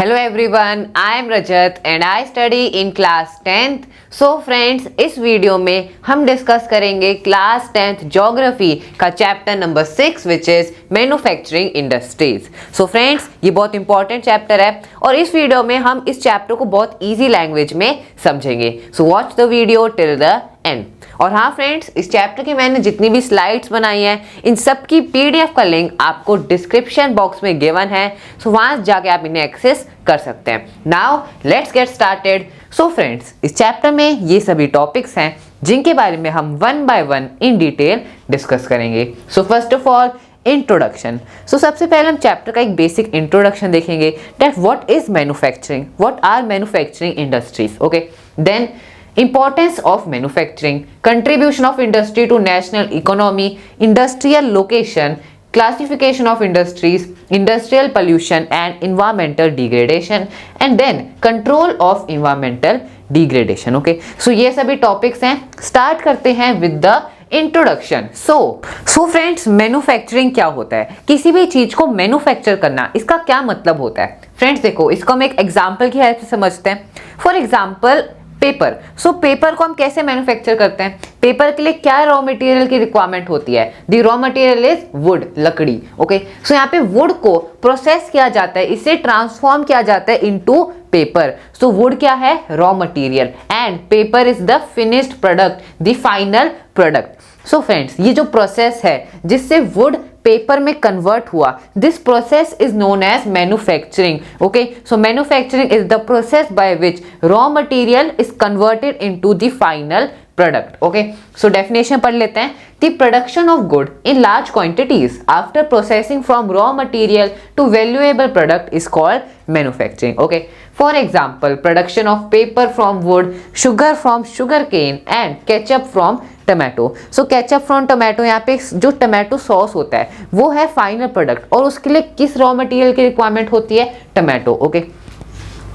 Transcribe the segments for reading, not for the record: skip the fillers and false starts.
Hello everyone, I am Rajat and I study in class 10th। So friends, इस video में हम discuss करेंगे class 10th geography का chapter number 6 which is manufacturing industries. So friends, ये बहुत important chapter है और इस वीडियो में हम इस चैप्टर को बहुत ईजी लैंग्वेज में समझेंगे। So watch the video till the end. और हाँ फ्रेंड्स, इस चैप्टर की मैंने जितनी भी स्लाइड्स बनाई हैं इन सब की पीडीएफ का लिंक आपको डिस्क्रिप्शन बॉक्स में गिवन है, सो वहां जाके आप इन्हें एक्सेस कर सकते हैं। Now let's get started. So friends, इस चैप्टर में ये सभी टॉपिक्स हैं जिनके बारे में हम one by one in detail discuss करेंगे। So first of all, introduction. So सबसे पहले हम चैप्टर का एक बेसिक इंट्रोडक्शन देखेंगे, that what is manufacturing, what are manufacturing industries. Okay, then importance of manufacturing, contribution of industry to national economy, industrial location, classification of industries, industrial pollution and environmental degradation, and then control of environmental degradation. Okay, so ये सभी topics हैं। start करते हैं with the introduction. So friends, manufacturing क्या होता है? किसी भी चीज को मैन्युफैक्चर करना, इसका क्या मतलब होता है? फ्रेंड्स देखो, इसको हम एक एग्जांपल की हेल्प से समझते हैं। For example paper. So paper को हम कैसे मैन्युफैक्चर करते हैं? पेपर के लिए क्या रॉ मटेरियल की रिक्वायरमेंट होती है? The raw material is would, लकड़ी। ओके, सो यहाँ पे वुड को प्रोसेस किया जाता है, इसे ट्रांसफॉर्म किया जाता है इनटू पेपर। सो वुड क्या है? Raw material, and paper is the finished product, the final product. So friends, ये जो प्रोसेस है जिससे वुड पेपर में कन्वर्ट हुआ, this process is known as manufacturing. Okay, so manufacturing is the process by which raw material is converted into the final product. Okay, so definition पढ़ लेते हैं। The production of good in large quantities after processing from raw material to valuable product is called manufacturing. Okay, for example, production of paper from wood, sugar from sugar cane and ketchup from tomato. So ketchup from tomato, यहाँ पे जो tomato sauce होता है वो है final product, और उसके लिए किस रॉ मटेरियल की रिक्वायरमेंट होती है? टमाटो। ओके,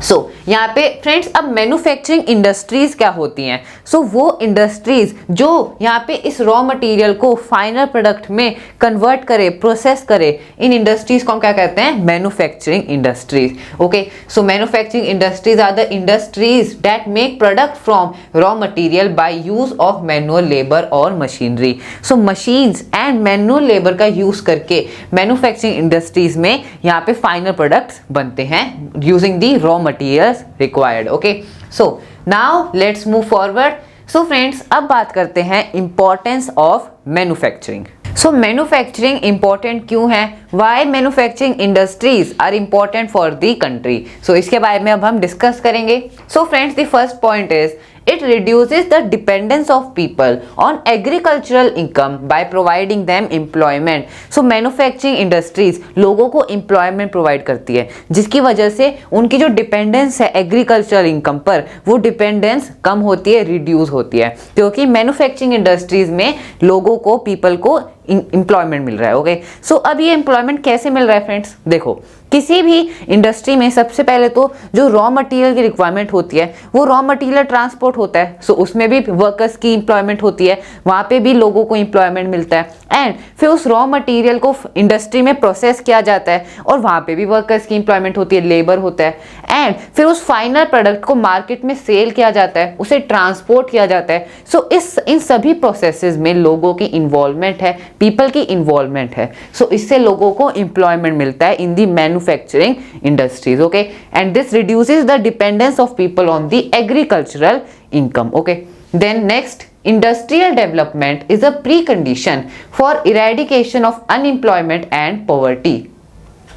सो यहाँ पे फ्रेंड्स, अब मैन्युफैक्चरिंग इंडस्ट्रीज क्या होती हैं? सो वो इंडस्ट्रीज जो यहाँ पे इस रॉ मटेरियल को फाइनल प्रोडक्ट में कन्वर्ट करे, प्रोसेस करे, इन इंडस्ट्रीज को हम क्या कहते हैं? Manufacturing industries. Okay, so manufacturing industries are the industries that make product from raw material by use of manual labour और machinery. So machines and manual labour का यूज करके मैन्युफैक्चरिंग इंडस्ट्रीज में यहाँ पे फाइनल प्रोडक्ट्स बनते हैं using the raw materials required. Okay, so now let's move forward. So friends, अब बात करते हैं importance of manufacturing. So manufacturing important क्यों है? Why manufacturing industries are important for the country? So इसके बारे में अब हम डिस्कस करेंगे। So friends, the first point is it reduces the dependence of people on agricultural income by providing them employment. So manufacturing industries लोगों को employment provide करती है, जिसकी वजह से उनकी जो dependence है agricultural income पर, वो dependence कम होती है, reduce होती है, क्योंकि manufacturing industries में लोगों को, people को एम्प्लॉयमेंट मिल रहा है। ओके, सो अब ये एम्प्लॉयमेंट कैसे मिल रहा है फ्रेंड्स? देखो, किसी भी इंडस्ट्री में सबसे पहले तो जो रॉ मटेरियल की रिक्वायरमेंट होती है, वो रॉ मटेरियल ट्रांसपोर्ट होता है, सो उसमें भी वर्कर्स की एम्प्लॉयमेंट होती है, वहाँ पे भी लोगों को एम्प्लॉयमेंट मिलता है, एंड फिर उस रॉ मटेरियल को इंडस्ट्री में प्रोसेस किया जाता है और वहाँ पे भी वर्कर्स की एम्प्लॉयमेंट होती है, लेबर होता है, एंड फिर उस फाइनल प्रोडक्ट को मार्केट में सेल किया जाता है, उसे ट्रांसपोर्ट किया जाता है। सो इन सभी प्रोसेसेस में लोगों की इन्वॉल्वमेंट है, पीपल की इन्वॉल्वमेंट है, सो इससे लोगों को एम्प्लॉयमेंट मिलता है in the manufacturing industries. Okay, and this reduces the dependence of people on the agricultural income. Okay, then next, industrial development is a precondition for eradication of unemployment and poverty.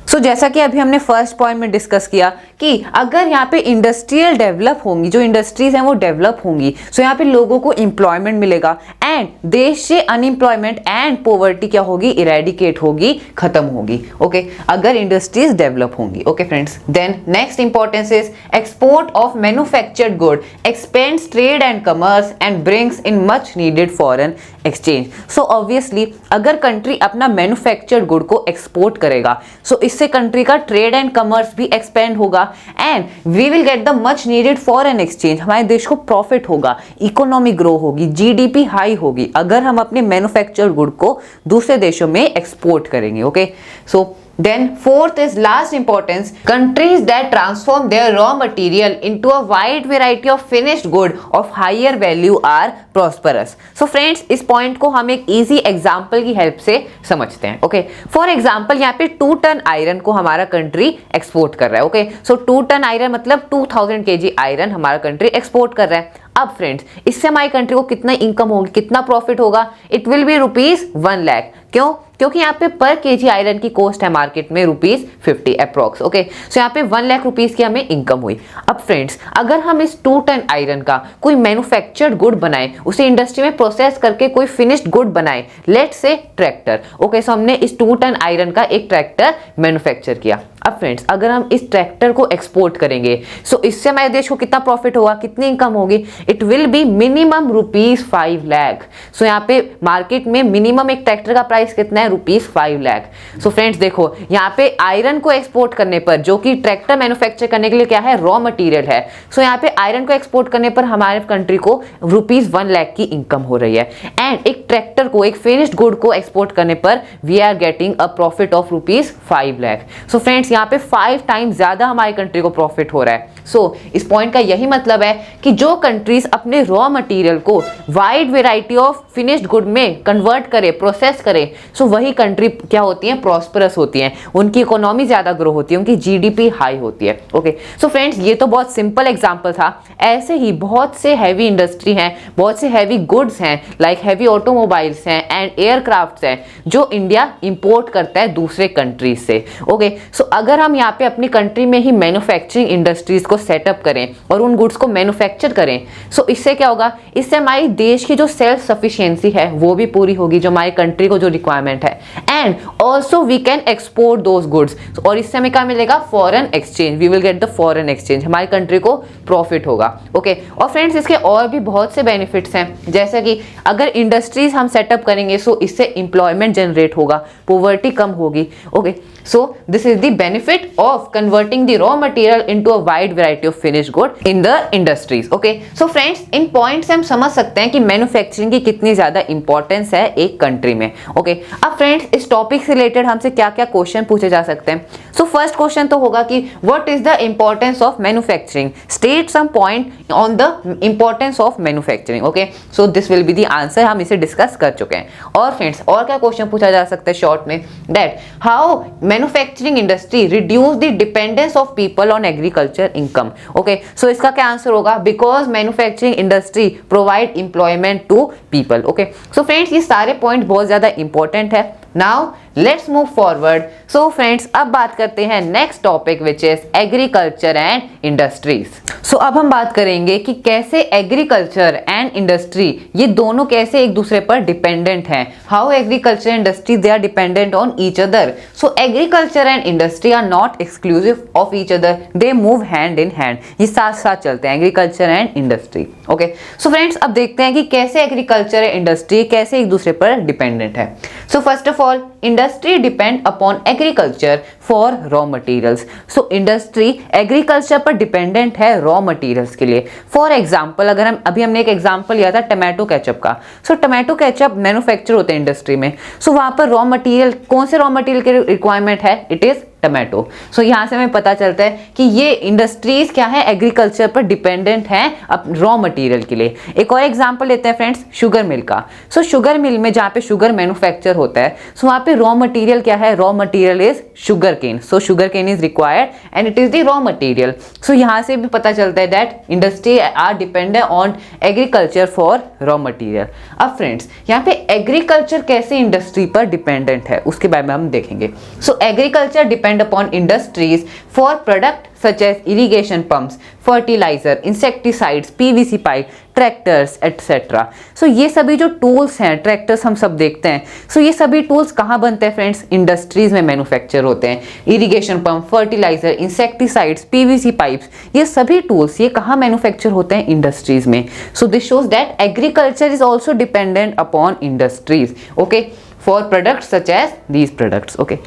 सो जैसा कि अभी हमने first point में discuss किया कि अगर यहाँ पे इंडस्ट्रियल डेवलप होंगी, जो इंडस्ट्रीज हैं वो डेवलप होंगी, सो यहाँ पे लोगों को एम्प्लॉयमेंट मिलेगा, एंड देश से अनएम्प्लॉयमेंट एंड पॉवर्टी क्या होगी? इरेडिकेट होगी, खत्म होगी। ओके, अगर इंडस्ट्रीज डेवलप होंगी। Okay friends, then next importance is export of manufactured good expands trade and commerce and brings in much needed foreign exchange. So obviously अगर कंट्री अपना manufactured good को एक्सपोर्ट करेगा, so इससे country का trade and commerce भी expand होगा, and we will get the much needed foreign exchange. हमारे देश को प्रॉफिट होगा, इकोनॉमी ग्रो होगी, जीडीपी हाई होगी, अगर हम अपने मैन्युफैक्चर्ड गुड को दूसरे देशों में एक्सपोर्ट करेंगे। Okay, so Then fourth is last importance, countries that transform their raw material into a wide variety of finished good of higher value are prosperous. So friends, इस पॉइंट को हम एक easy example की help से समझते हैं. Okay, for example यहाँ पे 2 टन आयरन को हमारा कंट्री एक्सपोर्ट कर रहा है. ओके, सो 2 टन आयरन मतलब 2000 kg आयरन हमारा कंट्री एक्सपोर्ट कर रहा है. अब फ्रेंड्स, इससे हमारी कंट्री को कितना इनकम होगी, कितना प्रॉफिट होगा? It will B ₹1 lakh. क्यों? क्योंकि यहाँ पे पर केजी आयरन की कॉस्ट है मार्केट में ₹50 अप्रॉक्स. ओके, सो यहाँ पे 1 लाख रुपीस की हमें इनकम हुई. अब फ्रेंड्स, अगर हम इस 2 टन आयरन का कोई मैन्युफैक्चर्ड गुड बनाए, उसे इंडस्ट्री में प्रोसेस करके कोई फिनिश्ड गुड बनाए, लेट्स से ट्रैक्टर. ओके, सो हमने इस 2 टन आयरन का एक ट्रैक्टर मैन्युफैक्चर किया. अब फ्रेंड्स, अगर हम इस ट्रैक्टर को एक्सपोर्ट करेंगे, सो इससे हमारे देश को कितना प्रॉफिट होगा, कितनी इनकम होगी? It will be minimum ₹5 lakh. So यहाँ पे मार्केट में मिनिमम एक ट्रैक्टर का प्राइस कितना है? ₹5 लाख. सो फ्रेंड्स देखो, यहाँ पे आयरन को एक्सपोर्ट करने पर, जो कि ट्रैक्टर मैन्युफैक्चर करने के लिए क्या है? रॉ मटेरियल है. सो यहाँ पे आयरन को एक्सपोर्ट करने पर हमारे कंट्री को ₹1 लाख की इनकम हो रही है. एंड एक ट्रैक्टर को, एक फिनिश्ड गुड को एक्सपोर्ट करने पर we are getting a profit of ₹5 lakh. So friends, यहाँ पे 5 टाइम्स ज्यादा हमारी कंट्री को प्रॉफिट हो रहा है. सो इस पॉइंट का यही मतलब है कि जो कंट्रीज अपने रॉ मटेरियल को wide variety of finished good में कन्वर्ट करे, प्रोसेस करे, सो वही कंट्री क्या होती है? प्रॉस्परस होती हैं. उनकी इकोनॉमी ज्यादा ग्रो होती है, उनकी जीडीपी हाई होती है. ओके, सो फ्रेंड्स, ये तो बहुत सिंपल एग्जांपल था. ऐसे ही बहुत से हैवी इंडस्ट्री हैं, बहुत से हैवी गुड्स हैं, लाइक हैवी ऑटोमोबाइल्स हैं एंड एयरक्राफ्ट्स हैं, जो इंडिया इंपोर्ट करता है दूसरे कंट्रीज से. ओके, सो अगर हम यहाँ पे अपनी कंट्री में ही मैन्युफैक्चरिंग इंडस्ट्रीज को सेटअप करें और उन गुड्स को मैन्युफैक्चर करें, सो इससे क्या होगा? इससे हमारी देश की जो सेल्फ सफिशिएंसी है वो भी पूरी होगी, जो हमारी कंट्री को जो रिक्वायरमेंट है. And also we can export those goods. और इससे हमें क्या मिलेगा? Foreign exchange. We will get the foreign exchange. हमारी कंट्री को प्रॉफिट होगा. ओके, और फ्रेंड्स, इसके और भी बहुत से बेनिफिट्स हैं. जैसे कि अगर इंडस्ट्रीज हम सेटअप करेंगे, सो इससे एम्प्लॉयमेंट जनरेट होगा, पॉवर्टी कम होगी. Okay, so this is the benefit of converting the raw material into a wide variety of finished good in the industries. Okay, so friends, in point से हम समझ सकते हैं कि मैन्युफैक्चरिंग की कितनी ज्यादा इंपॉर्टेंस है एक कंट्री में. ओके, अब फ्रेंड्स, इस टॉपिक से रिलेटेड हमसे क्या क्या क्वेश्चन पूछे जा सकते हैं? सो फर्स्ट क्वेश्चन तो होगा कि what is the importance of manufacturing? State some point on the importance of manufacturing. Okay, so this will be the answer. हम इसे डिस्कस कर चुके हैं. और फ्रेंड्स, और क्या क्वेश्चन पूछा जा सकता है शॉर्ट में? That how manufacturing industry reduce the dependence of people on agriculture income. Okay, so इसका क्या आंसर होगा? Because manufacturing industry provide employment to people. Okay, so friends, ये सारे पॉइंट बहुत ज्यादा इंपॉर्टेंट है. Now let's move forward. So friends, अब बात करते हैं next topic which is agriculture and industries. So अब हम बात करेंगे कि कैसे एग्रीकल्चर एंड इंडस्ट्री, ये दोनों कैसे एक दूसरे पर डिपेंडेंट हैं. How agriculture industry they are dependent on each other. So agriculture and industry are not exclusive of each other, they move hand in hand. ये साथ साथ चलते हैं, agriculture and industry. Okay, so friends, अब देखते हैं कि कैसे एग्रीकल्चर एंड इंडस्ट्री कैसे एक दूसरे पर डिपेंडेंट है. सो first of all, industry depend upon agriculture for raw materials. So industry agriculture पर डिपेंडेंट है रॉ मटेरियल्स के लिए. फॉर एग्जांपल, अगर हमने एक एग्जांपल लिया था टमाटो केचप का. सो टमाटो केचप मैन्युफैक्चर होते हैं इंडस्ट्री में. सो वहां पर रॉ मटेरियल, कौन से रॉ मटेरियल की रिक्वायरमेंट है? It is tomato. सो यहाँ से हमें पता चलता है कि ये इंडस्ट्रीज क्या है? एग्रीकल्चर पर डिपेंडेंट हैं अब रॉ मटेरियल के लिए. एक और एग्जांपल लेते हैं फ्रेंड्स, शुगर मिल का. सो शुगर मिल में जहाँ पे शुगर मैन्युफैक्चर होता है, सो वहाँ पे रॉ मटेरियल क्या है? Raw material is sugar cane. So sugar cane is required and it is the raw material. So यहाँ से भी पता चलता है that industry are dependent on agriculture for raw material. अब फ्रेंड्स, यहाँ पे एग्रीकल्चर कैसे इंडस्ट्री पर डिपेंडेंट है उसके बारे में हम देखेंगे. सो agriculture depend upon industries for product such as irrigation pumps, fertilizer, insecticides, PVC pipe, tractors etcetera. So ये सभी जो टूल्स हैं, ट्रैक्टर्स हम सब देखते हैं, सो ये सभी टूल्स कहाँ बनते हैं फ्रेंड्स? इंडस्ट्रीज में मैन्युफैक्चर होते हैं. Irrigation pump, fertiliser, insecticides, PVC pipes, ये सभी टूल्स ये कहाँ मैन्युफैक्चर होते हैं? इंडस्ट्रीज में. So this shows that agriculture is also dependent upon industries. Okay, for products such as these products. Okay,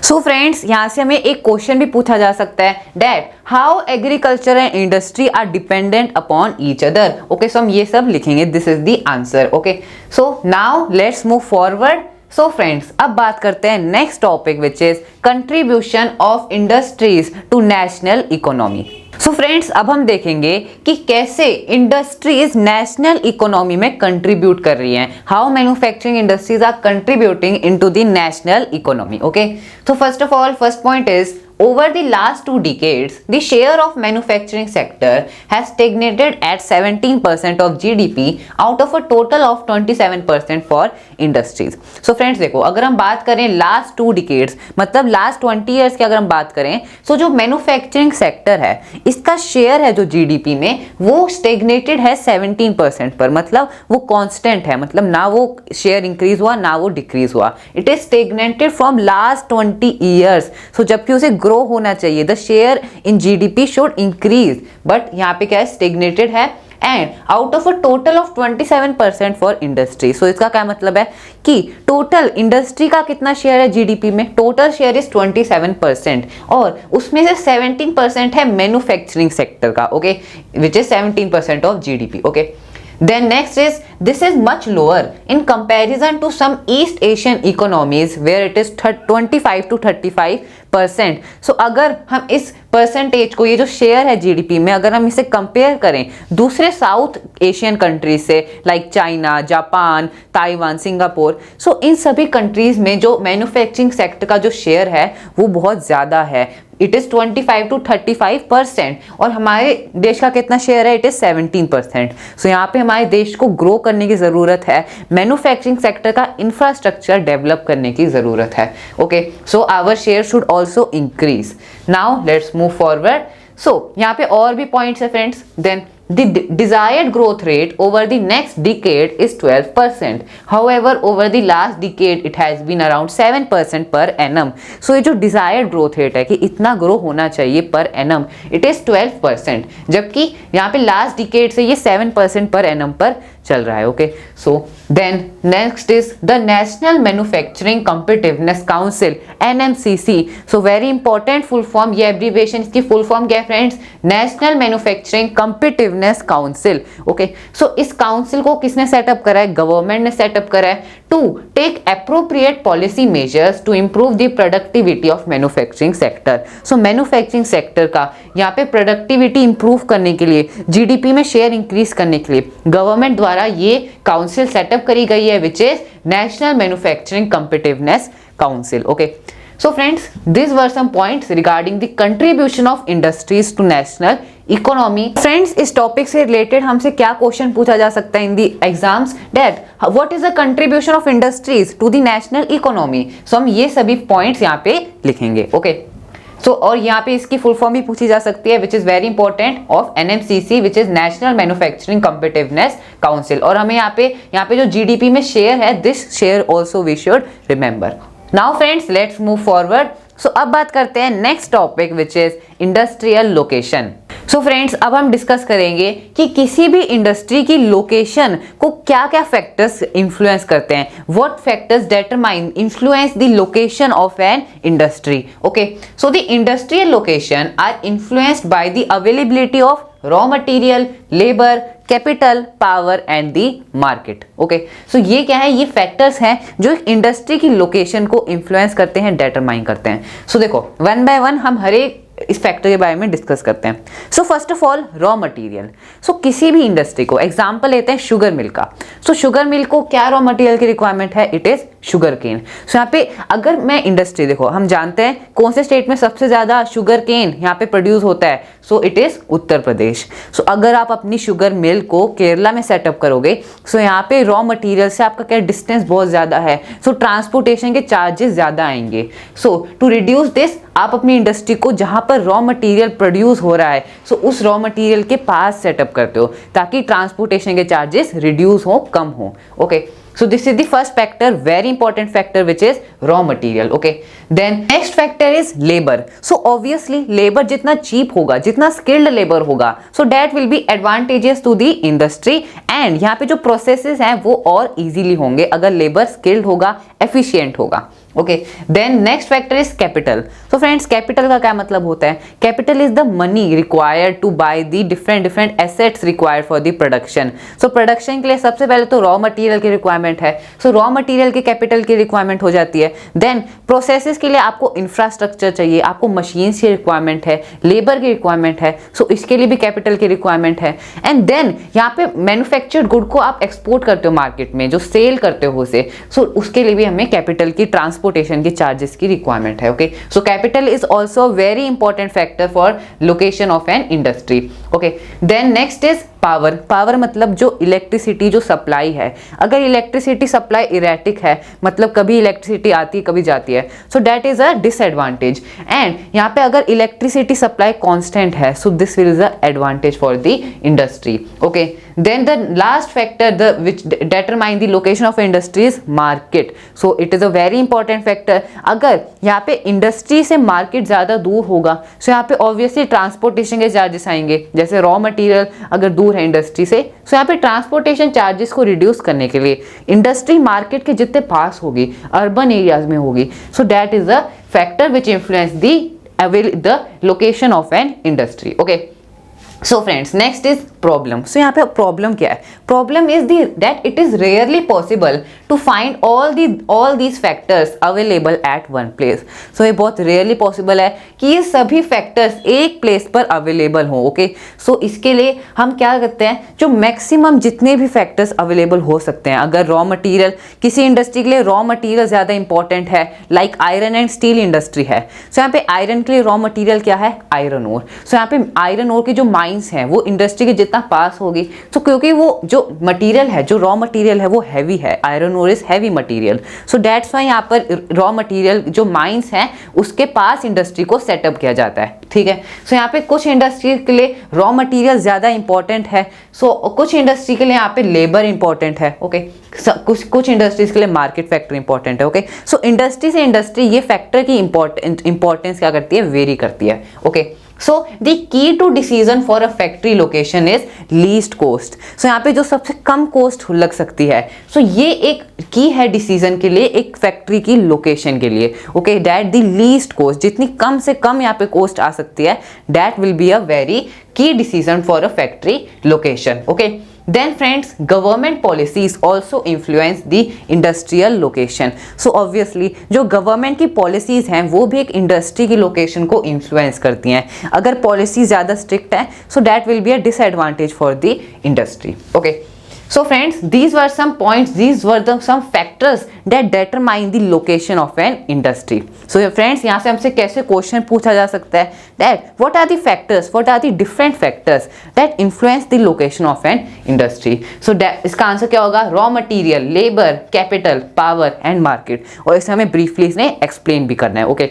so friends, यहाँ से हमें एक क्वेश्चन भी पूछा जा सकता है that how agriculture and industry are dependent upon each other. Okay, so हम ये सब लिखेंगे. This is the answer. Okay, so now let's move forward. So friends, अब बात करते हैं next topic which is contribution of industries to national economy. So friends, अब हम देखेंगे कि कैसे इंडस्ट्रीज नेशनल इकोनॉमी में कंट्रीब्यूट कर रही हैं, how manufacturing industries are contributing into the national economy. Okay, so first of all, first point is over the last 2 decades, the share of manufacturing sector has stagnated at 17% of GDP out of a total of 27% for industries. So friends, देखो, अगर हम बात करें last 2 decades मतलब last 20 years की अगर हम बात करें, so जो manufacturing sector है इसका शेयर है जो GDP में वो stagnated है 17% पर, मतलब वो constant है, मतलब ना वो शेयर इंक्रीज हुआ ना वो डिक्रीज हुआ। It is stagnated from last 20 years. So जबकि उसे ग्रो होना चाहिए, the share in GDP should increase, but यहाँ पे क्या है, स्टेग्नेटेड है। And out of a total of 27% for industry. So इसका क्या मतलब है कि टोटल इंडस्ट्री का कितना शेयर है जीडीपी में, टोटल शेयर इज 27% और उसमें से 17% है मैन्युफैक्चरिंग सेक्टर का, okay, which is 17% of GDP. Okay, then next is this is much lower in comparison to some East Asian economies where it is 25 to 35%. So अगर हम इस percentage को, ये जो शेयर है जीडीपी में, अगर हम इसे कंपेयर करें दूसरे साउथ एशियन कंट्रीज से like China, Japan, Taiwan, Singapore, so इन सभी कंट्रीज में जो मैन्युफैक्चरिंग सेक्टर का जो शेयर है वो बहुत ज़्यादा है, इट इज़ 25 to 35%, और हमारे देश का कितना शेयर है, इट इज़ 17%। सो यहाँ पे हमारे देश को ग्रो करने की ज़रूरत है, मैन्युफैक्चरिंग सेक्टर का इंफ्रास्ट्रक्चर डेवलप करने की ज़रूरत है। Okay, so our share should also increase. Now let's move forward. So यहाँ पे और भी पॉइंट्स है friends. Then the desired growth rate over the next decade is 12%. However, over the last decade it has been around 7% per annum. So ये जो desired growth rate है कि इतना ग्रो होना चाहिए per annum, it is 12%. जबकि यहाँ पे last decade से ये 7% per annum पर चल रहा है। Okay, so then next is the national manufacturing competitiveness council, NMCC। So very important full form, ये एब्रीविएशन इसकी फुल फॉर्म क्या है friends, national manufacturing competitiveness council. Okay, so इस काउंसिल को किसने सेटअप करा है, गवर्नमेंट ने सेटअप करा है to take appropriate policy measures to improve the productivity of manufacturing sector. So manufacturing sector का यहाँ पे प्रोडक्टिविटी इंप्रूव करने के लिए, जीडीपी में शेयर इंक्रीज करने के लिए गवर्नमेंट द्वारा ये काउंसिल सेटअप करी गई है, which is national manufacturing competitiveness council. Okay, so friends, these were some points regarding the contribution of industries to national economy. Friends, इस टॉपिक से रिलेटेड हमसे क्या क्वेश्चन पूछा जा सकता है in the exams, that what is the contribution of industries to the national economy. So हम ये सभी पॉइंट्स यहाँ पे लिखेंगे। ओके, सो और यहाँ पे इसकी फुल फॉर्म भी पूछी जा सकती है, which is very important, of NMCC, which is national manufacturing competitiveness council. और हमें यहाँ पे जो जीडीपी में शेयर है, this share also we should remember. Now friends, let's move forward. So अब बात करते हैं next topic which is industrial location. So friends, अब हम डिस्कस करेंगे कि किसी भी इंडस्ट्री की लोकेशन को क्या क्या फैक्टर्स इन्फ्लुएंस करते हैं, what factors determine influence the location of an industry. Okay, so the industrial location are influenced by the availability of raw material, labour, capital, power and the market. Okay, so ये क्या है, ये factors हैं जो एक industry की location को influence करते हैं, डिटरमाइन करते हैं। सो देखो, वन बाय वन हम हर एक इस फैक्टर के बारे में डिस्कस करते हैं। So first of all, raw material. So किसी भी इंडस्ट्री को, एग्जांपल लेते हैं शुगर मिल का। सो शुगर मिल को क्या रॉ मटेरियल की रिक्वायरमेंट है, इट इज शुगर केन। सो यहाँ पे अगर मैं इंडस्ट्री, देखो हम जानते हैं कौन से स्टेट में सबसे ज्यादा शुगर केन यहाँ पे प्रोड्यूस होता है, so it is Uttar Pradesh. सो अगर आप अपनी शुगर मिल को केरला में सेटअप करोगे, सो यहाँ पे रॉ मटेरियल से आपका क्या डिस्टेंस बहुत ज्यादा है, सो ट्रांसपोर्टेशन के चार्जेस ज्यादा आएंगे। सो टू रिड्यूस दिस, आप अपनी इंडस्ट्री को जहां पर रॉ मटेरियल प्रोड्यूस हो रहा है, सो उस रॉ मटेरियल के पास सेटअप करते हो ताकि ट्रांसपोर्टेशन के चार्जेस रिड्यूस हो, कम हो। Okay, so this is the first factor, very important factor, which is raw material. Okay, then next factor is labor. So obviously labor जितना cheap होगा, जितना skilled labor होगा, so that will be advantageous to the industry, and यहाँ पे जो processes हैं वो और easily होंगे अगर labor skilled होगा, efficient होगा। Okay, then next factor is capital. So friends, capital का क्या मतलब होता है? Capital is the money required to buy the different assets required for the production. So production के लिए सबसे पहले तो रॉ मटेरियल की रिक्वायरमेंट है, सो रॉ मटेरियल के कैपिटल की रिक्वायरमेंट हो जाती है। देन प्रोसेसेस के लिए आपको इंफ्रास्ट्रक्चर चाहिए, आपको मशीन्स की रिक्वायरमेंट है, लेबर की रिक्वायरमेंट है, सो इसके लिए भी कैपिटल की रिक्वायरमेंट है। एंड देन यहाँ पे मैन्युफैक्चर्ड गुड को आप एक्सपोर्ट करते हो मार्केट में, जो सेल करते हो उसे, सो उसके लिए भी हमें कैपिटल की ट्रांसपोर्टेशन की चार्जेस की रिक्वायरमेंट है। Okay, so capital is also very important factor for location of an industry. Okay, then next is power. Power मतलब जो इलेक्ट्रिसिटी जो सप्लाई है, अगर इलेक्ट्रिसिटी सप्लाई इरेटिक है, मतलब कभी इलेक्ट्रिसिटी आती है कभी जाती है, so that is a disadvantage. And यहाँ पे अगर इलेक्ट्रिसिटी सप्लाई कांस्टेंट है, so this will is a advantage for the industry. Okay, then the last factor which determine the location of industry is market. So it is a very important factor. अगर यहाँ पे industry से market ज्यादा दूर होगा, सो यहाँ पे obviously transportation के चार्जेस आएंगे, जैसे रॉ मटेरियल अगर दूर है इंडस्ट्री से, सो यहाँ पे ट्रांसपोर्टेशन चार्जेस को रिड्यूस करने के लिए इंडस्ट्री मार्केट के जितने पास होगी, अर्बन एरियाज में होगी, so that is a factor which influence the location of an industry. Okay, so friends, next is problem. So यहाँ पे प्रॉब्लम क्या है? Problem is that it is rarely possible to find all these factors available at one place. So ये बहुत rarely possible है कि ये सभी फैक्टर्स एक प्लेस पर अवेलेबल हो। ओके, सो इसके लिए हम क्या करते हैं, जो मैक्सिमम जितने भी फैक्टर्स अवेलेबल हो सकते हैं, अगर रॉ मटीरियल किसी इंडस्ट्री के लिए रॉ मटीरियल ज़्यादा इंपॉर्टेंट है, like iron and steel industry है, सो यहाँ पे आयरन के लिए रॉ मटीरियल क्या है? Iron ore. सो यहाँ पे आयरन ओर की जो माइंस हैं वो इंडस्ट्री के जितना पास होगी, तो क्योंकि वो जो मटेरियल है, जो रॉ मटेरियल है वो हैवी है, iron ore is heavy material, so that's why यहाँ पर रॉ मटेरियल जो माइंस हैं उसके पास इंडस्ट्री को सेटअप किया जाता है। ठीक है, सो यहाँ पे कुछ इंडस्ट्री के लिए रॉ मटेरियल ज्यादा इंपॉर्टेंट है, सो कुछ इंडस्ट्री के लिए यहाँ पे लेबर इंपॉर्टेंट है। ओके, कुछ इंडस्ट्रीज के लिए मार्केट फैक्टर इंपॉर्टेंट है। ओके, सो इंडस्ट्री से इंडस्ट्री ये फैक्टर की इंपॉर्टेंस क्या करती है? वेरी करती है। Okay, so the key to decision for a factory location is least cost. So यहाँ पे जो सबसे कम कॉस्ट लग सकती है, सो ये एक की है डिसीजन के लिए, एक फैक्ट्री की लोकेशन के लिए। Okay, that the least cost, जितनी कम से कम यहाँ पे कॉस्ट आ सकती है, that will be a very key decision for a factory location. Okay, then friends, government policies also influence the industrial location. So obviously जो गवर्नमेंट की पॉलिसीज हैं वो भी एक इंडस्ट्री की लोकेशन को इन्फ्लुएंस करती हैं। अगर पॉलिसी ज़्यादा स्ट्रिक्ट है, so that will be a disadvantage for the industry. Okay, so friends, these were some points, these were some factors that determine the location of an industry. So friends, यहाँ से हमसे कैसे question पूछा जा सकता है, that what are the factors, what are the different factors that influence the location of an industry. So that इसका answer क्या होगा? Raw material, labour, capital, power and market. और इसे हमें ब्रीफली इसने एक्सप्लेन भी करना है। Okay,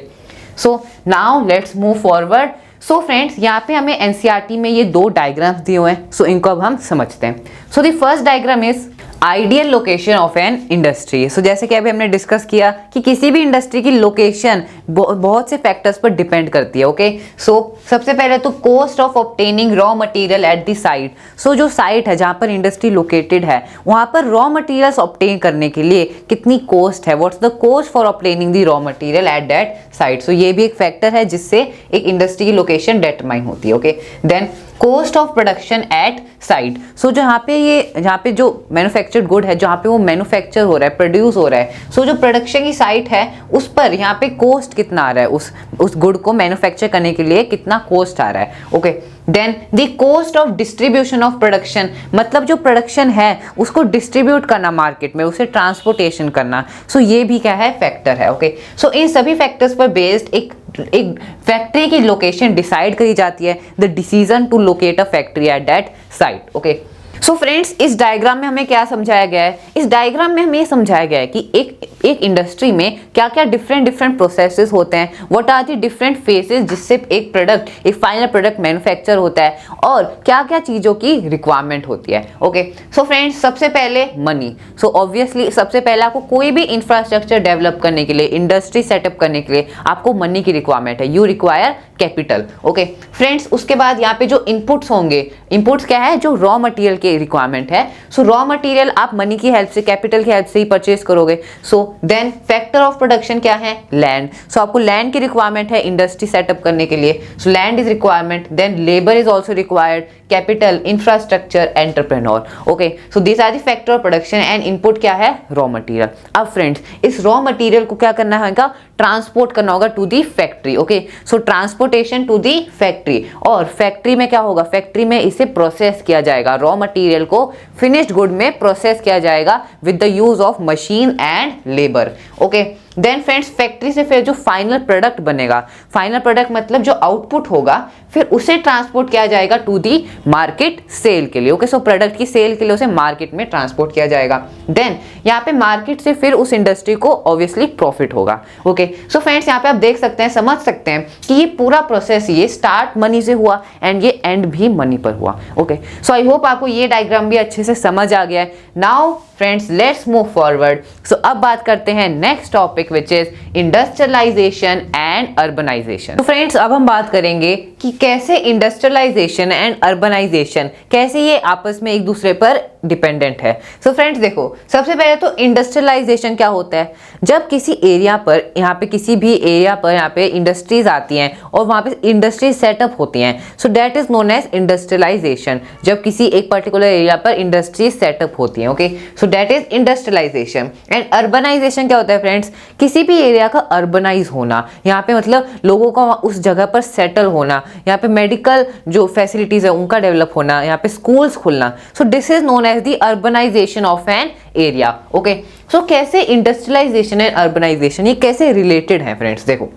so now let's move forward. So friends, यहाँ पे हमें एनसीईआरटी में ये दो डायग्राम्स दिए हुए हैं, सो इनको अब हम समझते हैं। So the first diagram is ideal location of an industry. So जैसे कि अभी हमने डिस्कस किया कि किसी भी इंडस्ट्री की लोकेशन बहुत से फैक्टर्स पर डिपेंड करती है। ओके, सो सबसे पहले तो cost of obtaining raw material at the site. So जो साइट है जहाँ पर इंडस्ट्री लोकेटेड है, वहाँ पर रॉ मटेरियल्स ऑब्टेन करने के लिए कितनी कॉस्ट है, what's the cost for obtaining the raw material at that site. So ये भी एक फैक्टर है जिससे एक इंडस्ट्री की लोकेशन डिटरमाइन होती है। Okay, then cost of production at site. So जहाँ पे जो मैन्युफैक्चर्ड गुड है, जहाँ पे वो मैन्युफैक्चर हो रहा है, प्रोड्यूस हो रहा है, सो जो प्रोडक्शन की साइट है उस पर यहाँ पे कॉस्ट कितना आ रहा है, उस गुड को मैन्युफैक्चर करने के लिए कितना कॉस्ट आ रहा है। Okay, then the cost of distribution of production, मतलब जो प्रोडक्शन है उसको डिस्ट्रीब्यूट करना मार्केट में, उसे ट्रांसपोर्टेशन करना, सो ये भी क्या है? फैक्टर है। ओके, सो इन सभी फैक्टर्स पर बेस्ड एक फैक्ट्री की लोकेशन डिसाइड करी जाती है, the decision to locate a factory at that site. Okay, so friends, इस डायग्राम में हमें क्या समझाया गया है? इस डायग्राम में हमें ये समझाया गया है कि एक इंडस्ट्री में क्या क्या डिफरेंट प्रोसेसेस होते हैं, what are the different phases जिससे एक प्रोडक्ट, एक फाइनल प्रोडक्ट मैन्युफैक्चर होता है, और क्या क्या चीज़ों की रिक्वायरमेंट होती है। ओके, सो फ्रेंड्स, सबसे पहले मनी। सो ऑब्वियसली सबसे पहले आपको कोई भी इंफ्रास्ट्रक्चर डेवलप करने के लिए, इंडस्ट्री सेटअप करने के लिए आपको मनी की रिक्वायरमेंट है। You require capital. Okay friends, उसके बाद यहाँ पे जो इनपुट्स होंगे, इनपुट्स क्या है, जो रॉ मटेरियल के रिक्वायरमेंट है। सो रॉ मटेरियल आप मनी की हेल्प से, कैपिटल की हेल्प से ही परचेज करोगे। So then factor of production क्या है, लैंड। सो आपको लैंड की रिक्वायरमेंट है इंडस्ट्री सेटअप करने के लिए। So land is requirement, then labour is also required, capital, infrastructure, entrepreneur. Okay so this are the factor of production and input क्या है, रॉ मटेरियल। अब फ्रेंड्स, इस रॉ मटेरियल को क्या करना होगा, ट्रांसपोर्ट करना होगा to the factory. Okay so transportation to the factory, और फैक्ट्री में क्या होगा, फैक्ट्री में इसे प्रोसेस किया जाएगा, रॉ मटेरियल को फिनिश्ड गुड में प्रोसेस किया जाएगा with the use of machine and labour. Okay then friends, factory से फिर जो फाइनल प्रोडक्ट बनेगा, फाइनल प्रोडक्ट मतलब जो आउटपुट होगा, फिर उसे ट्रांसपोर्ट किया जाएगा टू दी मार्केट सेल के लिए। ओके सो प्रोडक्ट की सेल के लिए उसे मार्केट में ट्रांसपोर्ट किया जाएगा। देन यहाँ पे मार्केट से फिर उस इंडस्ट्री को ऑब्वियसली प्रॉफिट होगा। ओके सो फ्रेंड्स, यहाँ पे आप देख सकते हैं, समझ सकते हैं कि ये पूरा प्रोसेस, ये स्टार्ट मनी से हुआ एंड ये एंड भी मनी पर हुआ। ओके सो आई होप आपको ये डायग्राम भी अच्छे से समझ आ गया है। Now friends, let's move forward. So अब बात करते हैं next topic which is industrialisation and urbanisation. तो फ्रेंड्स, अब हम बात करेंगे कि कैसे इंडस्ट्रियलाइजेशन एंड अर्बनाइजेशन, कैसे ये आपस में एक दूसरे पर डिपेंडेंट है। सो फ्रेंड्स देखो, सबसे पहले तो इंडस्ट्रियलाइजेशन क्या होता है, जब किसी एरिया पर, यहाँ पे किसी भी एरिया पर यहाँ पे इंडस्ट्रीज आती हैं और वहाँ पे इंडस्ट्रीज सेटअप होती हैं। So that is known as industrialisation, जब किसी एक पर्टिकुलर एरिया पर इंडस्ट्रीज सेटअप होती हैं। Okay so that is industrialisation. And urbanisation क्या होता है फ्रेंड्स, किसी भी एरिया का अर्बनाइज होना, यहाँ पे मतलब लोगों का उस जगह पर सेटल होना, यहाँ पे मेडिकल जो फैसिलिटीज है उनका डेवलप होना, यहाँ पे स्कूल्स खुलना। So this is known as the urbanisation of an area. Okay so कैसे इंडस्ट्रियलाइजेशन एंड अर्बनाइजेशन ये कैसे रिलेटेड है फ्रेंड्स, देखो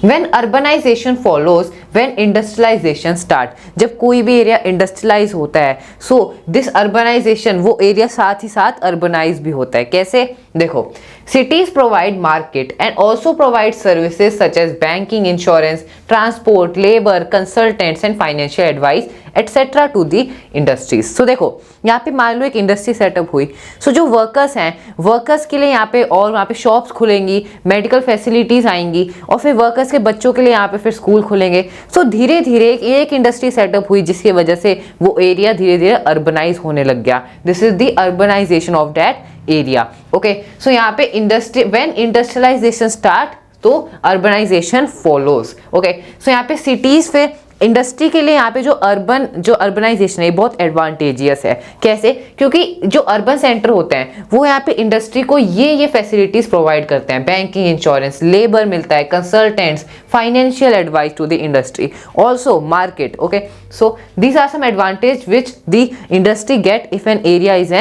when urbanization follows when industrialization start, जब कोई भी एरिया इंडस्ट्रियलाइज होता है, सो दिस अर्बनाइजेशन, वो एरिया साथ ही साथ अर्बनाइज भी होता है। कैसे, देखो cities provide market and also provide services such as banking, insurance, transport, labor, consultants and financial advice etc to the industries। so देखो यहाँ पे मान लो एक इंडस्ट्री सेटअप हुई, सो जो वर्कर्स हैं, वर्कर्स के लिए यहाँ पे और वहाँ पे शॉप्स खुलेंगी, मेडिकल फैसिलिटीज आएंगी, और फिर वर्कर्स के बच्चों के लिए यहाँ पे फिर स्कूल खुलेंगे। सो धीरे धीरे एक इंडस्ट्री सेटअप हुई जिसकी वजह से वो एरिया धीरे धीरे अर्बनाइज होने लग गया। This is the urbanisation of that area. Okay so यहाँ पे इंडस्ट्री, व्हेन इंडस्ट्रियलाइजेशन स्टार्ट तो अर्बनाइजेशन फॉलोज। ओके सो यहाँ पे सिटीज, फिर इंडस्ट्री के लिए यहाँ पे जो अर्बनाइजेशन है बहुत एडवांटेजियस है। कैसे, क्योंकि जो अर्बन सेंटर होते हैं वो यहाँ पे इंडस्ट्री को ये फैसिलिटीज प्रोवाइड करते हैं, बैंकिंग, इंश्योरेंस, लेबर मिलता है, consultants, financial advice to the industry, also market. Okay so these are some advantage which the industry get if an area is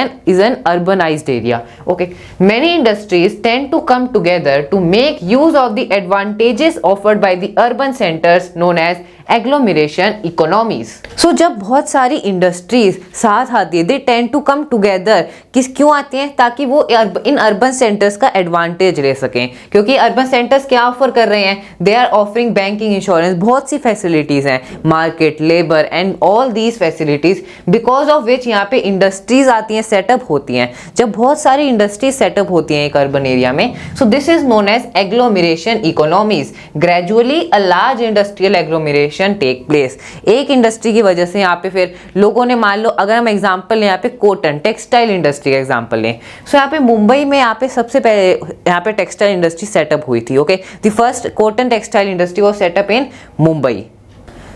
an urbanised area. Okay many industries tend to come together to make use of the advantages offered by the urban centres known as agglomeration economies. So जब बहुत सारी industries साथ आती है, they tend to come together, क्यों आती हैं, ताकि वो इन अर्बन सेंटर्स का एडवांटेज ले सकें। क्योंकि अर्बन सेंटर्स क्या ऑफर कर रहे हैं, they are offering banking, insurance, बहुत सी फैसिलिटीज हैं, market, labour and all these facilities, because of which यहाँ पे इंडस्ट्रीज आती हैं, सेटअप होती हैं। जब बहुत सारी इंडस्ट्रीज सेटअप होती हैं एक अर्बन एरिया में, so this is known as agglomeration economies. Gradually a large industrial agglomeration take place. एक इंडस्ट्री की वजह से यहाँ पे फिर लोगों ने, मान लो अगर हम एग्जांपल लें यहाँ पे कॉटन टेक्सटाइल इंडस्ट्री का एग्जांपल लें, सो यहाँ पे मुंबई में यहाँ पे सबसे पहले यहाँ पे टेक्सटाइल इंडस्ट्री सेटअप हुई थी। Okay the first cotton textile industry was setup in Mumbai.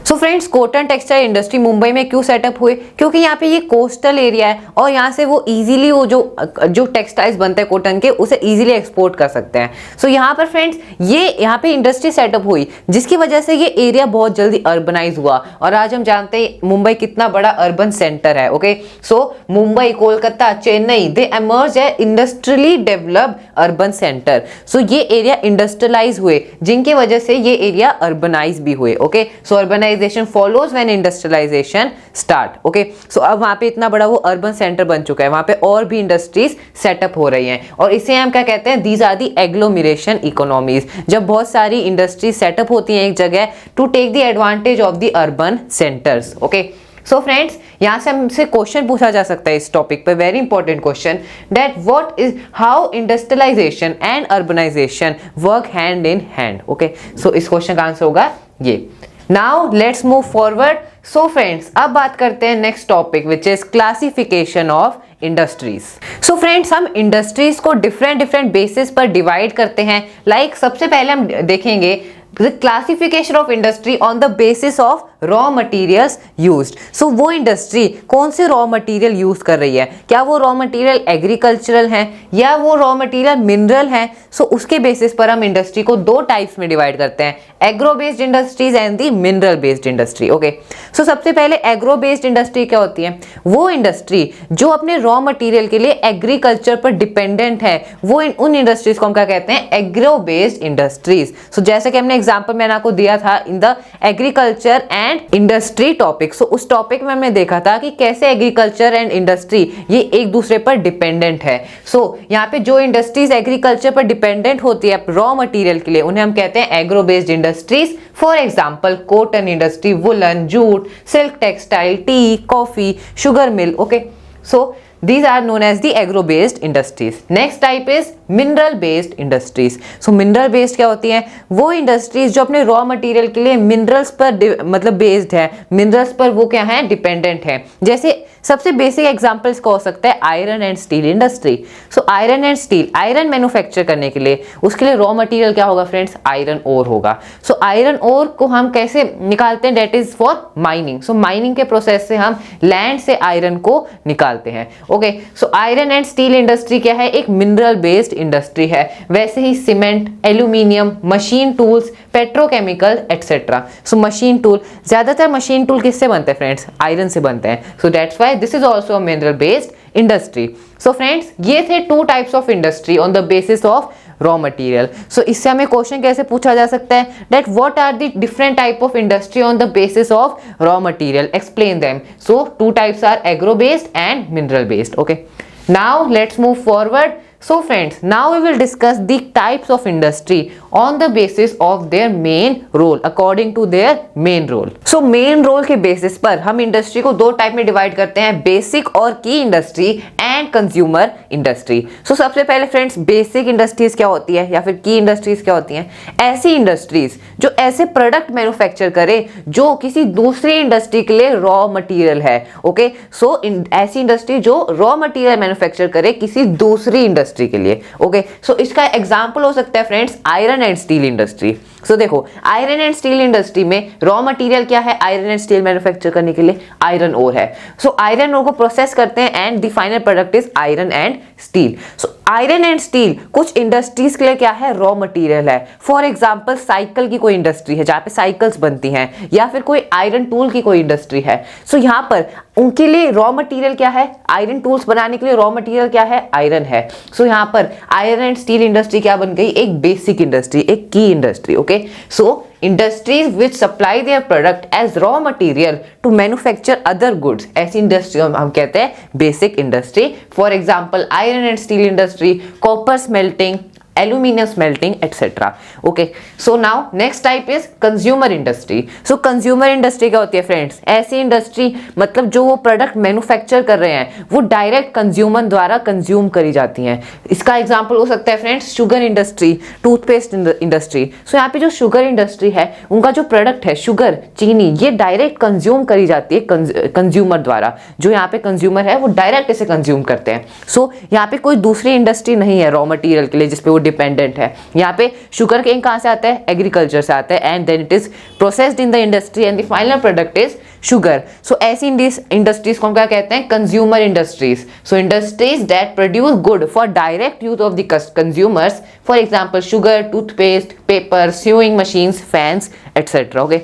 So friends, cotton textile industry Mumbai में क्यों सेटअप हुए, क्योंकि यहाँ पे ये कोस्टल एरिया है और यहाँ से वो इजीली वो जो टेक्सटाइल्स बनते हैं कॉटन के उसे इजीली एक्सपोर्ट कर सकते हैं। सो यहाँ पर फ्रेंड्स ये यहाँ पे इंडस्ट्री सेटअप हुई जिसकी वजह से ये एरिया बहुत जल्दी अर्बनाइज हुआ, और आज हम जानते हैं मुंबई कितना बड़ा अर्बन सेंटर है। ओके सो मुंबई, कोलकाता, चेन्नई, दे एमर्ज ए इंडस्ट्रियली डेवलप्ड अर्बन सेंटर। सो ये एरिया इंडस्ट्रियलाइज हुए जिनकी वजह से ये एरिया अर्बनाइज भी हुए। Okay so urbanise follows when industrialization start। Okay so अब वहां पे इतना बड़ा वो अर्बन सेंटर बन चुका है, वहां पे और भी इंडस्ट्रीज सेटअप हो रही हैं, और इसे हम क्या कहते हैं, these are the agglomeration economies. जब बहुत सारी इंडस्ट्रीज सेटअप होती हैं एक जगह to take the advantage of the urban centres. Okay so friends, यहाँ से हमसे क्वेश्चन पूछा जा सकता है इस टॉपिक पे, very important question, that what is how industrialisation and urbanisation work hand in hand. Okay so इस क्वेश्चन का आंसर होगा ये। Now let's move forward. So friends, अब बात करते हैं next topic which is classification of industries. So friends, हम industries को डिफरेंट बेसिस पर डिवाइड करते हैं। सबसे पहले हम देखेंगे the classification of industry on the basis of raw materials used। so वो इंडस्ट्री कौन से रॉ मटेरियल यूज कर रही है, क्या वो रॉ मटेरियल एग्रीकल्चरल है या वो रॉ मटेरियल मिनरल है। सो उसके बेसिस पर हम इंडस्ट्री को दो टाइप्स में डिवाइड करते हैं, agro based industries and the mineral based industry. Okay, so सबसे पहले एग्रो बेस्ड इंडस्ट्री क्या होती है, वो इंडस्ट्री जो अपने रॉ मटेरियल के लिए एग्रीकल्चर पर डिपेंडेंट है, वो उन इंडस्ट्रीज को हम क्या कहते हैं, एग्रो बेस्ड इंडस्ट्रीज। सो जैसे कि हमने एग्जांपल मैंने आपको दिया था in the agriculture and industry topic. So उस टॉपिक में हमने देखा था कि कैसे एग्रीकल्चर एंड इंडस्ट्री ये एक दूसरे पर डिपेंडेंट है। सो यहाँ पे जो इंडस्ट्रीज एग्रीकल्चर पर डिपेंडेंट होती है रॉ मटेरियल के लिए, उन्हें हम कहते हैं agro based industries. For example cotton industry, woollen, jute, silk textile, T, coffee, sugar mill. Okay, so these are known as the agro based industries। next type is mineral based industries। so mineral based क्या होती हैं, वो industries जो अपने raw material के लिए minerals पर मतलब बेस्ड है, मिनरल्स पर वो क्या है, डिपेंडेंट है। जैसे सबसे बेसिक एग्जांपल्स का हो सकता है iron and steel industry. So iron and steel, iron manufacture करने के लिए उसके लिए रॉ मटेरियल क्या होगा फ्रेंड्स, आयरन ओर होगा। सो आयरन ओर को हम कैसे निकालते हैं, that is for mining. So mining के प्रोसेस से हम लैंड से आयरन को निकालते हैं। Okay, so iron and steel industry क्या है, एक मिनरल बेस्ड इंडस्ट्री है। वैसे ही cement, aluminium, machine tools, petrochemical etcetera. So machine tool, ज्यादातर मशीन टूल किससे बनते हैं फ्रेंड्स, आयरन से बनते हैं। So that's why this is also a mineral based industry. So friends, ये थे two types of industry on the basis of raw material. So इससे हमें क्वेश्चन कैसे पूछा जा सकता है, that what are the different type of industry on the basis of raw material, explain them. So two types are agro based and mineral based. Okay, now let's move forward. So friends, now we will discuss the types of industry on the basis of their main role, according to their main role। So main role के basis पर हम industry को दो type में divide करते हैं, basic और की इंडस्ट्री एंड कंज्यूमर इंडस्ट्री। सो सबसे पहले फ्रेंड्स, बेसिक इंडस्ट्रीज क्या होती है या फिर की इंडस्ट्रीज क्या होती हैं, ऐसी इंडस्ट्रीज जो ऐसे प्रोडक्ट मैन्युफैक्चर करे जो किसी दूसरी इंडस्ट्री के लिए रॉ मटेरियल है। ओके, सो ऐसी इंडस्ट्री जो रॉ मटेरियल मैन्युफैक्चर करे किसी दूसरी इंडस्ट्री के लिए। ओके, सो इसका एग्जांपल हो सकता है friends iron and steel industry. So देखो, आयरन एंड स्टील इंडस्ट्री में रॉ मटेरियल क्या है, आयरन एंड स्टील मैन्युफैक्चर करने के लिए आयरन ओर है। सो आयरन ओर को प्रोसेस करते हैं and the final product is iron and steel. So iron and steel कुछ इंडस्ट्रीज के लिए क्या है, रॉ मटेरियल है। फॉर एग्जांपल साइकिल की कोई इंडस्ट्री है जहां पे साइकिल्स बनती हैं, या फिर कोई आयरन टूल की कोई इंडस्ट्री है। सो यहां पर उनके लिए रॉ मटेरियल क्या है, आयरन टूल्स बनाने के लिए रॉ मटेरियल क्या है, आयरन है। सो यहां पर आयरन एंड स्टील इंडस्ट्री क्या बन गई, एक बेसिक इंडस्ट्री, एक की industry. Okay, so industries which supply their product as raw material to manufacture other goods, ऐसी इंडस्ट्री हम कहते हैं basic industry. For example iron and steel industry, copper smelting, aluminium smelting etcetera. Okay, so now next type is consumer industry. So consumer industry क्या होती है friends, ऐसी industry मतलब जो वो प्रोडक्ट मैन्युफैक्चर कर रहे हैं वो डायरेक्ट कंज्यूमर द्वारा कंज्यूम करी जाती हैं। इसका एग्जांपल हो सकता है friends sugar industry, toothpaste industry. So यहाँ पे जो शुगर इंडस्ट्री है उनका जो प्रोडक्ट है शुगर, चीनी, ये डायरेक्ट कंज्यूम करी जाती है कंज्यूमर द्वारा। जो यहाँ पे कंज्यूमर है वो डायरेक्ट इसे कंज्यूम करते हैं। सो यहाँ पे कोई दूसरी इंडस्ट्री नहीं है रॉ मटेरियल के लिए जिसपे वो डिपेंडेंट है। यहाँ पे शुगर केन कहां से आता है, एग्रीकल्चर से आता है and then it is processed in the industry and the final product is sugar. So ऐसी इंडस्ट्रीज को हम क्या कहते हैं, consumer industries. So industries that produce good for direct use of the consumers, for example sugar, toothpaste, paper, sewing machines, fans etcetera. Okay,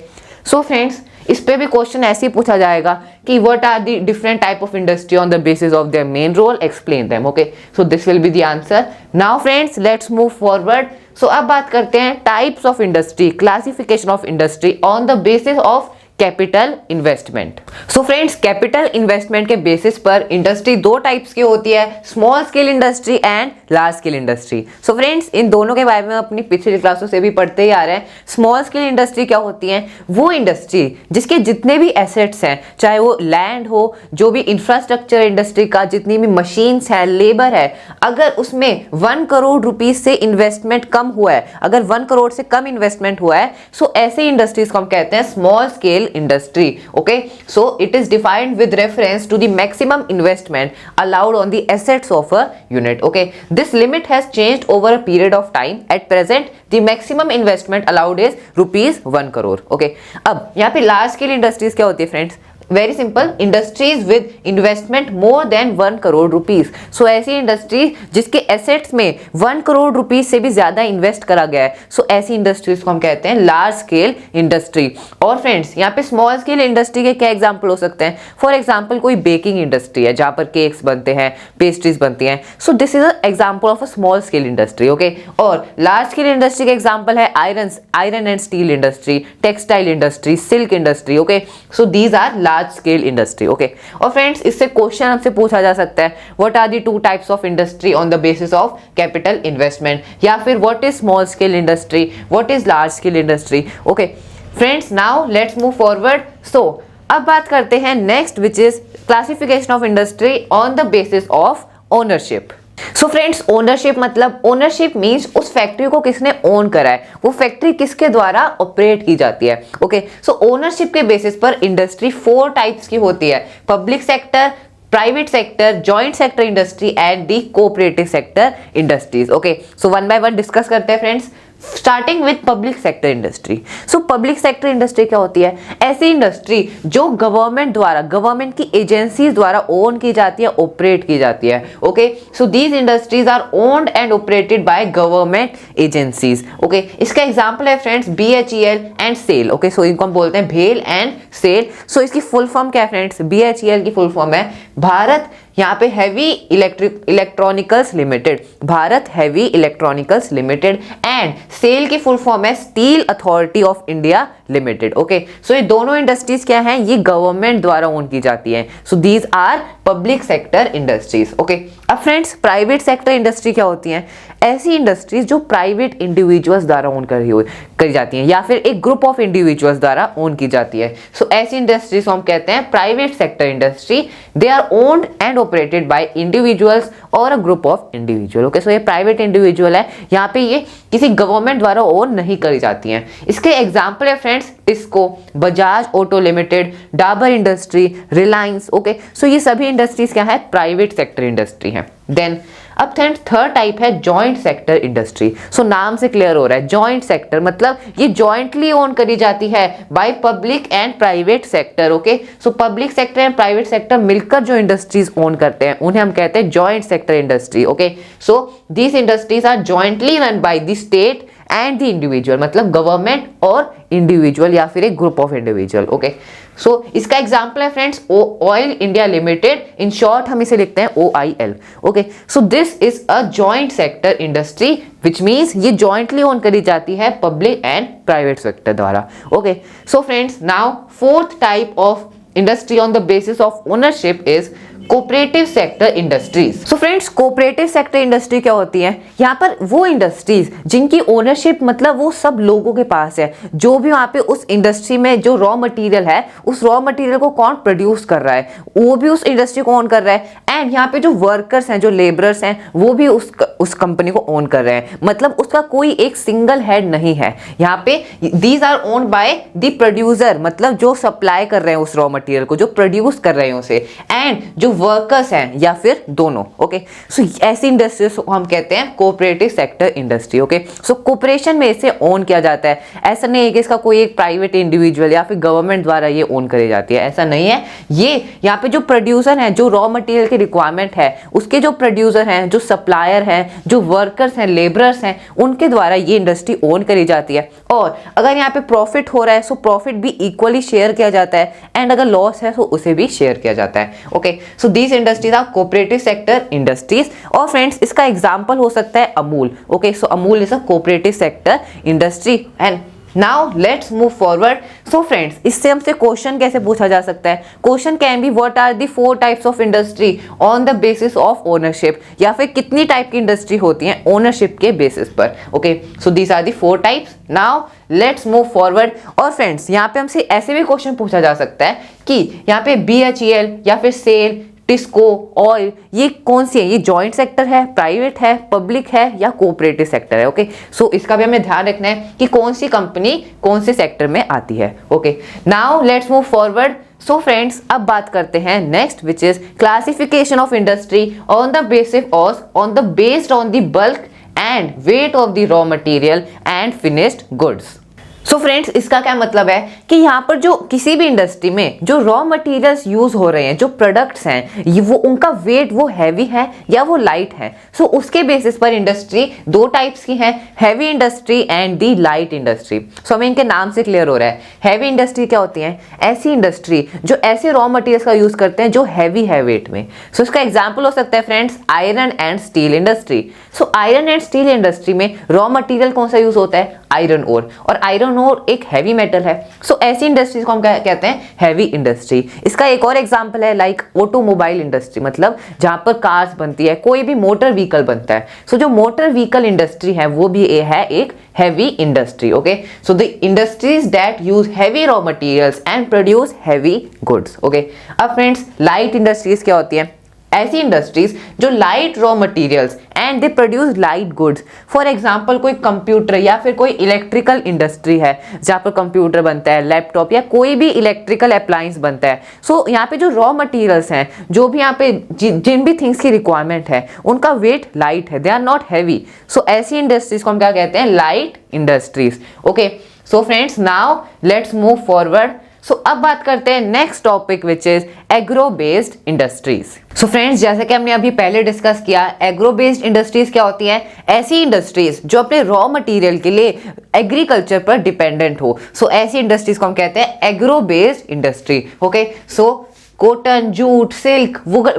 so friends इस पे भी question ऐसे ही पूछा जाएगा कि what are the different type of industry on the basis of their main role, explain them. Okay, so this will be the answer. Now friends let's move forward. So अब बात करते हैं types of industry, classification of industry on the basis of capital investment. So friends, capital investment के basis पर industry दो types की होती है, small scale industry and large scale industry. So friends, इन दोनों के बारे में अपनी पिछली क्लासों से भी पढ़ते ही आ रहे हैं। स्मॉल स्केल इंडस्ट्री क्या होती है? वो इंडस्ट्री जिसके जितने भी एसेट्स हैं, चाहे वो लैंड हो, जो भी इंफ्रास्ट्रक्चर इंडस्ट्री का जितनी भी मशीन्स है, लेबर है, अगर उसमें 1 करोड़ रुपीज से इन्वेस्टमेंट कम हुआ है, अगर 1 करोड़ से कम इन्वेस्टमेंट हुआ है, सो ऐसे इंडस्ट्रीज को हम कहते हैं small scale industry. Okay, so it is defined with reference to the maximum investment allowed on the assets of a unit. Okay, this limit has changed over a period of time. At present the maximum investment allowed is ₹1 crore. Okay, अब यहाँ पे large scale industries क्या होती है friends? Very simple, industries with investment more than 1 crore rupees. So ऐसी industries जिसके assets में 1 crore rupees से भी ज्यादा इन्वेस्ट करा गया है, सो ऐसी इंडस्ट्रीज को हम कहते हैं लार्ज स्केल इंडस्ट्री। और फ्रेंड्स, यहाँ पे स्मॉल स्केल इंडस्ट्री के क्या एग्जांपल हो सकते हैं? फॉर एग्जांपल, कोई बेकिंग इंडस्ट्री है जहां पर केक्स बनते हैं, पेस्ट्रीज बनती हैं, so this is a example of a small scale industry. Okay, और लार्ज स्केल इंडस्ट्री के एग्जांपल है iron and steel industry, textile industry, silk industry. Okay, so these are large scale industry. Okay, और friends, इससे question हमसे पूछा जा सकता है, what are the 2 types of industry on the basis of capital investment, या फिर what is small scale industry, what is large scale industry. Okay friends, now let's move forward. So अब बात करते हैं next, which is classification of industry on the basis of ownership. So friends, ownership मतलब, ownership means उस factory को किसने own करा है, वो फैक्ट्री किसके द्वारा ऑपरेट की जाती है। ओके, सो ओनरशिप के बेसिस पर इंडस्ट्री 4 टाइप्स की होती है, public sector, private sector, joint sector industry and the cooperative sector industries. Okay, so one by one discuss करते हैं friends, starting with public sector industry. So public sector industry क्या होती है? ऐसी इंडस्ट्री जो गवर्नमेंट द्वारा, गवर्नमेंट की agencies द्वारा ओन की जाती है, ऑपरेट की जाती है। Okay, so these industries are owned and operated by government agencies. Okay, इसका एग्जांपल है friends BHEL and SAIL. Okay, so इनको हम बोलते हैं भेल एंड सेल। सो इसकी फुल फॉर्म क्या है फ्रेंड्स? BHEL की फुल फॉर्म है भारत, यहाँ पे heavy electronicals limited, Bharat heavy electronicals limited, and SAIL की फुल फॉर्म है steel authority of India limited. Okay, so ये दोनों इंडस्ट्रीज क्या हैं? ये गवर्नमेंट द्वारा ओन की जाती हैं। So these are public sector industries. Okay, अब फ्रेंड्स, प्राइवेट सेक्टर इंडस्ट्री क्या होती हैं? ऐसी इंडस्ट्रीज जो प्राइवेट इंडिविजुअल्स द्वारा ओन करी जाती हैं, या फिर एक ग्रुप ऑफ इंडिविजुअल्स द्वारा ओन की जाती है। सो ऐसी इंडस्ट्रीज को हम कहते हैं private sector industry. They are owned and operated by individuals और a group of individual. Okay, so ये प्राइवेट इंडिविजुअल है, यहाँ पे ये किसी गवर्नमेंट द्वारा ओन नहीं करी जाती हैं। इसके एग्जाम्पल है friends TISCO, Bajaj auto limited, Dabar industry, Reliance. Okay, so ये सभी इंडस्ट्रीज क्या है? प्राइवेट सेक्टर इंडस्ट्री है। देन अब थर्ड टाइप है जॉइंट सेक्टर इंडस्ट्री। सो नाम से क्लियर हो रहा है, जॉइंट सेक्टर मतलब ये जॉइंटली ओन करी जाती है by public and private sector. Okay, so public sector and private sector मिलकर जो इंडस्ट्रीज ओन करते हैं उन्हें हम कहते हैं joint sector industry. Okay, so these industries are jointly run by the state and the individual, मतलब गवर्नमेंट और इंडिविजुअल या फिर एक group of individual. Okay, so इसका एग्जांपल है friends oil India limited, in short हम इसे लिखते हैं OIL। Okay, so this is a joint sector industry which means ये जॉइंटली ओन करी जाती है पब्लिक एंड प्राइवेट सेक्टर द्वारा। Okay, so friends, now 4th type of industry on the basis of ownership is cooperative sector industries. So friends, cooperative sector industry क्या होती है? यहाँ पर वो इंडस्ट्रीज जिनकी ओनरशिप मतलब वो सब लोगों के पास है, जो भी वहाँ पे उस इंडस्ट्री में जो रॉ मटेरियल है, उस रॉ मटेरियल को कौन प्रोड्यूस कर रहा है, वो भी उस इंडस्ट्री को ओन कर रहा है, एंड यहाँ पे जो वर्कर्स हैं, जो लेबरर्स हैं, वो भी उस कंपनी को ओन कर रहे हैं, मतलब उसका कोई एक सिंगल हेड नहीं है। यहाँ पे these are owned by the producer, मतलब जो सप्लाई कर रहे हैं उस रॉ मटेरियल को, जो प्रोड्यूस कर रहे हैं उसे, एंड जो वर्कर्स हैं या फिर दोनों। ओके, सो ऐसी इंडस्ट्रीज को हम कहते हैं कोऑपरेटिव सेक्टर इंडस्ट्री। ओके, सो कोऑपरेशन में इसे ओन किया जाता है, ऐसा नहीं है कि इसका कोई एक प्राइवेट इंडिविजुअल या फिर गवर्नमेंट द्वारा ये ओन करी जाती है, ऐसा नहीं है। ये यहाँ पे जो प्रोड्यूसर हैं, जो रॉ मटेरियल की रिक्वायरमेंट है, उसके जो प्रोड्यूसर हैं, जो सप्लायर हैं, जो वर्कर्स हैं, लेबरर्स हैं, उनके द्वारा ये इंडस्ट्री ओन करी जाती है। और अगर यहाँ पे प्रॉफिट हो रहा है, सो प्रॉफिट भी इक्वली शेयर किया जाता है, एंड अगर लॉस है तो उसे भी शेयर किया जाता है। Okay, so these industries are cooperative sector industries. और फ्रेंड्स, इसका एग्जांपल हो सकता है Amul. Okay, so Amul is a cooperative sector industry, and now let's move forward. So friends, इससे हमसे क्वेश्चन कैसे पूछा जा सकता है? Question can be what are the 4 types of industry on the basis of ownership, या फिर कितनी टाइप की इंडस्ट्री होती है ओनरशिप के बेसिस पर। Okay, so these are the 4 types. Now let's move forward. और फ्रेंड्स, यहाँ पे हमसे ऐसे भी क्वेश्चन पूछा जा सकता है कि यहाँ पे BHEL या फिर सेल, टिस्को, ऑयल, ये कौन सी है? ये जॉइंट सेक्टर है, प्राइवेट है, पब्लिक है या कोऑपरेटिव सेक्टर है? ओके, सो इसका भी हमें ध्यान रखना है कि कौन सी कंपनी कौन से सेक्टर में आती है। Okay, now let's move forward. So friends, अब बात करते हैं next, which is classification of industry on the based on the bulk and weight of the raw material and finished goods. So friends, इसका क्या मतलब है कि यहाँ पर जो किसी भी इंडस्ट्री में जो रॉ मटेरियल्स यूज हो रहे हैं, जो प्रोडक्ट्स हैं, ये वो उनका वेट वो हैवी है या वो लाइट है। सो उसके बेसिस पर इंडस्ट्री 2 टाइप्स की है, heavy industry and the light industry. So हमें इनके नाम से क्लियर हो रहा है। हैवी इंडस्ट्री क्या होती है? ऐसी इंडस्ट्री जो ऐसे रॉ मटेरियल्स का यूज करते हैं जो हैवी है वेट में। सो इसका एग्जाम्पल हो सकता है friends iron and steel industry. So iron and steel industry में रॉ मटेरियल कौन सा यूज होता है? आयरन ओर, और आयरन ओर एक हैवी मेटल है। सो ऐसी इंडस्ट्रीज को हम कहते हैं हैवी इंडस्ट्री। इसका एक और एग्जांपल है लाइक ऑटोमोबाइल इंडस्ट्री, मतलब जहां पर कार्स बनती है, कोई भी मोटर व्हीकल बनता है। सो जो मोटर व्हीकल इंडस्ट्री है वो भी है एक heavy industry. Okay, so the industries that use heavy raw materials and produce heavy goods. Okay, अब फ्रेंड्स, लाइट इंडस्ट्रीज क्या होती है? ऐसी इंडस्ट्रीज जो light raw materials and they produce light goods. For example कोई कंप्यूटर या फिर कोई इलेक्ट्रिकल इंडस्ट्री है जहाँ पर कंप्यूटर बनता है, लैपटॉप या कोई भी इलेक्ट्रिकल अप्लायंस बनता है। सो यहाँ पे जो रॉ मटेरियल्स हैं, जो भी यहाँ पे जिन भी थिंग्स की रिक्वायरमेंट है, उनका वेट लाइट है, they are not heavy. So ऐसी इंडस्ट्रीज को हम क्या कहते हैं? Light industries. Okay, so friends, now let's move forward. So अब बात करते हैं next topic, which is agro based industries. So friends, जैसे कि हमने अभी पहले डिस्कस किया, एग्रो बेस्ड इंडस्ट्रीज क्या होती हैं? ऐसी इंडस्ट्रीज जो अपने रॉ मटेरियल के लिए एग्रीकल्चर पर डिपेंडेंट हो। सो ऐसी इंडस्ट्रीज को हम कहते हैं agro based industry. Okay, so cotton, jute, silk,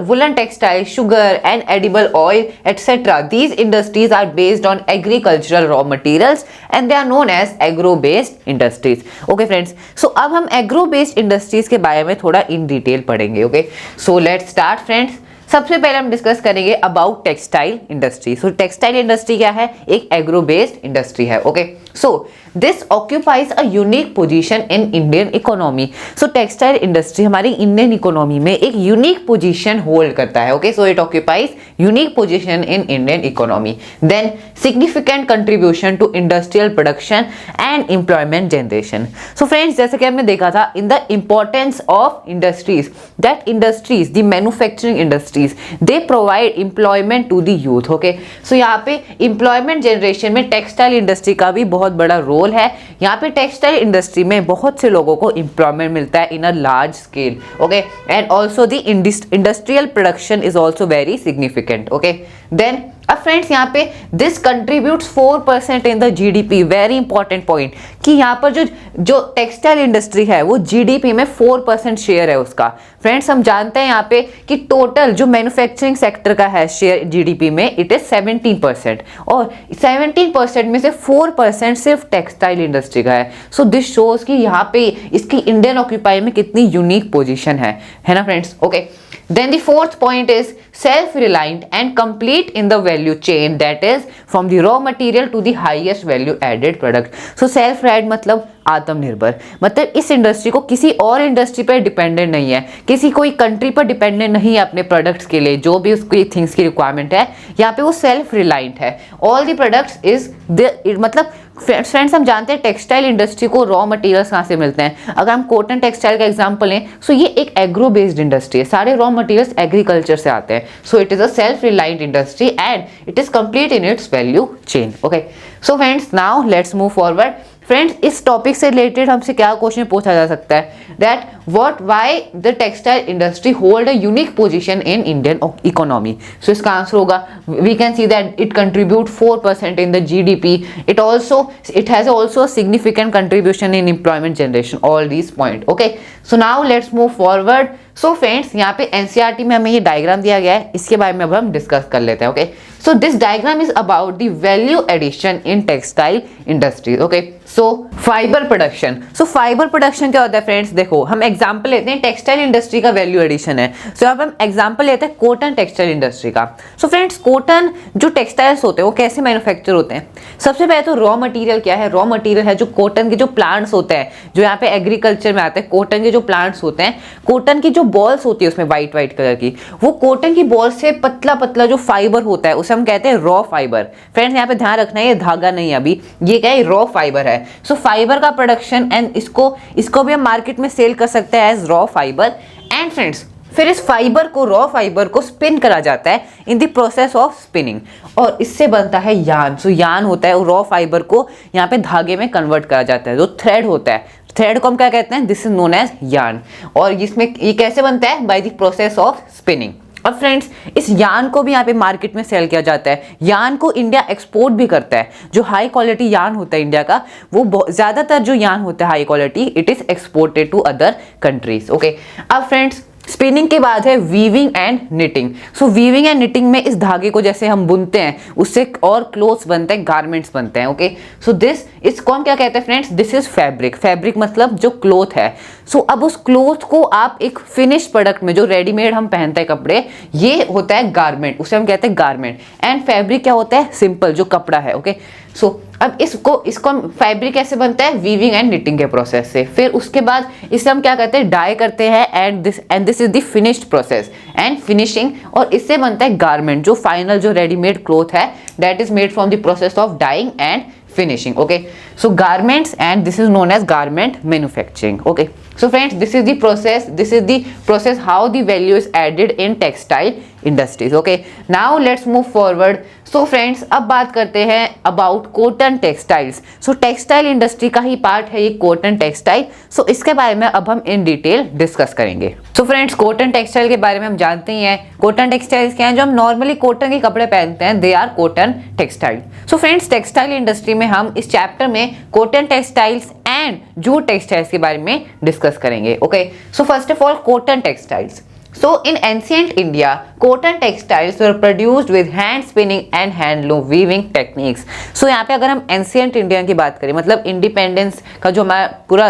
woolen textile, sugar and edible oil, etc. These industries are based on agricultural raw materials and they are known as agro-based industries. Okay friends, so अब हम agro-based industries के बारे में थोड़ा in detail पढ़ेंगे. Okay, so let's start friends. सबसे पहले हम डिस्कस करेंगे about textile industry. So textile industry क्या है? एक एग्रो बेस्ड इंडस्ट्री है. Okay, so this occupies a unique position in Indian economy. So textile industry हमारी इंडियन इकोनॉमी में एक यूनिक पोजीशन होल्ड करता है. Okay, so it occupies unique position in Indian economy. Then significant contribution to industrial production and employment generation. So friends, जैसे कि हमने देखा था in the importance of industries, that industries, the manufacturing industries, they provide employment to the youth. okay, so यहाँ पे employment generation में textile industry का भी बहुत बड़ा रोल है. यहाँ पे टेक्सटाइल इंडस्ट्री में बहुत से लोगों को employment मिलता है in a large scale. okay, and also the industrial production is also very significant. okay, then अब फ्रेंड्स यहाँ पे this contributes 4% in the GDP. Very important point कि यहाँ पर जो टेक्सटाइल इंडस्ट्री है वो जीडीपी में 4% शेयर है उसका. फ्रेंड्स, हम जानते हैं यहाँ पे कि टोटल जो मैन्युफैक्चरिंग सेक्टर का है शेयर जीडीपी में, इट इज 17%, और 17% में से 4% सिर्फ टेक्सटाइल इंडस्ट्री का है. सो दिस शोज कि यहाँ पे इसकी इंडियन ऑक्यूपाई में कितनी यूनिक पोजिशन है ना friends. Okay, then the fourth point is self-reliant and complete in the value chain, that is from the raw material to the highest value added product. so self-reliant मतलब आत्मनिर्भर, मतलब इस industry को किसी और industry पर डिपेंडेंट नहीं है, किसी कोई कंट्री पर डिपेंडेंट नहीं है अपने प्रोडक्ट्स के लिए. जो भी उसकी थिंग्स की रिक्वायरमेंट है, यहाँ पे वो सेल्फ रिलायंट है. ऑल द प्रोडक्ट्स इज मतलब फ्रेंड्स, हम जानते हैं टेक्सटाइल इंडस्ट्री को रॉ मटेरियल्स कहाँ से मिलते हैं. अगर हम कॉटन टेक्सटाइल का एग्जांपल लें, सो ये एक एग्रो बेस्ड इंडस्ट्री है. सारे रॉ मटेरियल्स एग्रीकल्चर से आते हैं. So it is a self reliant industry and it is complete in its value chain. Okay, so friends, now let's move forward. Friends, इस टॉपिक से रिलेटेड हमसे क्या question पूछा जा सकता है? That what why the textile industry hold a unique position in Indian economy. So इसका answer होगा, we can see that it contribute 4% in the GDP. It has also significant contribution in employment generation. All these point. Okay, so now let's move forward. So friends यहाँ पे NCERT में हमें ये diagram दिया गया है, इसके बारे में अब हम डिस्कस कर लेते हैं। Okay, so this diagram is about the value addition in textile industry. Okay, so fibre production. So fibre production क्या होता है फ्रेंड्स, देखो हम एग्जांपल लेते हैं, टेक्सटाइल इंडस्ट्री का वैल्यू एडिशन है। सो अब हम एग्जांपल लेते हैं कॉटन टेक्सटाइल इंडस्ट्री का। सो फ्रेंड्स कॉटन जो टेक्सटाइल्स होते हैं वो कैसे मैन्युफैक्चर होते हैं? सबसे पहले तो रॉ मटेरियल क्या है? रॉ मटेरियल है जो कॉटन के जो प्लांट्स होते हैं, जो यहाँ पे एग्रीकल्चर में आते हैं, कॉटन के जो प्लांट्स होते हैं, कॉटन की जो बॉल्स होती है उसमें व्हाइट व्हाइट कलर की, वो कॉटन की बॉल से पतला पतला जो फाइबर होता है उसे हम कहते हैं रॉ फाइबर। फ्रेंड्स यहाँ पे ध्यान रखना है, ये धागा नहीं है अभी, ये क्या है? रॉ फाइबर है। सो फाइबर का प्रोडक्शन एंड इसको भी हम मार्केट में सेल कर सकते हैं as raw fibre. And friends फिर इस फाइबर को, रॉ फाइबर को स्पिन करा जाता है in the process of spinning, और इससे बनता है यार्न। सो यार्न होता है, रॉ फाइबर को यहाँ पे धागे में कन्वर्ट करा जाता है, जो थ्रेड होता है, थ्रेड को हम क्या कहते हैं? This is known as yarn. और इसमें ये कैसे बनता है? By the process of spinning. अब फ्रेंड्स इस यार्न को भी यहाँ पे मार्केट में सेल किया जाता है। यार्न को इंडिया एक्सपोर्ट भी करता है। जो हाई क्वालिटी यार्न होता है इंडिया का, वो ज्यादातर जो यार्न होता है high quality, it is exported to other countries. Okay, अब फ्रेंड्स स्पिनिंग के बाद है weaving and knitting. So weaving and knitting में इस धागे को जैसे हम बुनते हैं उससे और क्लोथ्स बनते हैं, गारमेंट्स बनते हैं। ओके, सो दिस इसको हम क्या कहते हैं friends? This is fabric. Fabric मतलब जो क्लोथ है। सो अब उस क्लोथ को आप एक फिनिश प्रोडक्ट में, जो रेडीमेड हम पहनते हैं कपड़े, ये होता है गारमेंट, उसे हम कहते हैं गारमेंट। एंड फैब्रिक क्या होता है? सिंपल जो कपड़ा है। ओके, सो अब इसको हम फैब्रिक कैसे बनता है? वीविंग एंड निटिंग के प्रोसेस से। फिर उसके बाद इसे हम क्या करते हैं? डाई करते हैं and this is the finished process and finishing, और इससे बनता है गारमेंट, जो फाइनल जो रेडीमेड क्लोथ है, that is made from the process of dyeing and finishing. Okay, so garments, and this is known as garment manufacturing. Okay, so friends, this is the process how the value is added in textile industries. Okay, now let's move forward. So friends, अब बात करते हैं about cotton textiles. So textile industry का ही part है ये cotton textile. So इसके बारे में अब हम in detail डिस्कस करेंगे। So friends, cotton textile के बारे में हम जानते ही हैं। cotton textiles क्या हैं? जो हम नॉर्मली कॉटन के कपड़े पहनते हैं, they are cotton textile. So friends, textile industry में हम इस चैप्टर में cotton textiles and jute textiles के बारे में डिस्कस करेंगे। Okay, so first of all cotton textiles. So in ancient India, cotton textiles were produced with hand spinning and handloom weaving techniques. So यहाँ पे अगर हम ancient India की बात करें, मतलब इंडिपेंडेंस का जो हमारा पूरा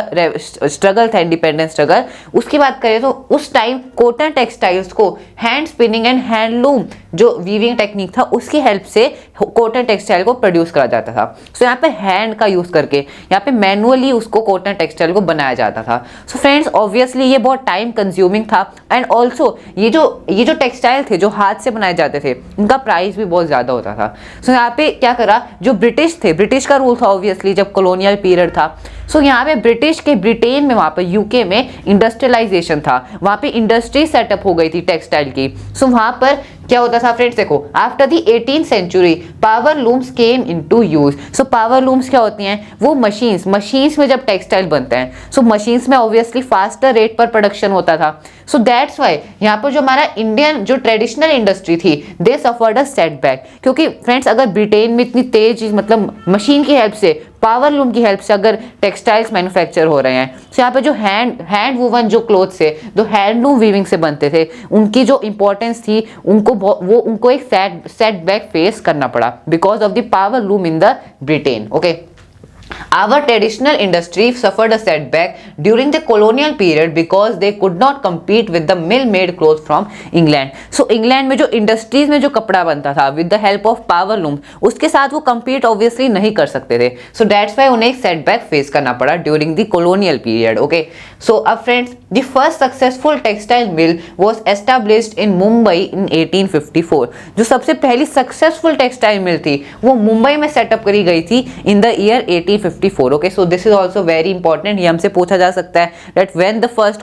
स्ट्रगल था, इंडिपेंडेंस स्ट्रगल, उसकी बात करें तो उस टाइम कॉटन टेक्सटाइल्स को हैंड स्पिनिंग एंड हैंडलूम जो वीविंग टेक्निक था उसकी हेल्प से कॉटन टेक्सटाइल को प्रोड्यूस करा जाता था। सो यहाँ पे हैंड का यूज करके यहाँ पे मैनुअली उसको कॉटन टेक्सटाइल को बनाया जाता था। सो फ्रेंड्स ऑब्वियसली ये बहुत टाइम कंज्यूमिंग था, एंड ऑल्सो ये जो टेक्सटाइल थे जो हाथ से बनाए जाते थे उनका प्राइस भी बहुत ज्यादा होता था। सो यहाँ पे क्या करा, जो ब्रिटिश थे, ब्रिटिश का रूल था ऑब्वियसली जब कॉलोनियल पीरियड था। सो यहाँ पे ब्रिटिश के ब्रिटेन में, वहाँ पे यूके में इंडस्ट्रियलाइजेशन था, वहाँ पे इंडस्ट्री सेटअप हो गई थी टेक्सटाइल की। सो वहाँ पर क्या होता था फ्रेंड्स, देखो after the 18th century power looms came into use. So power looms क्या होती हैं? वो मशीन्स में जब टेक्सटाइल बनते हैं, सो मशीन्स में ऑब्वियसली फास्टर रेट पर प्रोडक्शन होता था। सो दैट्स वाई यहाँ पर जो हमारा इंडियन जो ट्रेडिशनल इंडस्ट्री थी, दे सफर्ड अ सेटबैक, क्योंकि फ्रेंड्स अगर ब्रिटेन में इतनी तेज, मतलब मशीन की हेल्प से, पावर लूम की हेल्प से अगर टेक्सटाइल्स मैन्युफैक्चर हो रहे हैं, तो यहाँ पे जो हैंड वूवन जो क्लोथ से, जो हैंडलूम वीविंग से बनते थे, उनकी जो इंपॉर्टेंस थी, उनको एक सेटबैक फेस करना पड़ा because of the power loom in the Britain. Okay, Our traditional industry suffered a setback during the colonial period because they could not compete with the mill-made clothes from England. So England में जो industries में जो कपड़ा बनता था with the help of power looms, उसके साथ वो compete obviously नहीं कर सकते थे. So that's why उन्हें एक setback face करना पड़ा during the colonial period. Okay. So अब friends, the first successful textile mill was established in Mumbai in 1854. जो सबसे पहली सक्सेसफुल टेक्सटाइल मिल थी वो मुंबई में सेटअप करी गई थी इन the year 1854. Okay, so this is also very important. ये हमसे पूछा जा सकता है that when the first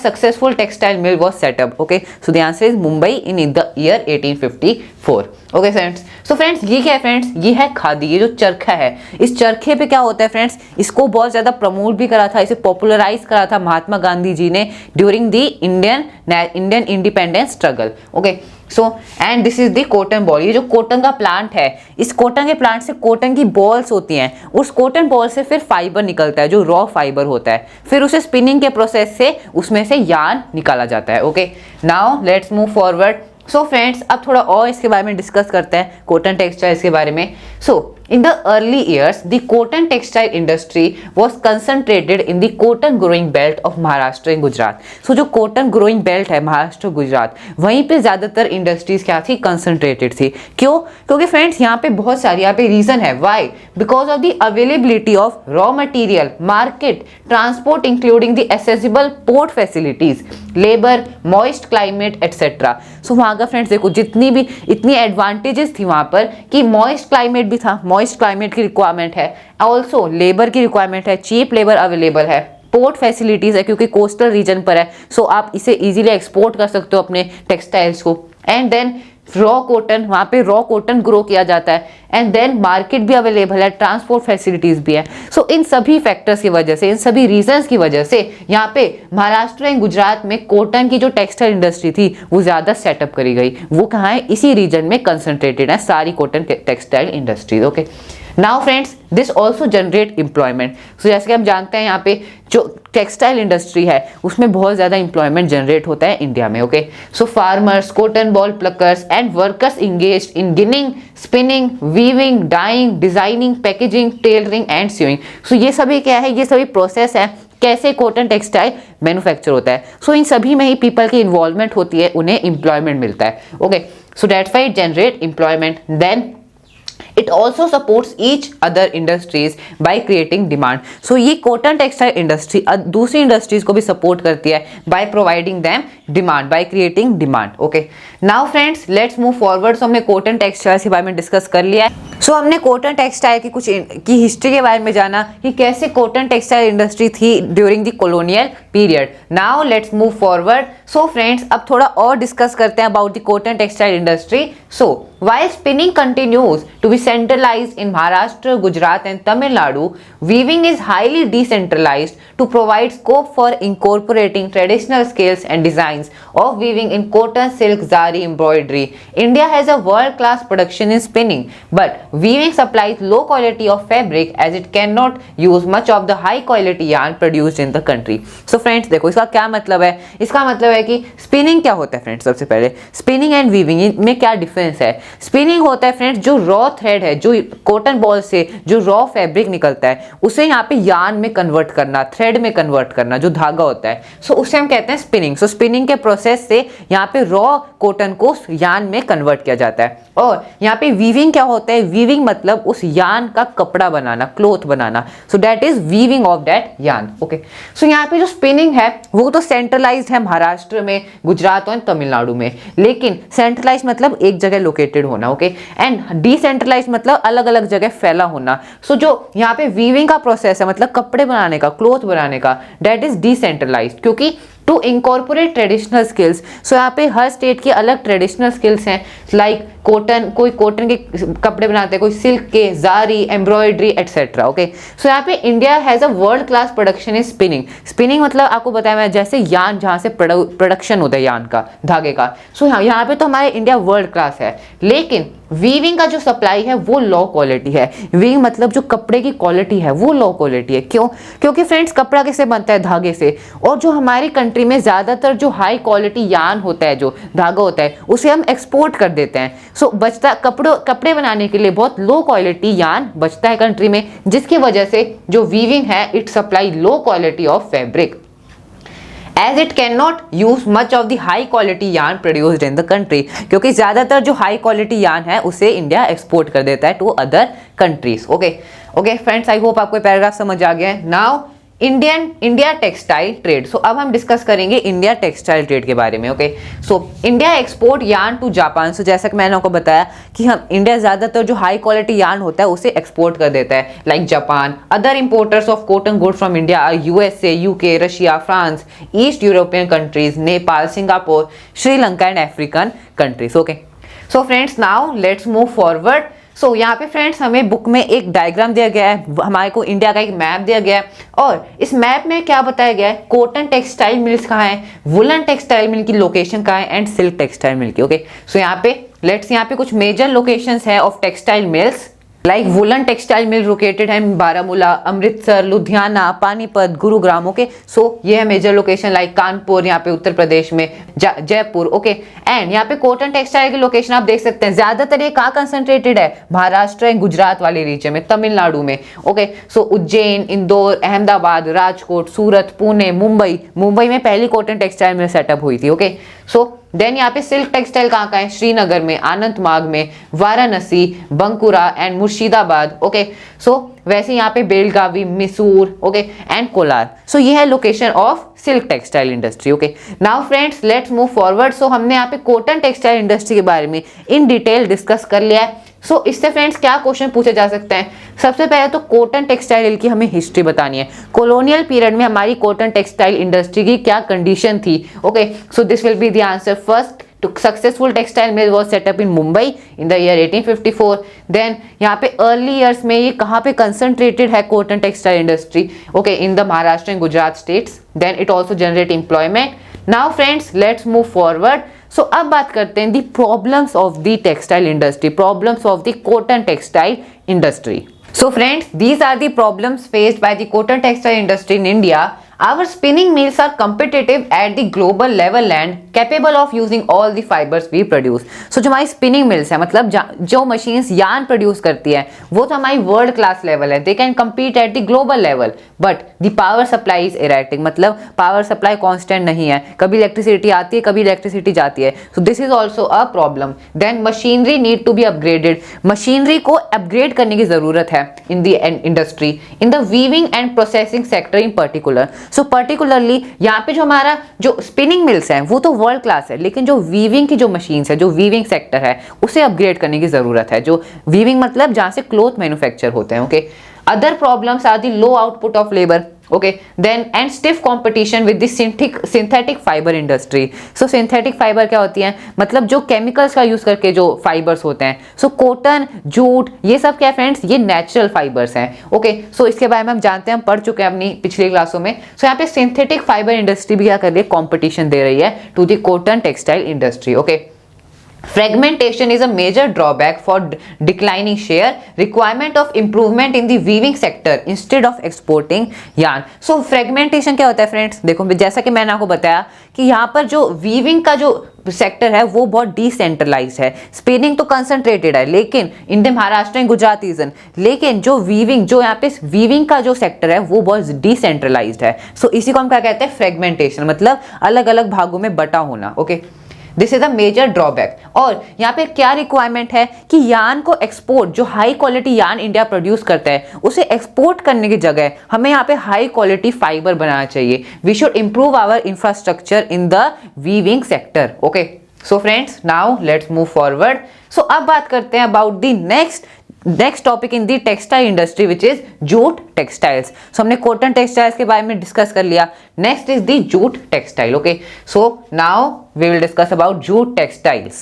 successful textile mill was setup. Okay, so the answer is Mumbai in the year 1854. Okay friends, so friends ये क्या है फ्रेंड्स, ये है खादी. ये जो चरखा है, इस चरखे पे क्या होता है फ्रेंड्स, इसको बहुत ज्यादा प्रमोट भी करा था, इसे पॉपुलराइज करा था महात्मा गांधी जी ने during the Indian independence struggle. Okay, so and this is the cotton ball. ये जो कॉटन का प्लांट है, इस कॉटन के प्लांट से कॉटन की बॉल्स होती हैं, उस कॉटन बॉल से फिर फाइबर निकलता है जो रॉ फाइबर होता है, फिर उसे स्पिनिंग के प्रोसेस से उसमें से यार्न निकाला जाता है। Okay, now let's move forward. So friends, अब थोड़ा और इसके बारे में डिस्कस करते हैं, कॉटन टेक्सटाइल्स के बारे में। सो in the early years, the cotton textile industry was concentrated in the cotton growing belt of Maharashtra and Gujarat. So जो cotton growing belt है महाराष्ट्र गुजरात, वहीं पे ज़्यादातर इंडस्ट्रीज क्या थी, कंसंट्रेटेड थी। क्यों? क्योंकि फ्रेंड्स यहाँ पे बहुत सारी यहाँ पे रीजन है। Why? Because of the availability of raw material, market, transport including the accessible port facilities, labour, moist climate etcetera. So वहाँ का फ्रेंड्स देखो जितनी भी इतनी एडवांटेजेस थी वहाँ पर कि मॉइस्ट क्लाइमेट भी था, मॉइस्ट क्लाइमेट की रिक्वायरमेंट है, ऑल्सो लेबर की रिक्वायरमेंट है, चीप लेबर अवेलेबल है, पोर्ट फैसिलिटीज है क्योंकि कोस्टल रीजन पर है, सो आप इसे इजीली एक्सपोर्ट कर सकते हो अपने टेक्सटाइल्स को। एंड देन रॉ कॉटन, वहाँ पे रॉ कॉटन ग्रो किया जाता है, एंड देन मार्केट भी अवेलेबल है, ट्रांसपोर्ट फैसिलिटीज भी है। सो इन सभी फैक्टर्स की वजह से, इन सभी रीजंस की वजह से यहाँ पे महाराष्ट्र एंड गुजरात में कॉटन की जो टेक्सटाइल इंडस्ट्री थी वो ज्यादा सेटअप करी गई। वो कहाँ है? इसी रीजन में कंसंट्रेटेड है सारी cotton textile industries. Okay, now friends, this also generate employment. So जैसे कि हम जानते हैं यहाँ पे जो टेक्सटाइल इंडस्ट्री है उसमें बहुत ज़्यादा एम्प्लॉयमेंट जनरेट होता है इंडिया में। Okay, so farmers, cotton boll pluckers and workers engage in ginning, spinning, weaving, dyeing, designing, packaging, tailoring and sewing. So ये सभी क्या है? ये सभी प्रोसेस है कैसे कॉटन टेक्सटाइल मैन्युफैक्चर होता है। सो इन सभी में ही पीपल की इन्वॉल्वमेंट होती है, उन्हें एम्प्लॉयमेंट मिलता है। Okay, so that's why it generate employment. Then it also supports each other industries by creating demand. So ये cotton textile industry दूसरी industries को भी support करती है by providing them demand, by creating demand. Okay, now friends let's move forward. So हमने cotton textiles के बारे में डिस्कस कर लिया है। सो हमने कॉटन टेक्सटाइल की कुछ की हिस्ट्री के बारे में जाना कि कैसे कॉटन टेक्सटाइल इंडस्ट्री थी during the colonial period. Now let's move forward. So friends, अब थोड़ा और डिस्कस करते हैं about the cotton textile industry. So while spinning continues to be centralized in Maharashtra, Gujarat and Tamil Nadu, weaving is highly decentralized to provide scope for incorporating traditional skills and designs of weaving in cotton, silk, zari, embroidery. India has a world-class production in spinning, but weaving supplies low quality of fabric as it cannot use much of the high quality yarn produced in the country. So friends, देखो इसका क्या मतलब है? इसका मतलब है कि spinning क्या होता है फ्रेंड्स? सबसे पहले स्पिनिंग एंड वीविंग में क्या डिफरेंस है? स्पिनिंग होता है फ्रेंड्स जो रॉ थ्रेड है, जो कॉटन बॉल से जो रॉ फैब्रिक निकलता है उसे यहाँ पे यार्न में कन्वर्ट करना, थ्रेड में कन्वर्ट करना, जो धागा होता है, सो उसे हम कहते हैं स्पिनिंग। सो स्पिनिंग के प्रोसेस से यहाँ पे रॉ कॉटन को यार्न में कन्वर्ट किया जाता है। और यहाँ पे वीविंग क्या होता है? वीविंग मतलब उस यार्न का कपड़ा बनाना, क्लोथ बनाना। So that is weaving of that yarn. Okay, so यहाँ पे जो स्पिनिंग है वो तो सेंट्रलाइज्ड है महाराष्ट्र में, गुजरात और तमिलनाडु में, लेकिन सेंट्रलाइज मतलब एक जगह लोकेटेड होना। ओके, एंड डिसेंट्रलाइज मतलब अलग अलग जगह फैला होना। सो जो यहाँ पे वीविंग का प्रोसेस है मतलब कपड़े बनाने का, क्लोथ बनाने का, दैट इज डिसेंट्रलाइज्ड। क्योंकि टू इंकॉर्पोरेट ट्रेडिशनल स्किल्स, सो यहाँ पे हर स्टेट की अलग ट्रेडिशनल स्किल्स हैं, लाइक कॉटन, कोई कॉटन के कपड़े बनाते हैं, कोई सिल्क के, जारी, एम्ब्रॉयडरी एटसेट्रा। ओके, सो यहाँ पे India has a world class production in spinning. Spinning मतलब आपको बताया मैं, जैसे यार्न जहाँ से प्रोडक्शन होता है यार्न का, धागे का। सो यहाँ पे तो हमारे इंडिया वर्ल्ड क्लास है, लेकिन वीविंग का जो सप्लाई है वो लो क्वालिटी है। वीविंग मतलब जो कपड़े की क्वालिटी है वो लो क्वालिटी है। क्यों? क्योंकि फ्रेंड्स कपड़ा किससे बनता है? धागे से। और जो हमारी कंट्री में ज़्यादातर जो हाई क्वालिटी यार्न होता है, जो धागा होता है, उसे हम एक्सपोर्ट कर देते हैं। सो बचता कपड़े बनाने के लिए बहुत लो क्वालिटी यार्न बचता है कंट्री में, जिसकी वजह से जो वीविंग है it supply low quality of fabric as it cannot use much of the high quality yarn produced in the country। क्योंकि ज़्यादातर जो हाई क्वालिटी यार्न है उसे इंडिया एक्सपोर्ट कर देता है to other countries. Okay friends, I hope आपको paragraph समझ आ गया है। Now India textile trade. So अब हम डिस्कस करेंगे इंडिया टेक्सटाइल ट्रेड के बारे में। Okay, so India export yarn to Japan. So जैसा कि मैंने आपको बताया कि हम इंडिया ज़्यादातर जो हाई क्वालिटी यार्न होता है उसे एक्सपोर्ट कर देता है, like Japan. Other importers of cotton good from India are USA, UK, Russia, France, east European countries, Nepal, Singapore, Sri Lanka and African countries. Okay, so friends, now let's move forward. So यहाँ पे friends हमें book में एक diagram दिया गया है, हमारे को इंडिया का एक मैप दिया गया है और इस मैप में क्या बताया गया है, कॉटन टेक्सटाइल मिल्स कहाँ है, वुलन टेक्सटाइल मिल की लोकेशन कहाँ है एंड सिल्क टेक्सटाइल मिल की। ओके, सो यहाँ पे कुछ मेजर लोकेशंस है of textile mills like woollen textile mill located है बारामूला, अमृतसर, लुधियाना, पानीपत, गुरुग्राम। ओके, सो ये है मेजर लोकेशन लाइक कानपुर यहाँ पे उत्तर प्रदेश में, जयपुर। ओके, एंड यहाँ पे कॉटन टेक्सटाइल की लोकेशन आप देख सकते हैं, ज्यादातर ये कहाँ कंसंट्रेटेड है, महाराष्ट्र एंड गुजरात वाले रीजन में, तमिलनाडु में। ओके, सो उज्जैन, इंदौर, अहमदाबाद, राजकोट, सूरत, पुणे, मुंबई में पहली कॉटन टेक्सटाइल मिल सेटअप हुई थी। ओके, सो देन यहाँ पे सिल्क टेक्सटाइल कहाँ का है, श्रीनगर में, अनंतनाग में, Varanasi, Bankura and Murshidabad. Okay, so वैसे यहाँ पे Belagavi, Mysore, okay and Kolar. So ये है location of silk textile industry. Okay, now friends let's move forward. So हमने यहाँ पे कॉटन टेक्सटाइल इंडस्ट्री के बारे में इन डिटेल डिस्कस कर लिया है। सो इससे फ्रेंड्स क्या क्वेश्चन पूछे जा सकते हैं, सबसे पहले तो कॉटन टेक्सटाइल की हमें हिस्ट्री बतानी है, कॉलोनियल पीरियड में हमारी कॉटन टेक्सटाइल इंडस्ट्री की क्या कंडीशन थी। Okay, so this will be the answer. First, successful textile mill was set up in Mumbai in the year 1854. Then यहाँ पे early years में ये कहाँ पे concentrated है cotton textile industry? Okay, in the Maharashtra and Gujarat states. Then it also generate employment. Now friends, let's move forward. So अब बात करते हैं the problems of the textile industry, problems of the cotton textile industry. So friends, these are the problems faced by the cotton textile industry in India. Our spinning mills are competitive at the global level and capable of using all the fibers we produce. So जो हमारी spinning mills है, मतलब जो machines yarn produce करती है, वो तो हमारी world class level है. They can compete at the global level, but the power supply is erratic. मतलब power supply constant नहीं है, कभी electricity आती है, कभी electricity जाती है. So this is also a problem. Then machinery need to be upgraded. Machinery को upgrade करने की जरूरत है in the industry, in the weaving and processing sector in particular. So particularly यहाँ पे जो हमारा जो स्पिनिंग मिल्स हैं वो तो वर्ल्ड क्लास है, लेकिन जो वीविंग की जो मशीन्स है, जो वीविंग सेक्टर है, उसे अपग्रेड करने की जरूरत है। जो वीविंग मतलब जहाँ से क्लोथ मैन्युफैक्चर होते हैं। Okay, other problems are the low output of labour. Okay, then and stiff competition with the synthetic fibre industry. So synthetic fibre क्या होती है, मतलब जो केमिकल्स का यूज करके जो फाइबर्स होते हैं। सो कॉटन, जूट, ये सब क्या फ्रेंड्स, ये नेचुरल फाइबर्स हैं। ओके, सो इसके बारे में हम जानते हैं, हम पढ़ चुके हैं अपनी पिछली क्लासों में। सो यहाँ पे सिंथेटिक फाइबर इंडस्ट्री भी क्या कर रही है, कॉम्पिटिशन दे रही है to the cotton textile industry. Okay, fragmentation is a major drawback for declining share, requirement of improvement in the weaving sector instead of exporting yarn. So fragmentation क्या होता है फ्रेंड्स, देखो जैसा कि मैंने आपको बताया कि यहाँ पर जो weaving का जो सेक्टर है वो बहुत डिसेंट्रलाइज है, स्पिनिंग तो कंसंट्रेटेड है लेकिन Indian, Maharashtra and Gujarat region, लेकिन जो वीविंग, जो यहाँ पे वीविंग का जो सेक्टर है वो बहुत डिसेंट्रलाइज्ड है। सो इसी को हम क्या कहते हैं, फ्रेगमेंटेशन, मतलब अलग अलग भागों में बटा होना। Okay, this is a major drawback. और यहाँ पे क्या रिक्वायरमेंट है कि यार्न को एक्सपोर्ट, जो high quality yarn India produce करता है उसे एक्सपोर्ट करने की जगह हमें यहाँ पे हाई क्वालिटी फाइबर बनाना चाहिए। We should improve our infrastructure in the weaving sector. Okay, so friends now let's move forward. So अब बात करते हैं about the next topic in the textile industry which is jute textiles. So हमने cotton textiles के बारे में discuss कर लिया, next is the jute textile. Okay, so now we will discuss about jute textiles.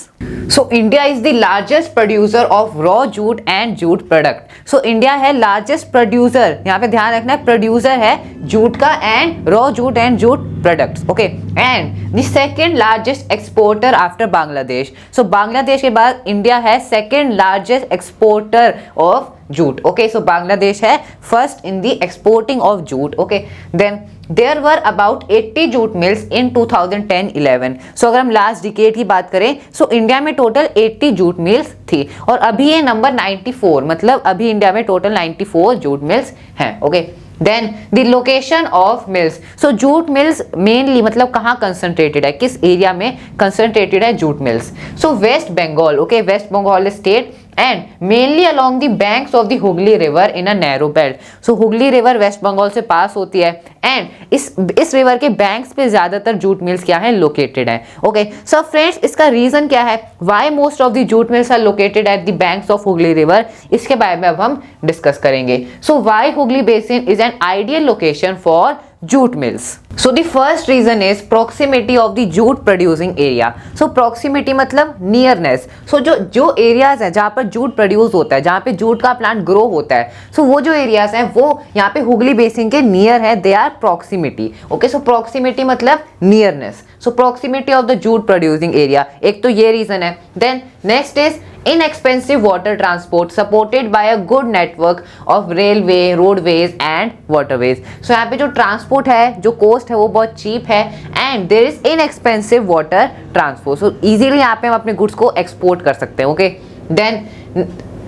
So India is the largest producer of raw jute and jute product. So India है largest producer, यहाँ पे ध्यान रखना है producer है jute का and raw jute and jute products. Okay, and the second largest exporter after Bangladesh. So Bangladesh के बाद इंडिया है second largest exporter of jute. Okay, so Bangladesh है first in the exporting of jute. Okay, then there were about 80 jute mills in 2010-11. So अगर हम last decade की बात करें, सो India में टोटल 80 जूट मिल्स थी और अभी ये नंबर 94, मतलब अभी इंडिया में टोटल 94 जूट मिल्स हैं। Okay, then the location of mills. So jute mills mainly मतलब कहाँ कंसंट्रेटेड है, किस एरिया में कंसंट्रेटेड है jute mills. So West Bengal, okay, West Bengal state and mainly along the banks of the Hooghly river in a narrow belt. So Hooghly river West Bengal से पास होती है and इस रिवर के बैंक्स पे ज्यादातर जूट मिल्स क्या है, लोकेटेड है। ओके, सो फ्रेंड्स इसका रीजन क्या है, why most of the jute mills are located at the banks of Hooghly river, इसके बारे में अब हम डिस्कस करेंगे। So why Hooghly basin is an ideal location for jute mills? So the first reason is proximity of the jute producing area. So proximity मतलब nearness. So जो areas है जहाँ पर जूट प्रोड्यूस होता है, जहाँ पे जूट का प्लांट ग्रो होता है, so वो जो एरियाज हैं वो यहाँ पे हुगली बेसिन के नियर है, they are proximity. Okay, so proximity मतलब nearness. So proximity of the jute producing area, एक तो ये रीजन है. Then next is inexpensive water transport supported by a good network of railway, roadways and waterways. So यहाँ पे जो transport है, जो कोस्ट है वो बहुत चीप है and there is inexpensive water transport. So easily यहाँ पे हम अपने गुड्स को एक्सपोर्ट कर सकते हैं. Okay, then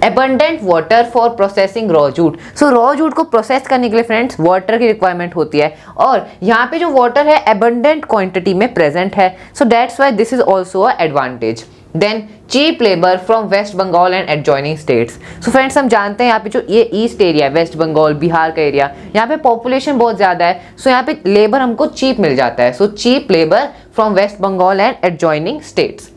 abundant water for processing raw jute. So raw jute को प्रोसेस करने के लिए फ्रेंड्स वाटर की रिक्वायरमेंट होती है और यहाँ पे जो वाटर है abundant क्वांटिटी में प्रेजेंट है. So that's why this is also a advantage. Then cheap labor from West Bengal and adjoining states. So friends हम जानते हैं यहाँ पे जो ये ईस्ट एरिया है, वेस्ट बंगाल बिहार का एरिया, यहाँ पे पॉपुलेशन बहुत ज़्यादा है. सो यहाँ पे लेबर हमको चीप मिल जाता है. So cheap labour from West Bengal and adjoining states.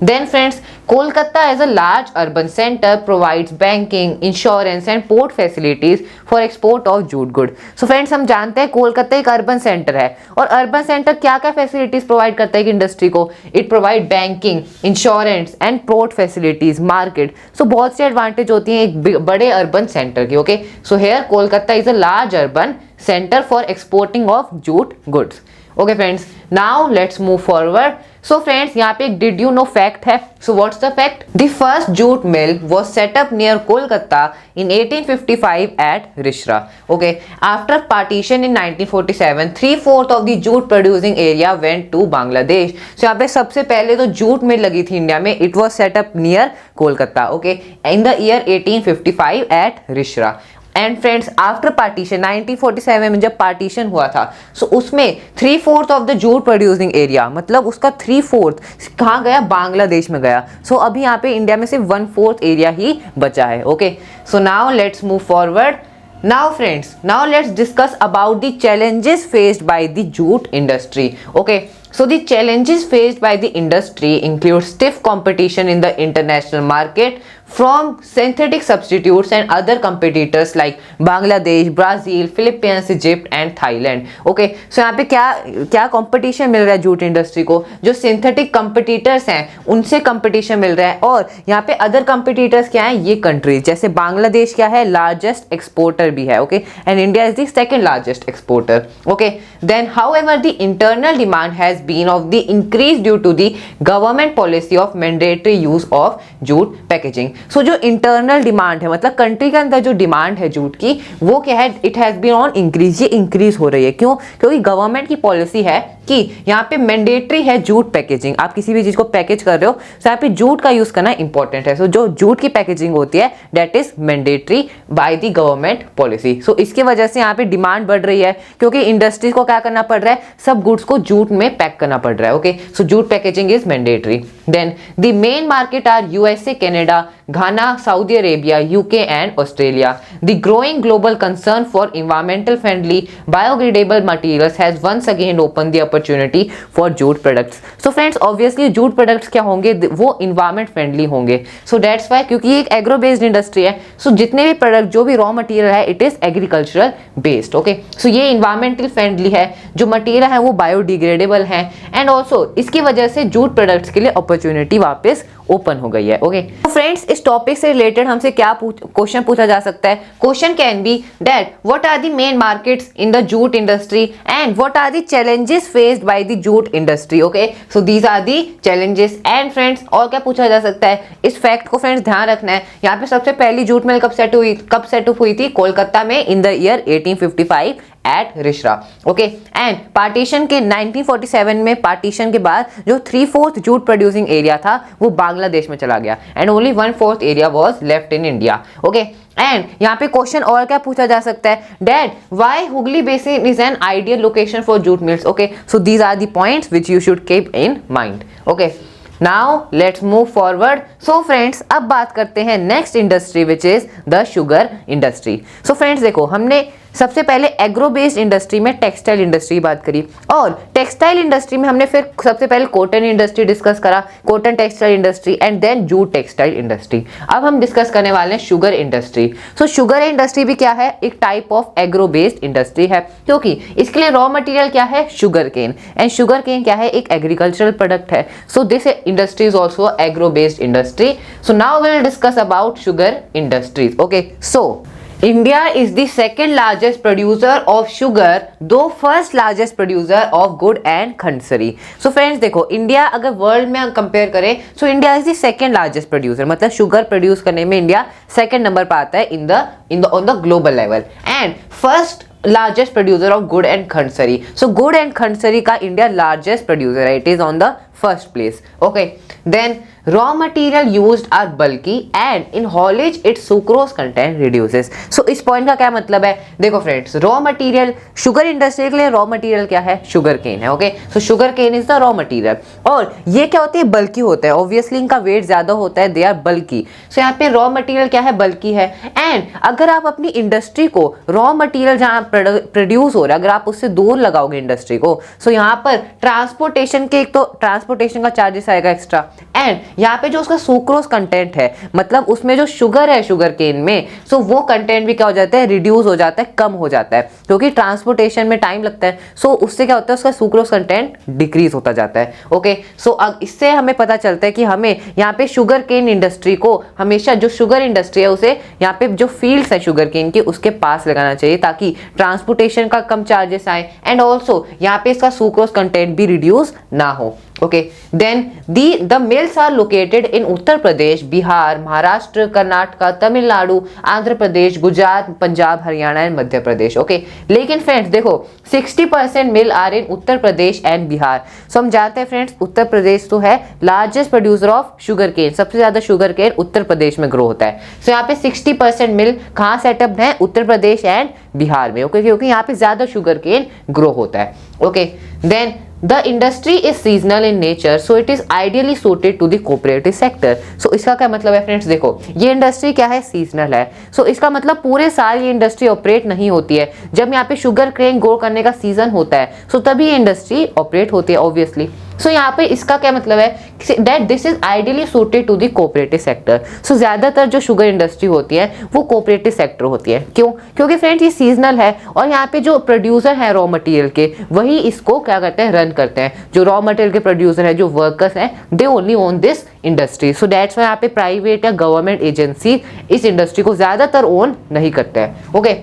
Then friends, Kolkata as a large urban center provides banking, insurance and port facilities for export of jute goods. So friends हम जानते हैं कोलकाता एक अर्बन सेंटर है और urban centre क्या क्या facilities provide करता है इंडस्ट्री को. It provide banking, insurance and port facilities, market. So बहुत सी एडवांटेज होती हैं एक बड़े अर्बन सेंटर की. Okay, so here Kolkata is a large urban center for exporting of jute goods. Okay friends, now let's move forward. So friends, यहाँ पे एक did you know fact है. So what's the fact? The first jute mill was set up near Kolkata in 1855 at Rishra. Okay, after partition in 1947, 3/4 of the jute producing area went to Bangladesh. So यहाँ पे सबसे पहले तो jute mill लगी थी India में. It was set up near Kolkata. Okay, in the year 1855 at Rishra. And friends after partition 1947 में जब पार्टीशन हुआ था सो उसमें 3/4 of the jute producing area मतलब उसका 3/4 कहाँ गया, बांग्लादेश में गया. सो अभी यहाँ पे इंडिया में सिर्फ 1/4 एरिया ही बचा है. Okay, so now let's move forward. Now friends, now let's discuss about the challenges faced by the jute industry. Okay, so the challenges faced by the industry include stiff competition in the international market from synthetic substitutes and other competitors like Bangladesh, Brazil, Philippines, Egypt and Thailand. Okay, so यहाँ पे क्या competition मिल रहा है jute industry को, जो synthetic competitors हैं उनसे competition मिल रहा है. और यहाँ पे other competitors क्या हैं, ये countries जैसे बांग्लादेश क्या है, largest exporter भी है. Okay, and India is the second largest exporter. Okay, then however the internal demand has been of the increase due to the government policy of mandatory use of jute packaging. सो जो internal demand है मतलब country के अंदर जो demand है jute की वो क्या है, it has been on increase. ये इंक्रीज हो रही है क्यों, क्योंकि गवर्नमेंट की पॉलिसी है कि यहाँ पे मैंडेटरी है जूट पैकेजिंग. आप किसी भी चीज को पैकेज कर रहे हो तो यहाँ पे जूट का यूज करना इंपॉर्टेंट है. सो जो जूट की पैकेजिंग होती है that is mandatory by the government policy. So इसकी वजह से यहाँ पे डिमांड बढ़ रही है क्योंकि इंडस्ट्रीज को क्या करना पड़ रहा है, सब गुड्स को जूट में पैक करना पड़ रहा है. Okay, so jute packaging is mandatory. Then the main market are USA, Canada, Ghana, Saudi Arabia, UK and Australia. The growing global concern for environmental friendly biodegradable materials has once again opened the opportunity for jute products. So friends, obviously jute products क्या होंगे, वो environment friendly होंगे. So that's why क्योंकि ये एक agro based industry है, so जितने भी product जो भी raw material है it is agricultural based. Okay, so ये environmental friendly है, जो material है वो biodegradable है and also इसकी वजह से jute products के लिए opportunity वापस ओपन हो गई है. ओके फ्रेंड्स, इस टॉपिक से रिलेटेड हमसे क्या क्वेश्चन पूछा जा सकता है. Question can be that what are the main markets in the jute industry and what are the challenges faced by the jute industry. Okay, so these are the challenges. And friends और क्या पूछा जा सकता है, इस fact को friends ध्यान रखना है. यहाँ पे सबसे पहली जूट मिल कब सेटअप हुई थी, कोलकाता में in the year 1855 at Rishra. Okay, and partition के 1947 में पार्टीशन के बाद जो 3/4 जूट प्रोड्यूसिंग एरिया था वो बांग्लादेश में चला गया and only 1/4 area was left in India. Okay, and यहाँ पे क्वेश्चन और क्या पूछा जा सकता है, that why Hooghly basin is an ideal location for jute mills. Okay, so these are the points which you should keep in mind. Okay, now let's move forward. So friends, अब बात करते हैं next industry which is the sugar industry. So friends देखो, हमने सबसे पहले agro based industry में textile industry की बात करी और टेक्सटाइल इंडस्ट्री में हमने फिर सबसे पहले कॉटन इंडस्ट्री डिस्कस करा, cotton textile industry and then jute textile industry. अब हम डिस्कस करने वाले हैं sugar industry. So sugar industry भी क्या है, एक type of agro based industry है, क्योंकि इसके लिए रॉ मटेरियल क्या है, sugar cane, and sugarcane क्या है, एक एग्रीकल्चरल प्रोडक्ट है। So this industry is also agro based industry. So now we will discuss about sugar industries. Okay, so India is the second largest producer of sugar, though first largest producer of good and khandsari. So friends देखो, India अगर world में compare करें, so India is the second largest producer, मतलब sugar produce करने में India second number पर आता है in the on the global level, and first largest producer of gur and khandsari. So gur and khandsari का इंडिया लार्जेस्ट प्रोड्यूसर है, it is on the first place. Okay, then raw material used are bulky and in haulage its sucrose content reduces। so इस point का क्या मतलब है, देखो friends, raw material sugar industry के लिए रॉ मटेरियल क्या है, शुगर केन है। Okay, so sugar cane is the raw material, और ये क्या होते हैं, बल्की होता है, ऑब्वियसली इनका वेट ज्यादा होता है, दे आर बल्की। सो यहाँ पे रॉ मटेरियल क्या है, बल्की है, एंड अगर आप अपनी इंडस्ट्री को रॉ मटेरियल जहाँ प्रोड्यूस हो रहा है, अगर आप उससे दूर लगाओगे इंडस्ट्री को, सो यहाँ पर ट्रांसपोर्टेशन के, एक तो ट्रांसपोर्टेशन का चार्जेस आएगा एक्स्ट्रा, एंड यहाँ पे जो उसका सुक्रोज कंटेंट है, मतलब उसमें जो शुगर है शुगर केन में, सो वो कंटेंट भी क्या हो जाता है, रिड्यूस हो जाता है, कम हो जाता है, क्योंकि ट्रांसपोर्टेशन में टाइम लगता है। सो उससे क्या होता है, उसका सुक्रोज कंटेंट डिक्रीज होता जाता है। ओके, सो अब इससे हमें पता चलता है कि हमें यहाँ पे शुगर केन इंडस्ट्री को हमेशा, जो शुगर इंडस्ट्री है उसे यहाँ पे जो फील्ड्स है शुगर केन के उसके पास लगाना चाहिए, ताकि ट्रांसपोर्टेशन का कम चार्जेस आए, एंड ऑल्सो यहाँ पे इसका सुक्रोज कंटेंट भी रिड्यूस ना हो। Okay, then the mills are located in Uttar Pradesh, Bihar, Maharashtra, Karnataka, Tamil Nadu, Andhra Pradesh, Gujarat, Punjab, Haryana and Madhya Pradesh. Okay, लेकिन फ्रेंड्स देखो 60% mill are in Uttar Pradesh and Bihar. So हम जानते हैं फ्रेंड्स, उत्तर प्रदेश तो है largest producer of sugar cane, सबसे ज्यादा शुगर केन उत्तर प्रदेश में ग्रो होता है। सो यहाँ पे 60% मिल कहाँ सेटअप है, उत्तर प्रदेश एंड बिहार में। ओके, क्योंकि यहाँ पे ज्यादा शुगर केन ग्रो होता है। Okay, then The industry is seasonal in nature, so it is ideally suited to the cooperative sector। So इसका क्या मतलब है फ्रेंड्स, देखो ये इंडस्ट्री क्या है, सीजनल है। So इसका मतलब पूरे साल ये इंडस्ट्री ऑपरेट नहीं होती है, जब यहाँ पे शुगर केन ग्रो करने का सीजन होता है, so तभी ये इंडस्ट्री ऑपरेट होती है ऑब्वियसली। सो यहाँ पे इसका क्या मतलब है, that this is ideally suited to the cooperative sector. So ज्यादातर जो शुगर इंडस्ट्री होती है वो कोऑपरेटिव सेक्टर होती है। क्यों, क्योंकि फ्रेंड्स ये सीजनल है, और यहाँ पे जो प्रोड्यूसर है रॉ मटेरियल के, वही इसको क्या करते हैं, रन करते हैं। जो रॉ मटेरियल के प्रोड्यूसर है, जो वर्कर्स हैं, they only own this industry. So that's why यहाँ पे प्राइवेट या गवर्नमेंट एजेंसी इस इंडस्ट्री को ज्यादातर ओन नहीं करते हैं। ओके,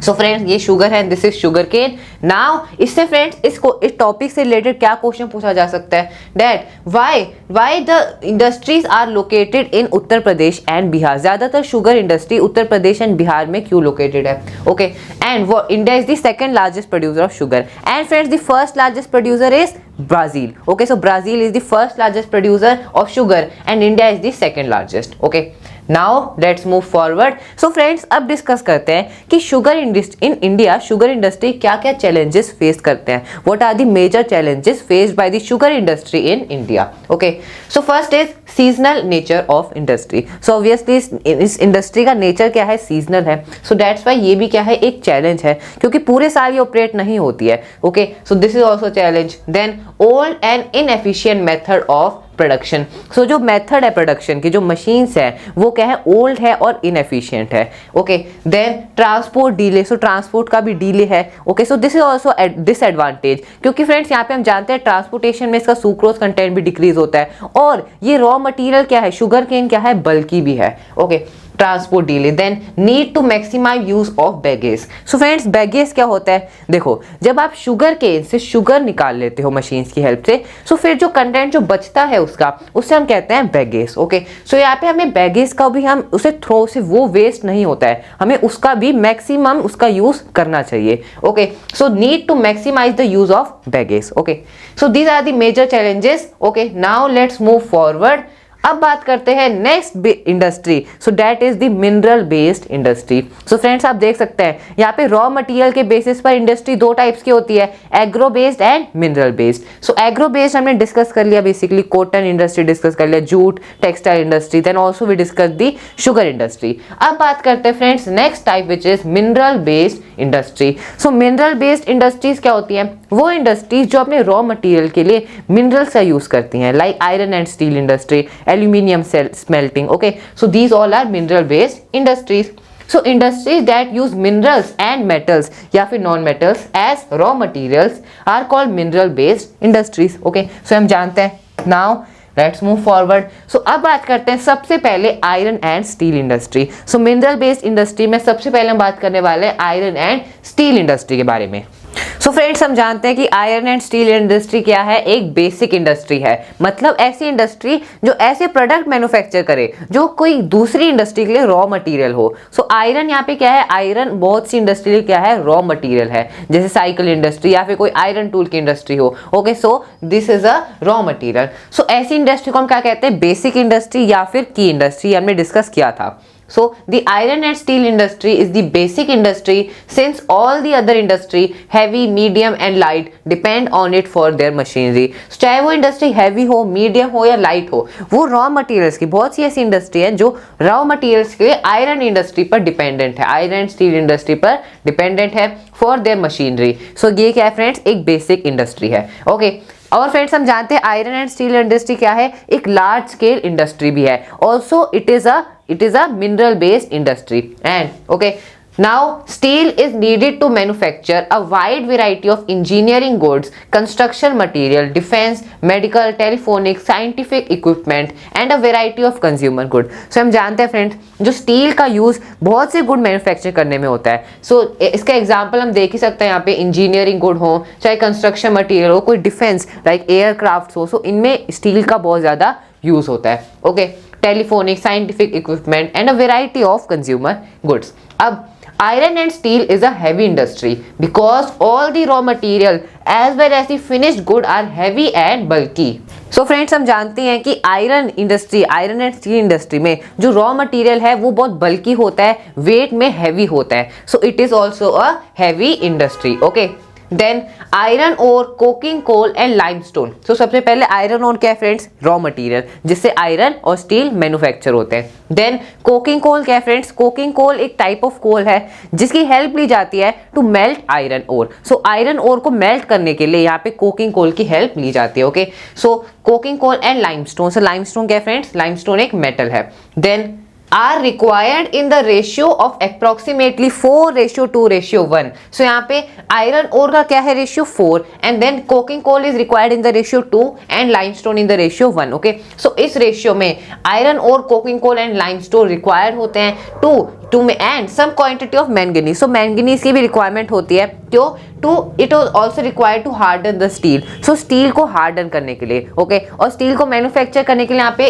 सो फ्रेंड्स ये शुगर है, this is sugar cane. Now इससे फ्रेंड्स इसको इस टॉपिक से रिलेटेड क्या क्वेश्चन पूछा जा सकता है, that why the industries are located in Uttar Pradesh and Bihar. ज्यादातर sugar industry Uttar Pradesh and Bihar में क्यों लोकेटेड है। ओके, एंड वो India is the second largest producer of sugar, and friends the first largest producer is Brazil। Okay, so Brazil is the first largest producer of sugar and India is the second largest। Okay, now let's move forward। So friends, अब discuss करते हैं कि sugar in India sugar industry क्या क्या challenges face करते हैं। What are the major challenges faced by the sugar industry in India. Okay, so first is seasonal nature of industry. So obviously इस industry का nature क्या है, seasonal है। So that's why ये भी क्या है, एक चैलेंज है, क्योंकि पूरे साल ये ऑपरेट नहीं होती है। Okay, so this is also challenge. Then old and inefficient method of production. So जो मेथड है प्रोडक्शन की, जो मशीन्स है, वो क्या है, ओल्ड है और इनएफिशिएंट है। Okay, then transport delay. So transport का भी डिले है। Okay, so this is also disadvantage, क्योंकि फ्रेंड्स यहाँ पे हम जानते हैं ट्रांसपोर्टेशन में इसका सुक्रोज कंटेंट भी डिक्रीज होता है, और ये रॉ मटेरियल क्या है, शुगर केन क्या है, बल्की भी है। Okay, transport delay. Then need to maximise use of bagasse. So friends bagasse क्या होता है, देखो जब आप शुगर केन से शुगर निकाल लेते हो मशीन्स की हेल्प से, सो फिर जो कंटेंट जो बचता है उसका, उससे हम कहते हैं बैगेज। ओके, सो यहाँ पे हमें बैगेज का भी, हम उसे थ्रो से वो वेस्ट नहीं होता है, हमें उसका भी मैक्सिमम उसका यूज करना चाहिए। Okay, so need to maximise the use of bagasse. Okay, so these are the major challenges. Okay, now let's move forward. अब बात करते हैं next industry. So that is the mineral based industry. So friends आप देख सकते हैं यहाँ पे रॉ मटेरियल के बेसिस पर इंडस्ट्री दो टाइप्स की होती है, agro based and mineral based. So agro based हमने डिस्कस कर लिया, बेसिकली कॉटन इंडस्ट्री डिस्कस कर लिया, jute textile industry, then also we discuss the sugar industry. अब बात करते हैं friends next type which is mineral based industry. So mineral based industries क्या होती हैं? वो इंडस्ट्रीज जो अपने रॉ मटेरियल के लिए मिनरल्स का यूज करती हैं, like iron and steel industry, aluminium smelting. Okay, so these all are mineral based industries. So industries that use minerals and metals या फिर non metals as raw materials are called mineral based industries. Okay, so हम जानते हैं। Now let's move forward. So अब बात करते हैं सबसे पहले iron and steel industry. So mineral based industry में सबसे पहले हम बात करने वाले हैं आयरन एंड स्टील इंडस्ट्री के बारे में। सो फ्रेंड्स, हम जानते हैं कि आयरन एंड स्टील इंडस्ट्री क्या है? एक बेसिक इंडस्ट्री है, मतलब ऐसी इंडस्ट्री जो ऐसे प्रोडक्ट मैन्युफैक्चर करे जो कोई दूसरी इंडस्ट्री के लिए रॉ मटेरियल हो। सो आयरन यहाँ पे क्या है? आयरन बहुत सी इंडस्ट्री क्या है? रॉ मटेरियल है, जैसे साइकिल इंडस्ट्री या फिर कोई आयरन टूल की इंडस्ट्री हो। Okay, so this is a raw material. So ऐसी इंडस्ट्री को हम क्या कहते हैं? बेसिक इंडस्ट्री या फिर की इंडस्ट्री, हमने डिस्कस किया था। So the iron and steel industry is the basic industry since all the other industry heavy, medium and light depend on it for their machinery. So, चाहे वो इंडस्ट्री हैवी हो, medium हो या light हो, वो raw materials की बहुत सी ऐसी इंडस्ट्री है जो रॉ मटेरियल्स के लिए आयरन इंडस्ट्री पर डिपेंडेंट है, आयरन एंड स्टील इंडस्ट्री पर डिपेंडेंट है फॉर देयर मशीनरी। सो ये क्या है फ्रेंड्स? एक बेसिक इंडस्ट्री है। ओके, और फ्रेंड्स हम जानते हैं आयरन एंड स्टील इंडस्ट्री क्या है? एक लार्ज स्केल इंडस्ट्री भी है। Also it is a mineral based industry. And okay, now steel is needed to manufacture a wide variety of engineering goods, construction material, defense, medical, telephonic, scientific equipment and a variety of consumer good. So हम जानते हैं friends, जो steel का use बहुत से good manufacture करने में होता है। सो इसका एग्जांपल हम देख ही सकते हैं यहाँ पे, इंजीनियरिंग गुड हो, चाहे कंस्ट्रक्शन मटेरियल हो, कोई डिफेंस लाइक एयरक्राफ्ट हो, सो इनमें स्टील का बहुत ज्यादा यूज होता है। Okay, telephonic, scientific equipment and a variety of consumer goods. अब iron and steel is a heavy industry because all the raw material as well as the finished good are heavy and bulky. So friends, हम जानते हैं कि iron industry, iron and steel industry में जो raw material है वो बहुत बल्की होता है, वेट में हैवी होता है। So it is also a heavy industry. Okay, then iron ore coking coal and limestone. So सबसे पहले आयरन और क्या है फ्रेंड्स? रॉ मटेरियल जिससे आयरन और स्टील मैन्युफैक्चर होते हैं। देन कोकिंग कोल क्या है फ्रेंड्स? कोकिंग कोल एक टाइप ऑफ कोल है जिसकी हेल्प ली जाती है to melt iron ore. So iron ore को मेल्ट करने के लिए यहाँ पे कोकिंग कोल की हेल्प ली जाती है। Okay, so coking coal and limestone. So limestone क्या है फ्रेंड्स? लाइमस्टोन एक मेटल है। Then are required in the ratio of approximately 4:2:1. So यहाँ पे आयरन ओर का क्या है? Ratio 4 and then coking coal is required in the ratio 2 and limestone in the ratio 1. Okay, so इस ratio में iron ore coking coal and limestone required होते हैं टू में and some quantity of manganese. So manganese की भी requirement होती है क्यों? It also required to harden the steel. So steel को हार्डन करने के लिए, ओके, और स्टील को मैन्युफैक्चर करने के लिए यहाँ पे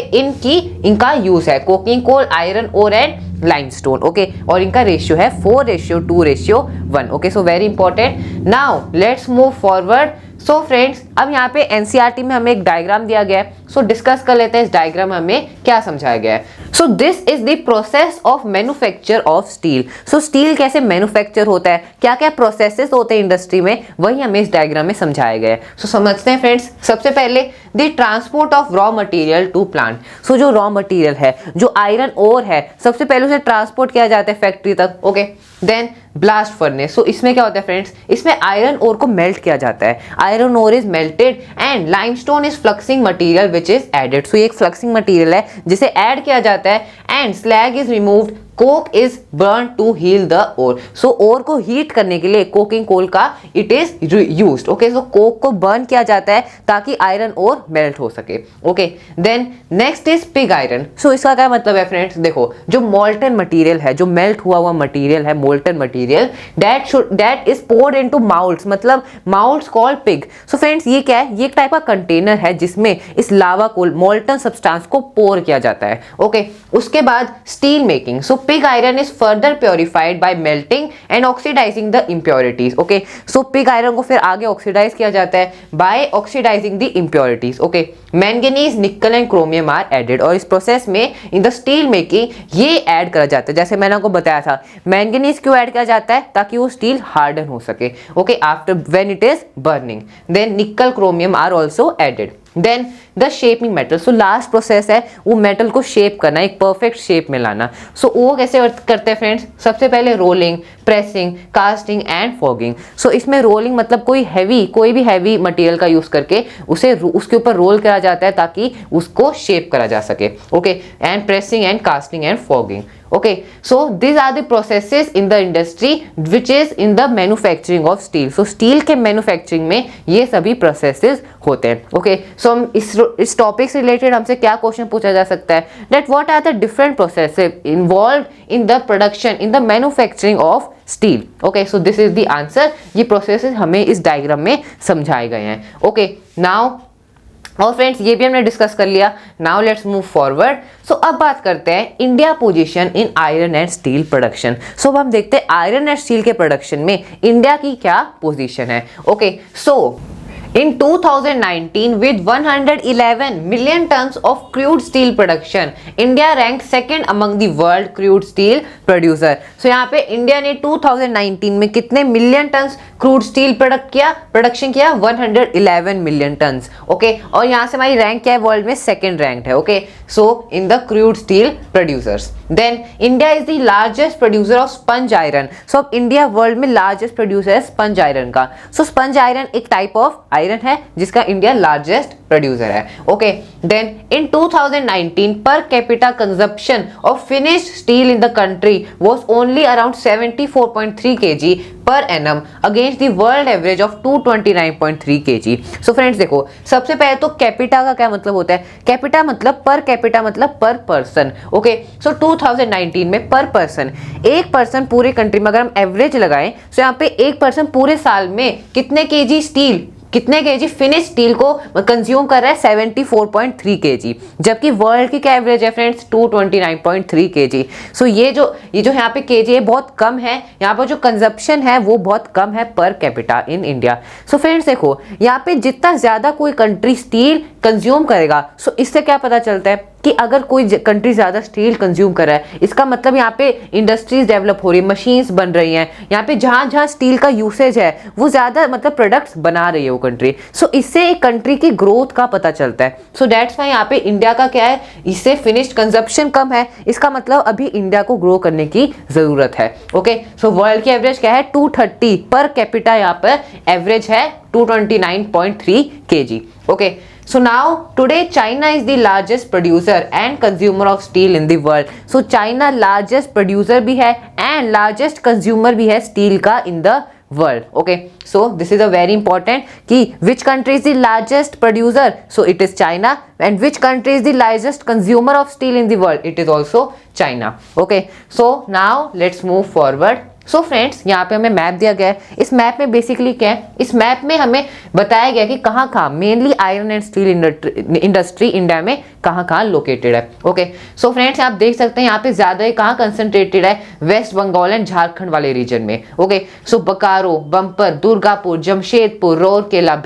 इनका यूज है, coking coal, iron ore and limestone. Okay, और इनका रेशियो है 4:2:1। Okay, so very important. Now let's move forward. So friends, अब यहाँ पे एनसीईआरटी में हमें एक डायग्राम दिया गया है। सो डिस्कस कर लेते हैं इस डायग्राम में हमें क्या समझाया गया है। So this is the process of manufacture of steel. So steel कैसे मैन्युफैक्चर होता है, क्या क्या प्रोसेसेस होते हैं इंडस्ट्री में, वही हमें इस डायग्राम में समझाया गया है। सो समझते हैं फ्रेंड्स। सबसे पहले the transport of raw material to plant. So जो रॉ मटेरियल है, जो आयरन ओर है, सबसे पहले उसे ट्रांसपोर्ट किया जाता है फैक्ट्री तक। Okay, then blast furnace. So इसमें क्या होता है फ्रेंड्स? इसमें आयरन ओर को मेल्ट किया जाता है। Iron ore is melted and limestone is fluxing material which is added. So ये एक फ्लक्सिंग मटेरियल है जिसे ऐड किया जाता है and slag is removed. Coke is burn to heal the ore. So ore को हीट करने के लिए कोकिंग कोल का it is used. Okay, so coke को बर्न किया जाता है ताकि आयरन ओर मेल्ट हो सके। Okay, then next is pig iron. So इसका क्या मतलब है फ्रेंड्स? देखो, जो मोल्टन मटेरियल है, जो मेल्ट हुआ मटेरियल है, molten material, that is poured into moulds, मतलब moulds called pig. So friends, ये क्या है? ये एक टाइप का कंटेनर है जिसमें इस लावा को, मोल्टन सब्सटेंस को पोर किया जाता है। ओके, उसके बाद steel making. So pig iron is further purified by melting and oxidizing the impurities. Okay, so pig iron को फिर आगे ऑक्सीडाइज किया जाता है by oxidizing the impurities. Okay, manganese, nickel and chromium are added. और इस प्रोसेस में in the steel making ये ऐड करा जाता है। जैसे मैंने आपको बताया था, मैंगनीज क्यों ऐड किया जाता है? ताकि वो स्टील हार्डन हो सके। Okay, after when it is burning, then nickel, chromium are also added. Then the shaping metal. So last process है वो मेटल को शेप करना, एक परफेक्ट शेप में लाना। सो वो कैसे करते हैं फ्रेंड्स? सबसे पहले rolling, pressing, casting and forging. So इसमें रोलिंग मतलब कोई भी हैवी मटेरियल का यूज करके उसे उसके ऊपर रोल करा जाता है ताकि उसको शेप करा जा सके। Okay, and pressing and casting and fogging. Okay, so these are the processes in the industry which is in the manufacturing of steel. So steel के manufacturing में ये सभी processes होते हैं। Okay, so हम इस topic से related हमसे क्या question पूछा जा सकता है? That what are the different processes involved in the production, in the manufacturing of steel? Okay, so this is the answer. ये processes हमें इस diagram में समझाए गए हैं। Okay, now और फ्रेंड्स ये भी हमने डिस्कस कर लिया। Now let's move forward. So अब बात करते हैं India position in iron and steel production. So अब हम देखते हैं आयरन एंड स्टील के प्रोडक्शन में इंडिया की क्या पोजीशन है। Okay, so in 2019 with 111 million tons of crude steel production, India ranked second among the world crude steel producer. So यहाँ पे इंडिया ने 2019 में कितने million turns crude steel production किया? 111 मिलियन टन्स। ओके, और यहाँ से हमारी रैंक क्या है? वर्ल्ड में सेकंड रैंक है। Okay, so in the crude steel producers. Then India is the largest producer of sponge iron. So अब इंडिया वर्ल्ड में लार्जेस्ट प्रोड्यूसर है स्पंज आयरन का। सो स्पंज आयरन एक टाइप ऑफ आयरन है जिसका India largest producer है। Okay, then in 2019 per capita consumption of finished steel in the country was only around 74.3 kg per annum against the world average of 229.3 kg। So friends देखो, सबसे पहले तो capita का क्या मतलब होता है? कैपिटा मतलब पर कैपिटा मतलब पर पर्सन। ओके, सो 2019 में पर पर्सन, एक पर्सन पूरे कंट्री में अगर हम एवरेज लगाएं तो यहाँ पे एक पर्सन पूरे साल में कितने केजी स्टील, कितने केजी फिनिश स्टील को कंज्यूम कर रहा है? 74.3 kg, जबकि वर्ल्ड की क्या एवरेज है फ्रेंड्स? 229.3 kg। सो ये जो यहाँ पे केजी है बहुत कम है, यहाँ पर जो कंजप्शन है वो बहुत कम है पर कैपिटा इन इंडिया। सो फ्रेंड्स देखो, यहाँ पे जितना ज्यादा कोई कंट्री स्टील कंज्यूम करेगा, सो इससे क्या पता चलता है कि अगर कोई कंट्री ज्यादा स्टील कंज्यूम कर रहा है, इसका मतलब यहाँ पे इंडस्ट्रीज डेवलप हो रही है, मशीन्स बन रही हैं, यहाँ पे जहां स्टील का यूसेज है वो ज्यादा मतलब प्रोडक्ट्स बना रही है वो कंट्री। सो इससे एक कंट्री की ग्रोथ का पता चलता है। सो दैट्स व्हाई यहाँ पे इंडिया का क्या है? इससे फिनिश्ड कंजप्शन कम है, इसका मतलब अभी इंडिया को ग्रो करने की जरूरत है। ओके, सो वर्ल्ड की एवरेज क्या है? 230 पर कैपिटा, यहाँ पर एवरेज है 229.3 kg। Okay, so now today China is the largest producer and consumer of steel in the world. So China largest producer भी है and largest consumer भी है steel का in the world. Okay, so this is a very important कि which country is the largest producer? So it is China. And which country is the largest consumer of steel in the world? It is also China. Okay, so now let's move forward. So friends यहाँ पे हमें map दिया गया है। इस map में basically क्या है? इस मैप में हमें बताया गया कि कहाँ mainly iron and steel industry India में कहाँ लोकेटेड है। ओके, सो फ्रेंड्स आप देख सकते हैं यहाँ पे ज्यादा कहाँ कंसंट्रेटेड है? वेस्ट बंगाल एंड झारखंड वाले रीजन में। Okay, so Bokaro, Burnpur, Durgapur, Jamshedpur, Rourkela,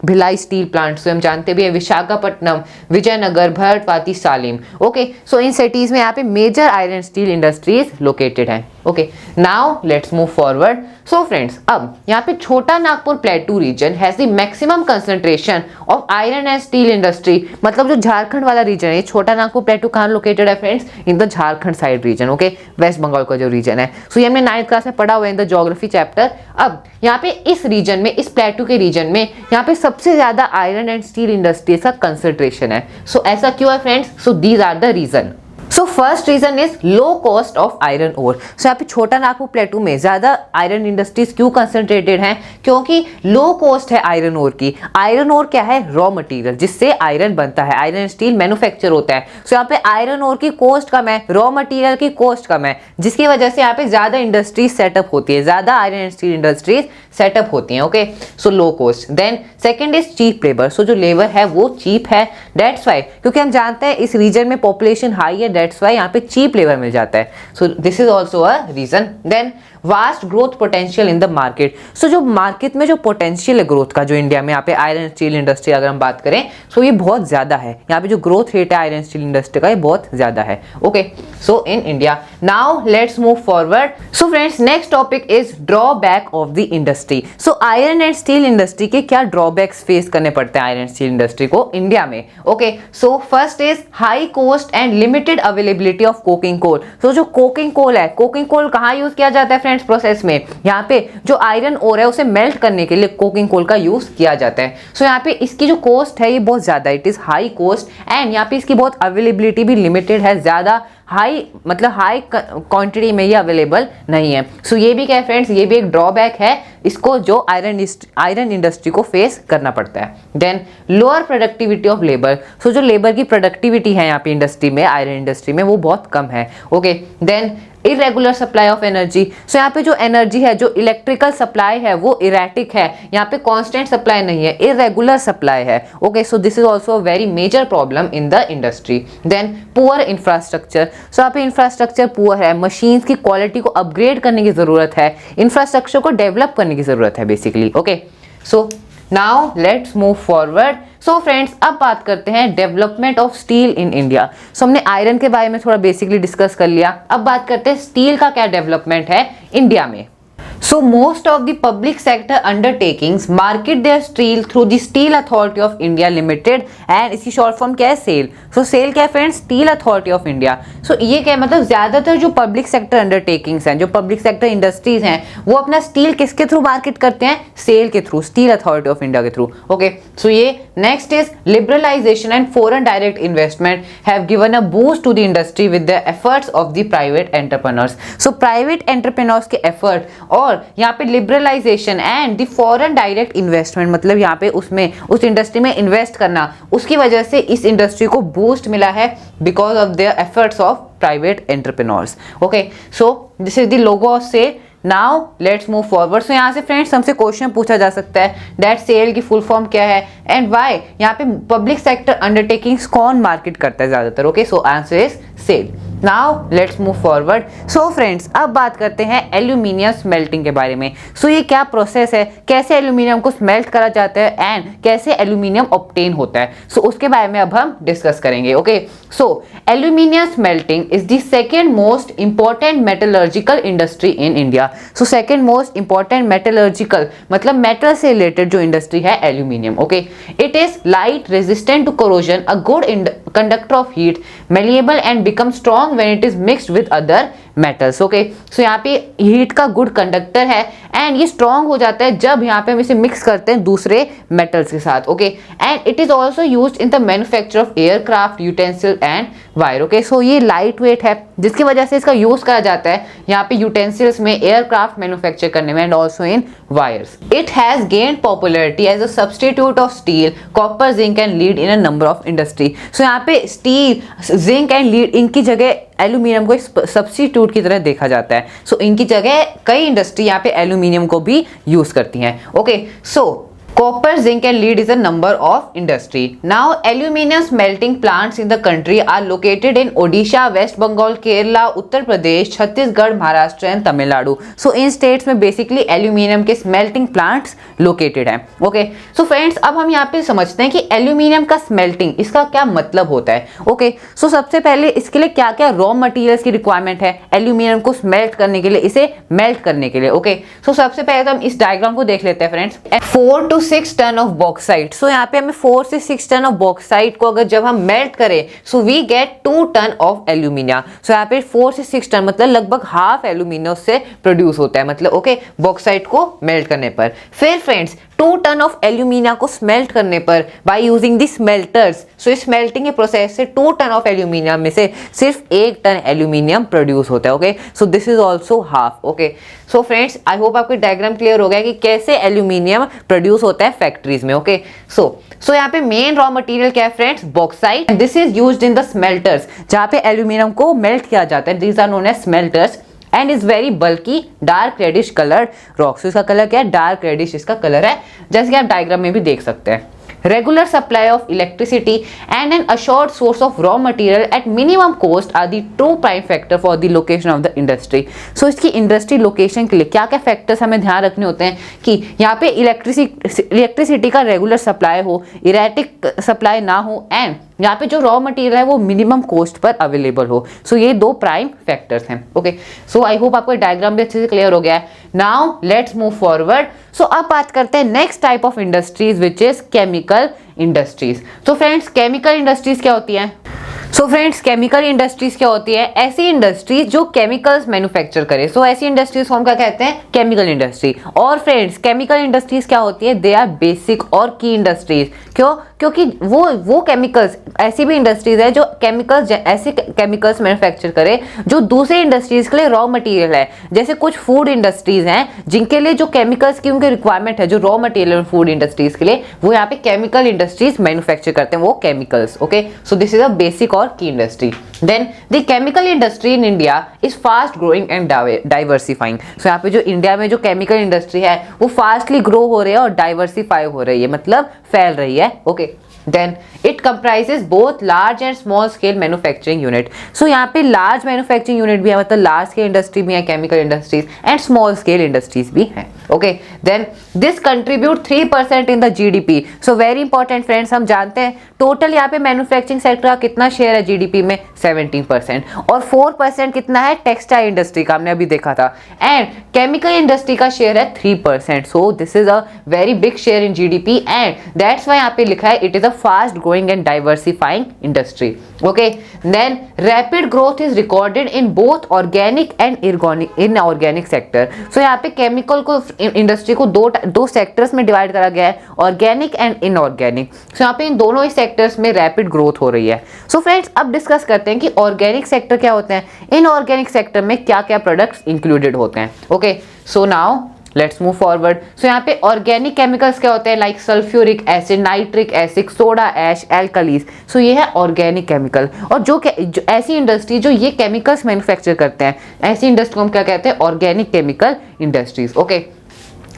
Bhilai steel plant, so हम जानते भी है, Visakhapatnam, Vijayanagar, Bhadravati, Salem. Okay, so in cities में यहाँ पे major iron steel industries located है। Okay, now let's move forward. So friends अब यहाँ पे Chota Nagpur plateau region has the maximum concentration of iron and steel industry. मतलब जो झारखंड वाला रीजन है, छोटा नागपुर प्लेटू कहाँ लोकेटेड है friends? In the Jharkhand side region. Okay, West Bengal का जो रीजन है। सो ये हमने 9th क्लास में पढ़ा हुआ है इन द ज्योग्राफी चैप्टर। अब यहाँ पे इस रीजन में, इस प्लेटू के रीजन में यहाँ पे सबसे ज्यादा आयरन एंड स्टील इंडस्ट्रीज का कंसंट्रेशन है। सो ऐसा क्यों है friends? So these are the reason. So first reason is low cost of iron ore. So यहाँ पे छोटा नागपुर प्लेटू में ज्यादा आयरन इंडस्ट्रीज क्यों कंसंट्रेटेड हैं? क्योंकि लो कॉस्ट है आयरन ओर की। आयरन ओर क्या है? रॉ मटेरियल जिससे आयरन बनता है, आयरन स्टील मैन्युफैक्चर होता है। सो यहाँ पे आयरन ओर की कॉस्ट कम है, रॉ मटेरियल की कॉस्ट कम है, जिसकी वजह से यहाँ पे ज्यादा इंडस्ट्रीज सेटअप होती है, ज्यादा iron and steel industries setup होती हैं। Okay, so low cost. Then second is cheap labour. So जो लेबर है वो चीप है, दैट्स वाई, क्योंकि हम जानते हैं इस रीजन में पॉपुलेशन हाई है, दैट्स वाई यहाँ पे चीप लेबर मिल जाता है। So this is also a region. Then vast growth potential in the market. So जो मार्केट में जो पोटेंशियल है ग्रोथ का, जो इंडिया में यहाँ पे आयरन स्टील इंडस्ट्री अगर हम बात करें, सो ये बहुत ज्यादा है। यहाँ पे जो ग्रोथ रेट है आयरन स्टील इंडस्ट्री का, ये बहुत ज्यादा है। Okay, so in India. Now let's move forward. So friends, next topic is drawback of the industry. So iron and steel industry के क्या ड्रॉबैक्स फेस करने पड़ते हैं आयरन स्टील इंडस्ट्री को इंडिया में? Okay, so first is high cost and limited availability of coking coal. So जो coking कोल है, coking कोल कहाँ यूज किया जाता है फ्रेंड्स प्रोसेस में? यहाँ पे जो आयरन ओर है उसे मेल्ट करने के लिए कोकिंग कोल का यूज किया जाता है। सो यहाँ पे इसकी जो कॉस्ट है ये बहुत ज्यादा, it is high cost, and यहाँ पे इसकी बहुत अवेलेबिलिटी भी लिमिटेड है, ज्यादा हाई मतलब हाई क्वांटिटी में ये अवेलेबल नहीं है। सो ये भी क्या है फ्रेंड्स, ये भी एक ड्रॉबैक है, इसको जो आयरन इंडस्ट्री को फेस करना पड़ता है। Then lower productivity of labour. So जो लेबर की प्रोडक्टिविटी है यहाँ पे इंडस्ट्री में, आयरन इंडस्ट्री में, वो बहुत कम है। Okay, then irregular supply of energy. So यहाँ पे जो एनर्जी है, जो इलेक्ट्रिकल सप्लाई है, वो इरेटिक है, यहाँ पे कांस्टेंट सप्लाई नहीं है, इरेगुलर सप्लाई है। Okay, so this is also a very major problem in the industry. Then poor infrastructure. So यहाँ पे इंफ्रास्ट्रक्चर पुअर है, मशीन्स की क्वालिटी को अपग्रेड करने की जरूरत है, इंफ्रास्ट्रक्चर को डेवलप करने की जरूरत है basically. Okay, so now let's move forward. So friends, अब बात करते हैं development of steel in India. So हमने आयरन के बारे में थोड़ा बेसिकली डिस्कस कर लिया, अब बात करते हैं स्टील का क्या डेवलपमेंट है इंडिया में। So most of the public sector undertakings market their steel through the Steel Authority of India Limited, and इसकी शॉर्ट फॉर्म क्या है? सेल। सो सेल क्या है friends? Steel authority of India. So ये क्या है, मतलब ज्यादातर जो पब्लिक सेक्टर अंडरटेकिंग्स हैं, जो पब्लिक सेक्टर इंडस्ट्रीज हैं, वो अपना स्टील किसके थ्रू मार्केट करते हैं? सेल के through, steel authority of India के थ्रू। ओके, सो ये next is liberalisation and foreign direct investment have given a boost to the industry with the efforts of the private entrepreneurs. So private entrepreneurs के effort और यहाँ पे liberalisation and the foreign direct investment, मतलब यहाँ पे उसमें उस industry में इन्वेस्ट करना, उसकी वजह से इस इंडस्ट्री को बूस्ट मिला है because of their efforts of private entrepreneurs. Okay, so this is the logo of SAIL. Now let's move forward. So यहाँ से फ्रेंड्स हमसे क्वेश्चन पूछा जा सकता है दैट सेल की फुल फॉर्म क्या है एंड व्हाई, यहाँ पे पब्लिक सेक्टर अंडरटेकिंग्स कौन मार्केट करता है ज्यादातर? Okay, so answer is SAIL. Now let's move forward. So friends, अब बात करते हैं एल्यूमिनियम स्मेल्टिंग के बारे में। सो ये क्या प्रोसेस है, कैसे एल्यूमिनियम को स्मेल्ट करा जाता है एंड कैसे एल्यूमिनियम ऑब्टेन होता है, सो उसके बारे में अब हम डिस्कस करेंगे। Okay, so aluminium smelting is the second most important metallurgical industry in India. So second most important metallurgical मतलब मेटल से रिलेटेड जो इंडस्ट्री है aluminium. Okay, it is light resistant to corrosion, a good conductor of heat, malleable and become strong when it is mixed with other metals। Okay, so यहाँ पे heat का good conductor है and ये strong हो जाता है जब यहाँ पे हम इसे मिक्स करते हैं दूसरे मेटल्स के साथ। Okay, and it is also used in the manufacture of aircraft utensil and wire. Okay, so ये लाइट वेट है जिसकी वजह से इसका यूज करा जाता है यहाँ पे यूटेंसिल्स में, एयरक्राफ्ट मैन्युफैक्चर करने में and also in wires. It has gained popularity as a substitute of steel, copper, zinc and lead in a number of industry. So यहाँ पे स्टील, जिंक एंड लीड इनकी जगह एल्यूमिनियम को substitute की तरह देखा जाता है। सो इनकी जगह कई इंडस्ट्री यहाँ पे एल्यूमिनियम को भी यूज करती हैं। Okay, so copper, zinc and lead is a number of industry. Now aluminum smelting plants in the country are located in Odisha, West Bengal, Kerala, Uttar Pradesh, Chhattisgarh, Maharashtra and Tamil Nadu. So in states में basically aluminum के smelting plants located हैं। Okay, so friends, अब हम यहाँ पे समझते हैं कि एल्यूमिनियम का स्मेल्टिंग इसका क्या मतलब होता है। ओके, सो सबसे पहले इसके लिए क्या क्या रॉ मटेरियल्स की रिक्वायरमेंट है एल्यूमिनियम को स्मेल्ट करने के लिए, इसे मेल्ट करने के लिए। ओके, सो सबसे पहले तो हम इस डायग्राम को देख लेते हैं friends. 4 to 6 ton of bauxite. So यहाँ पे हमें 4 से 6 टन ऑफ बॉक्साइट को अगर जब हम मेल्ट करें so we get 2 ton of aluminium. So यहाँ पे 4 से 6 टन मतलब लगभग हाफ एल्यूमिनियम से प्रोड्यूस होता है, मतलब ओके, बॉक्साइट को मेल्ट करने पर। फिर फ्रेंड्स 2 टन ऑफ एल्यूमिनियम को स्मेल्ट करने पर बाय यूजिंग दी स्मेल्टर्स, सो इस स्मेल्टिंग के प्रोसेस से 2 टन ऑफ एल्यूमिनियम में से सिर्फ 1 टन एल्यूमिनियम प्रोड्यूस होता है। Okay, so this is also half. Okay, so friends I hope आपको डायग्राम क्लियर हो गया कि कैसे एल्यूमिनियम प्रोड्यूस होता है फैक्ट्रीज में। ओके, सो यहाँ पे मेन रॉ मटेरियल क्या है friends? Bauxite. This is used in the smelters, जहाँ पे एल्यूमिनियम को मेल्ट किया जाता है। These are known as smelters and is very bulky dark reddish coloured rocks. इसका कलर क्या है? डार्क रेडिश इसका कलर है, जैसे कि आप डायग्राम में भी देख सकते हैं। regular supply of electricity and an assured source of raw material at minimum cost are the true prime factor for the location of the industry. So इसकी इंडस्ट्री लोकेशन के लिए क्या क्या फैक्टर्स हमें ध्यान रखने होते हैं कि यहाँ पे इलेक्ट्रिसिटी का रेगुलर सप्लाई हो, इरेटिक सप्लाई ना हो, एंड यहाँ पे जो रॉ मटेरियल है वो मिनिमम कॉस्ट पर अवेलेबल हो. सो ये दो प्राइम फैक्टर्स हैं. ओके, सो आई होप आपको डायग्राम भी अच्छे से क्लियर हो गया है. Now let's move forward. So अब बात करते हैं next type of industries which is chemical industries. तो फ्रेंड्स केमिकल इंडस्ट्रीज क्या होती हैं? सो फ्रेंड्स केमिकल इंडस्ट्रीज क्या होती है? ऐसी इंडस्ट्रीज जो केमिकल्स मैन्युफैक्चर करे. सो ऐसी इंडस्ट्रीज को हम क्या कहते हैं? Chemical industry. और फ्रेंड्स केमिकल इंडस्ट्रीज क्या होती है? दे आर बेसिक और की इंडस्ट्रीज. क्यों? क्योंकि वो केमिकल्स, ऐसी भी इंडस्ट्रीज है जो केमिकल्स, ऐसे केमिकल्स मैन्युफैक्चर करे जो दूसरी इंडस्ट्रीज के लिए रॉ मटेरियल है. जैसे कुछ फूड इंडस्ट्रीज हैं जिनके लिए जो केमिकल्स की उनकी रिक्वायरमेंट है, जो रॉ मटेरियल फूड इंडस्ट्रीज के लिए, वो यहाँ पे केमिकल इंडस्ट्रीज मैन्युफैक्चर करते हैं वो chemicals. Okay, so this is a basic और की industry. Then the chemical industry in India is fast growing and diversifying. So यहाँ पे जो इंडिया में जो केमिकल इंडस्ट्री है वो फास्टली ग्रो हो रही है और डाइवर्सिफाई हो रही है, मतलब फैल रही है. Okay, then it comprises both large and small scale manufacturing unit. So यहाँ पे large manufacturing unit भी है, मतलब large scale इंडस्ट्री भी है chemical industries, and small scale industries भी है. Okay, then this contribute 3% in the GDP. So very important friends, हम जानते हैं टोटल यहाँ पे मैन्युफैक्चरिंग सेक्टर का कितना शेयर है जीडीपी में? 17%. और 4% कितना है टेक्सटाइल इंडस्ट्री का, हमने अभी देखा था. एंड केमिकल इंडस्ट्री का शेयर है 3%. So this is a very big share in GDP and that's why यहाँ पे लिखा है it is a fast growing and diversifying industry. Okay, then rapid growth is recorded in both organic and inorganic sector. So यहाँ पे chemical को, industry को दो sectors में डिवाइड करा गया है, ऑर्गेनिक एंड इनऑर्गेनिक. सो यहाँ पे इन दोनों ही सेक्टर्स में रैपिड ग्रोथ हो रही है. सो फ्रेंड्स अब डिस्कस करते हैं कि ऑर्गेनिक सेक्टर क्या होते हैं, इनऑर्गेनिक सेक्टर में क्या क्या प्रोडक्ट्स इंक्लूडेड होते हैं. Okay, so now let's move forward. So यहाँ पे ऑर्गेनिक केमिकल्स क्या होते हैं? Like sulphuric acid, nitric acid, soda ash, alkalis. So ये है ऑर्गेनिक केमिकल. और जो ऐसी इंडस्ट्री जो ये केमिकल्स मैन्युफैक्चर करते हैं, ऐसी इंडस्ट्री को हम क्या कहते हैं? Organic chemical industries. ओके,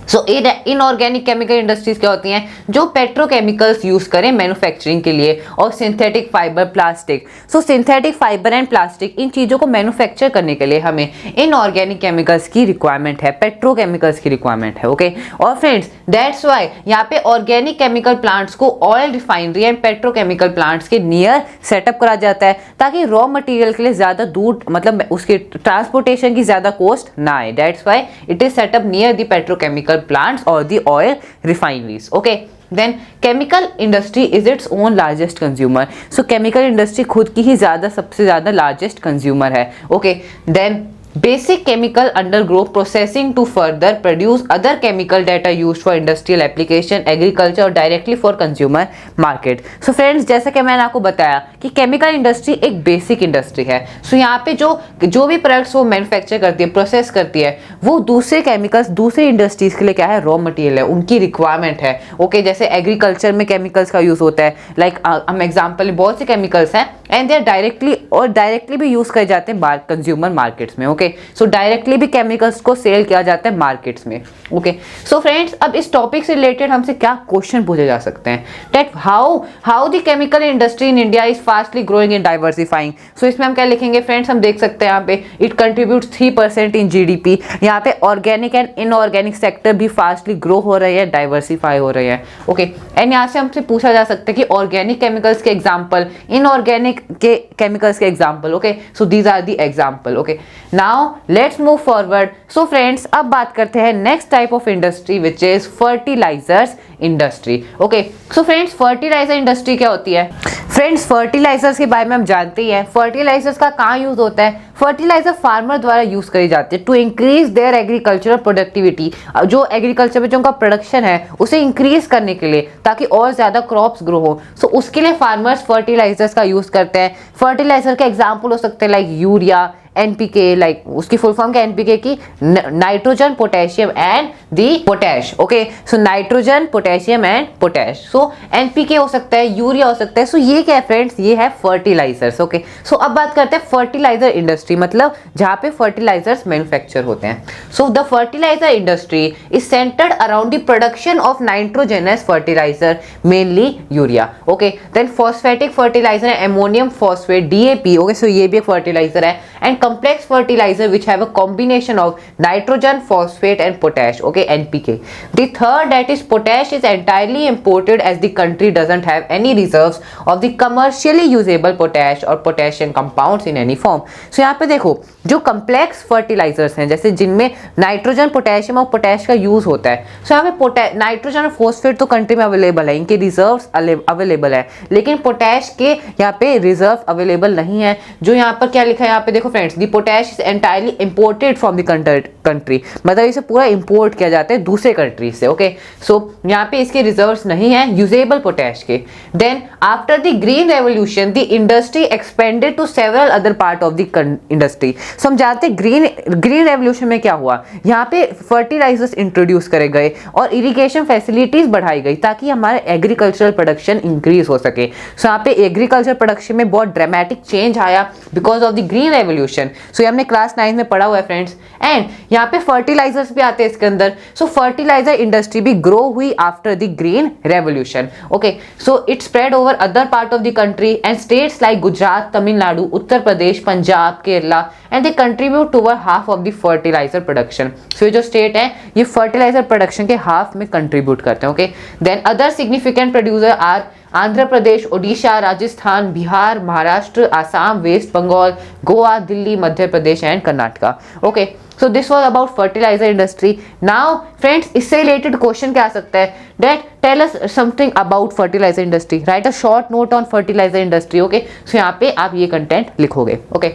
सो इनऑर्गेनिक केमिकल इंडस्ट्रीज क्या होती हैं? जो पेट्रोकेमिकल्स यूज करें मैन्युफैक्चरिंग के लिए, और synthetic fibre, plastic. So synthetic fibre and plastic, इन चीज़ों को मैन्युफैक्चर करने के लिए हमें इनऑर्गेनिक केमिकल्स की रिक्वायरमेंट है, पेट्रोकेमिकल्स की रिक्वायरमेंट है. ओके, और फ्रेंड्स दैट्स वाई यहाँ पे ऑर्गेनिक केमिकल प्लांट्स को oil refinery and petrochemical plants के नियर सेटअप करा जाता है ताकि रॉ मटेरियल के लिए ज़्यादा दूर, मतलब उसके ट्रांसपोर्टेशन की ज़्यादा कॉस्ट ना आए. That's why it is setup near the petrochemical plants or the oil refineries. Okay, then chemical industry is its own largest consumer. So chemical industry खुद की ही सबसे ज़्यादा largest consumer है. Okay, then basic chemical undergo processing to further produce other chemical that are used for industrial application, agriculture और directly for consumer market. So friends जैसा कि मैंने आपको बताया कि chemical industry एक basic industry है. So यहाँ पे जो भी products वो manufacture करती है, process करती है, वो दूसरे chemicals, दूसरे industries के लिए क्या है? raw material है, उनकी requirement है. Okay, जैसे agriculture में chemicals का use होता है, like हम example में बहुत से chemicals हैं and they are directly भी use करे जाते हैं consumer markets में. Okay, सो डायरेक्टली भी केमिकल्स को सेल किया जाता है मार्केट्स में. ओके, सो फ्रेंड्स अब इस टॉपिक से रिलेटेड हमसे क्या क्वेश्चन पूछे जा सकते हैं? That how the chemical industry in India is fastly growing and diversifying. So इसमें हम क्या लिखेंगे फ्रेंड्स? हम देख सकते हैं यहाँ पे इट कंट्रीब्यूट्स 3% इन जीडीपी. यहाँ पे ऑर्गेनिक एंड इनऑर्गेनिक सेक्टर भी फास्टली ग्रो हो रही है, डाइवर्सिफाई हो रही है. ओके, एंड यहाँ से हमसे पूछा जा सकता है कि ऑर्गेनिक केमिकल्स के एग्जाम्पल, इनऑर्गेनिक के केमिकल्स के example. Okay, so these are the example. Okay, now let's move forward. So friends अब बात करते हैं next type of industry which is fertilisers industry. Okay, so friends fertiliser industry क्या होती है? फ्रेंड्स फर्टिलाइजर्स के बारे में हम जानते ही हैं. फर्टिलाइजर्स का कहाँ यूज होता है? फर्टिलाइजर फार्मर द्वारा यूज करी जाती है to increase their agricultural productivity. जो एग्रीकल्चर में जो उनका प्रोडक्शन है उसे इंक्रीज करने के लिए, ताकि और ज्यादा क्रॉप्स ग्रो हो. सो उसके लिए फार्मर्स फर्टिलाइजर्स का यूज करते हैं. फर्टिलाइजर के एग्जाम्पल हो सकते हैं लाइक यूरिया, एनपीके, लाइक उसकी फुल फॉर्म क्या एनपीके की, nitrogen potassium and the potash. Okay, so nitrogen potassium and potash. So NPK हो सकता है, यूरिया हो सकता है। सो ये क्या है फ्रेंड्स, ये है फर्टिलाइजर्स। ओके, सो अब बात करते हैं फर्टिलाइजर इंडस्ट्री, मतलब जहां पे फर्टिलाइजर्स मैन्युफैक्चर होते हैं। So the fertiliser industry is centred around the production of nitrogenous fertiliser, mainly urea. Okay, then phosphatic fertiliser है ammonium phosphate, DAP. Okay, so ये भी एक फर्टिलाइजर है, and complex fertiliser which have a combination of nitrogen, phosphate and potash. Okay, NPK. The third that is potash is entirely imported as the country doesn't have any reserves of the commercially usable potash और potassium compounds in any form. So यहाँ पे देखो, जो complex fertilizers हैं, जैसे जिनमें nitrogen, potassium और potash का यूज होता है, सो यहाँ पे नाइट्रोजन और फॉस्फेट तो कंट्री में अवेलेबल है, इनके रिजर्व्स अवेलेबल है, लेकिन पोटैश के यहाँ पे रिजर्व अवेलेबल नहीं है। जो यहाँ पर क्या लिखा है, यहाँ पे देखो friends, the potash is entirely imported from the country, मतलब इसे पूरा इंपोर्ट किया जाता है दूसरे कंट्री से। ओके, सो यहाँ पे इसके रिजर्व्स नहीं है यूजेबल पोटैश के। Then after the green revolution the industry expanded to several other part of the industry. So हम जानते हैं ग्रीन रेवोल्यूशन में क्या हुआ, यहाँ पे फर्टिलाइजर्स इंट्रोड्यूस करे गए और इरिगेशन फैसिलिटीज बढ़ाई गई ताकि हमारे एग्रीकल्चरल प्रोडक्शन इंक्रीज हो सके। सो यहाँ पे एग्रीकल्चर प्रोडक्शन में बहुत ड्रामेटिक चेंज आया because of the green revolution. So ये हमने क्लास 9 में पढ़ा हुआ है फ्रेंड्स। एंड यहाँ पे फर्टिलाइजर्स भी आते हैं इसके अंदर। सो फर्टिलाइजर इंडस्ट्री भी ग्रो हुई after the green revolution. Okay, so it spread over other part of the country and states like Gujarat, Tamil Nadu, Uttar Pradesh, Punjab, Kerala, and they contribute toward half of the fertilizer production. So ये जो state है ये fertilizer production के हाफ में contribute करते हैं। Okay, then other significant producer are Andhra Pradesh, Odisha, Rajasthan, Bihar, Maharashtra, Assam, waste Bengal, Goa, Delhi, Madhya Pradesh and Karnataka. Okay, so this was about fertilizer industry. Now friends, इससे रिलेटेड क्वेश्चन क्या आ सकता है, that tell us something about fertilizer industry, write a short note on fertilizer industry. Okay, so यहाँ पे आप ये content लिखोगे। Okay,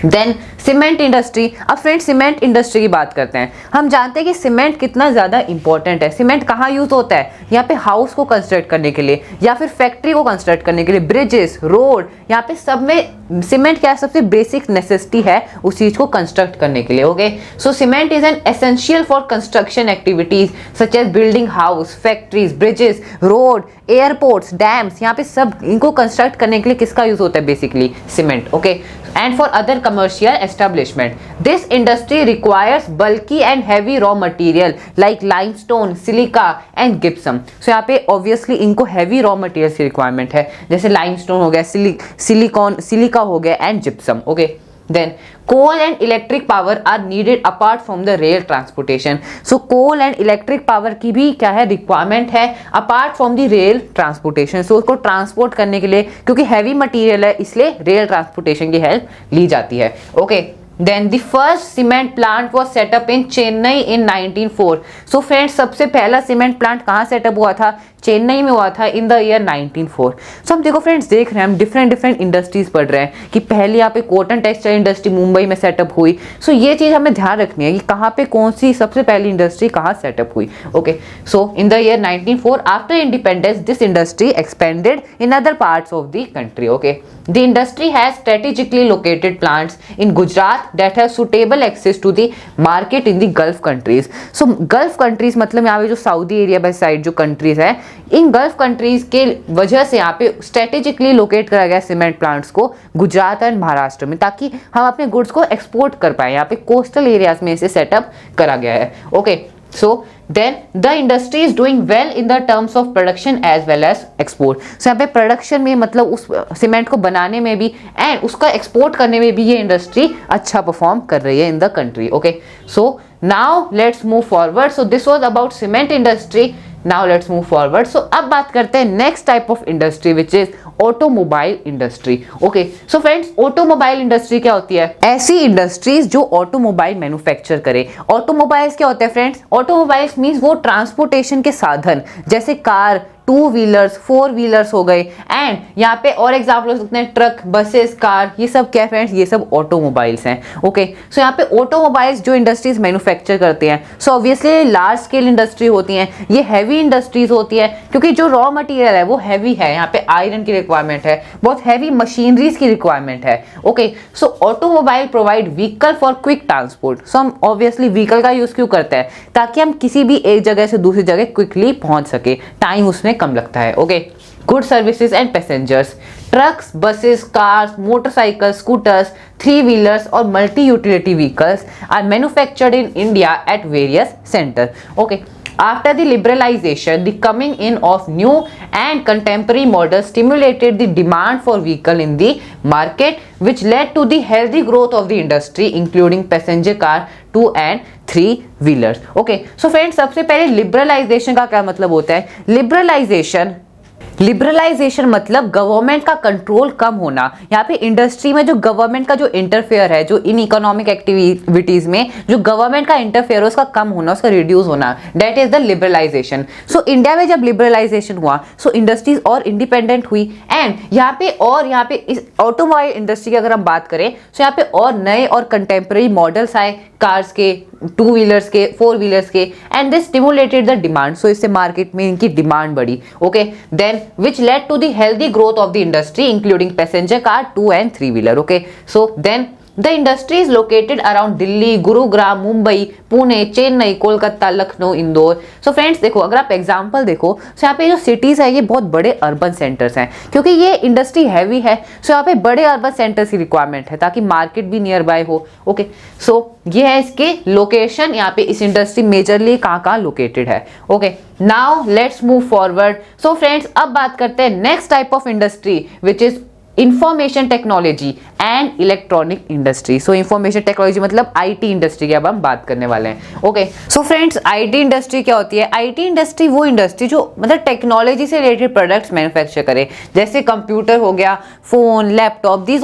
then cement industry. अब फ्रेंड्स सीमेंट इंडस्ट्री की बात करते हैं। हम जानते हैं कि सीमेंट कितना ज़्यादा इंपॉर्टेंट है। सीमेंट कहाँ यूज होता है, यहाँ पे हाउस को कंस्ट्रक्ट करने के लिए या फिर फैक्ट्री को कंस्ट्रक्ट करने के लिए, ब्रिजेस, रोड, यहाँ पे सब में सीमेंट क्या सबसे बेसिक नेसेसिटी है उस चीज को कंस्ट्रक्ट करने के लिए। Okay, so cement is an essential for construction activities such as building house, factories, bridges, road, airports, dams, यहाँ पे सब इनको कंस्ट्रक्ट करने के लिए किसका यूज होता है, basically cement. Okay, and for other commercial establishment. This industry requires bulky and heavy raw material like limestone, silica and gypsum. So यहाँ पे obviously इनको heavy raw materials की requirement है, जैसे limestone हो गया, silica हो गया and gypsum. Okay. Then coal and electric power are needed apart from the rail transportation. So coal and electric power की भी क्या है requirement है apart from the rail transportation. So उसको transport करने के लिए, क्योंकि heavy material है इसलिए rail transportation की help ली जाती है. Okay. Then the first cement plant was set up in Chennai in 1904. So friends, सबसे पहला सीमेंट प्लांट कहाँ सेटअप हुआ था, चेन्नई में हुआ था इन द ईयर 1904. सो हम देखो फ्रेंड्स, देख रहे हैं हम डिफरेंट इंडस्ट्रीज पढ़ रहे हैं कि पहले यहाँ पे कॉटन टेक्सटाइल इंडस्ट्री मुंबई में सेटअप हुई. सो ये चीज़ हमें ध्यान रखनी है कि कहाँ पे कौन सी सबसे पहली इंडस्ट्री कहाँ सेटअप हुई. Okay, so in the year 1904 after independence this industry expanded in other parts of the country. Okay, the industry has strategically located plants in Gujarat that have suitable access to the market in the Gulf countries. So Gulf countries मतलब यहाँ पे जो Saudi area by side जो countries है, इन gulf countries के वजह से यहाँ पे स्ट्रेटेजिकली लोकेट करा गया सीमेंट प्लांट्स को गुजरात एंड महाराष्ट्र में, ताकि हम अपने गुड्स को एक्सपोर्ट कर पाए. यहाँ पे कोस्टल एरियाज में इसे सेटअप करा गया है. Okay, so then the industry is doing well in the terms of production as well as export. So यहाँ पे प्रोडक्शन में मतलब उस सीमेंट को बनाने में भी एंड उसका एक्सपोर्ट करने में भी ये इंडस्ट्री अच्छा परफॉर्म कर रही है in the country. Okay, so now let's move forward. So this was about cement industry. Now let's move forward. So अब बात करते हैं next type of industry which is automobile industry. Okay, so friends, automobile industry क्या होती है? ऐसी industries जो automobile manufacture करे. ऑटोमोबाइल्स क्या होते हैं फ्रेंड्स? ऑटोमोबाइल्स मींस वो ट्रांसपोर्टेशन के साधन, जैसे car, two wheelers, four wheelers हो गए, एंड यहाँ पे और एग्जाम्पल हो सकते हैं ट्रक, बसेस, कार, ये सब क्या फ्रेंड्स, ये सब ऑटोमोबाइल्स हैं। ओके, सो यहाँ पे ऑटोमोबाइल्स जो इंडस्ट्रीज मैन्युफैक्चर करते हैं, so obviously large scale industry होती हैं, ये हैवी इंडस्ट्रीज होती है, क्योंकि जो रॉ मटेरियल है वो हैवी है, यहाँ पे आयरन की रिक्वायरमेंट है, बहुत हैवी मशीनरीज की रिक्वायरमेंट है। Okay, so automobile provide vehicle for quick transport. So हम ऑब्वियसली व्हीकल का यूज क्यों करते हैं, ताकि हम किसी भी एक जगह से दूसरी जगह क्विकली पहुंच सके, टाइम उसमें कम लगता है। Okay, good services and passengers, trucks, buses, cars, motorcycles, scooters, three wheelers और multi utility vehicles are manufactured in India at various centre. Okay, after the liberalization, the coming in of new and contemporary models stimulated the demand for vehicle in the market, which led to the healthy growth of the industry, including passenger car, 2 and 3 wheelers. Okay, so friends, सबसे पहले liberalization का क्या मतलब होता है? Liberalisation मतलब government का control कम होना। यहाँ पे इंडस्ट्री में जो गवर्नमेंट का जो इंटरफेयर है, जो इन इकोनॉमिक एक्टिविटीज में जो गवर्नमेंट का इंटरफेयर है, उसका कम होना, उसका रिड्यूस होना, that is the liberalisation. So India में जब लिबरलाइजेशन हुआ, सो इंडस्ट्रीज और इंडिपेंडेंट हुई, एंड यहाँ पे इस ऑटोमोबाइल इंडस्ट्री की अगर हम बात करें, सो यहाँ पे और नए और कंटेम्प्रेरी मॉडल्स आए, कार्स के, टू व्हीलर्स के, फोर व्हीलर्स के, and this stimulated the demand. So इससे मार्केट में इनकी डिमांड बढ़ी। Okay, then which led to the healthy growth of the industry, including passenger car, 2 and 3 wheeler. Okay, so then the industry is located around Delhi, Gurugram, Mumbai, Pune, Chennai, Kolkata, Lucknow, Indore. So friends देखो, अगर आप example देखो, सो यहाँ पे जो सिटीज है ये बहुत बड़े अर्बन सेंटर्स हैं, क्योंकि ये इंडस्ट्री हैवी है। सो यहाँ पे बड़े अर्बन सेंटर्स की रिक्वायरमेंट है, ताकि मार्केट भी नियर बाय हो। ओके, सो ये है इसके लोकेशन, यहाँ पे इस इंडस्ट्री मेजरली कहाँ लोकेटेड है। Okay, now let's move forward. So friends, अब बात करते हैं next type of industry, which is information technology and electronic industry. So information technology मतलब आईटी इंडस्ट्री की अब हम बात करने वाले हैं। Okay, so friends, IT industry क्या होती है? आईटी इंडस्ट्री वो इंडस्ट्री जो मतलब टेक्नोलॉजी से रिलेटेड प्रोडक्ट्स मैन्युफैक्चर करे, जैसे कंप्यूटर हो गया, phone, laptop, these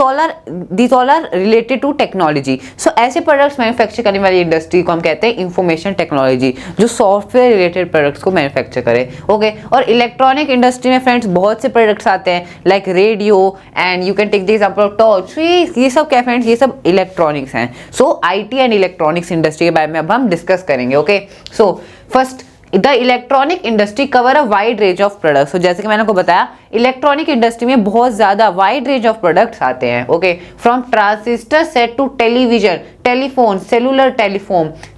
all are related to technology. So ऐसे प्रोडक्ट्स मैन्युफैक्चर करने वाली इंडस्ट्री को हम कहते हैं इंफॉर्मेशन टेक्नोलॉजी, जो सॉफ्टवेयर रिलेटेड प्रोडक्ट्स को मैन्युफैक्चर करे। ओके, और इलेक्ट्रॉनिक इंडस्ट्री में फ्रेंड्स बहुत से प्रोडक्ट्स आते हैं, like radio, and you can take the example of torch. ये सब क्या फ्रेंड्स, ये सब इलेक्ट्रॉनिक्स हैं। So IT and electronics industry के बारे में अब हम डिस्कस करेंगे। Okay, so first, the electronic industry cover a wide range of products. जैसे कि मैंने आपको बताया, इलेक्ट्रॉनिक इंडस्ट्री में बहुत ज्यादा वाइड रेंज ऑफ प्रोडक्ट्स आते हैं। Okay, from transistor set to television, telephone, cellular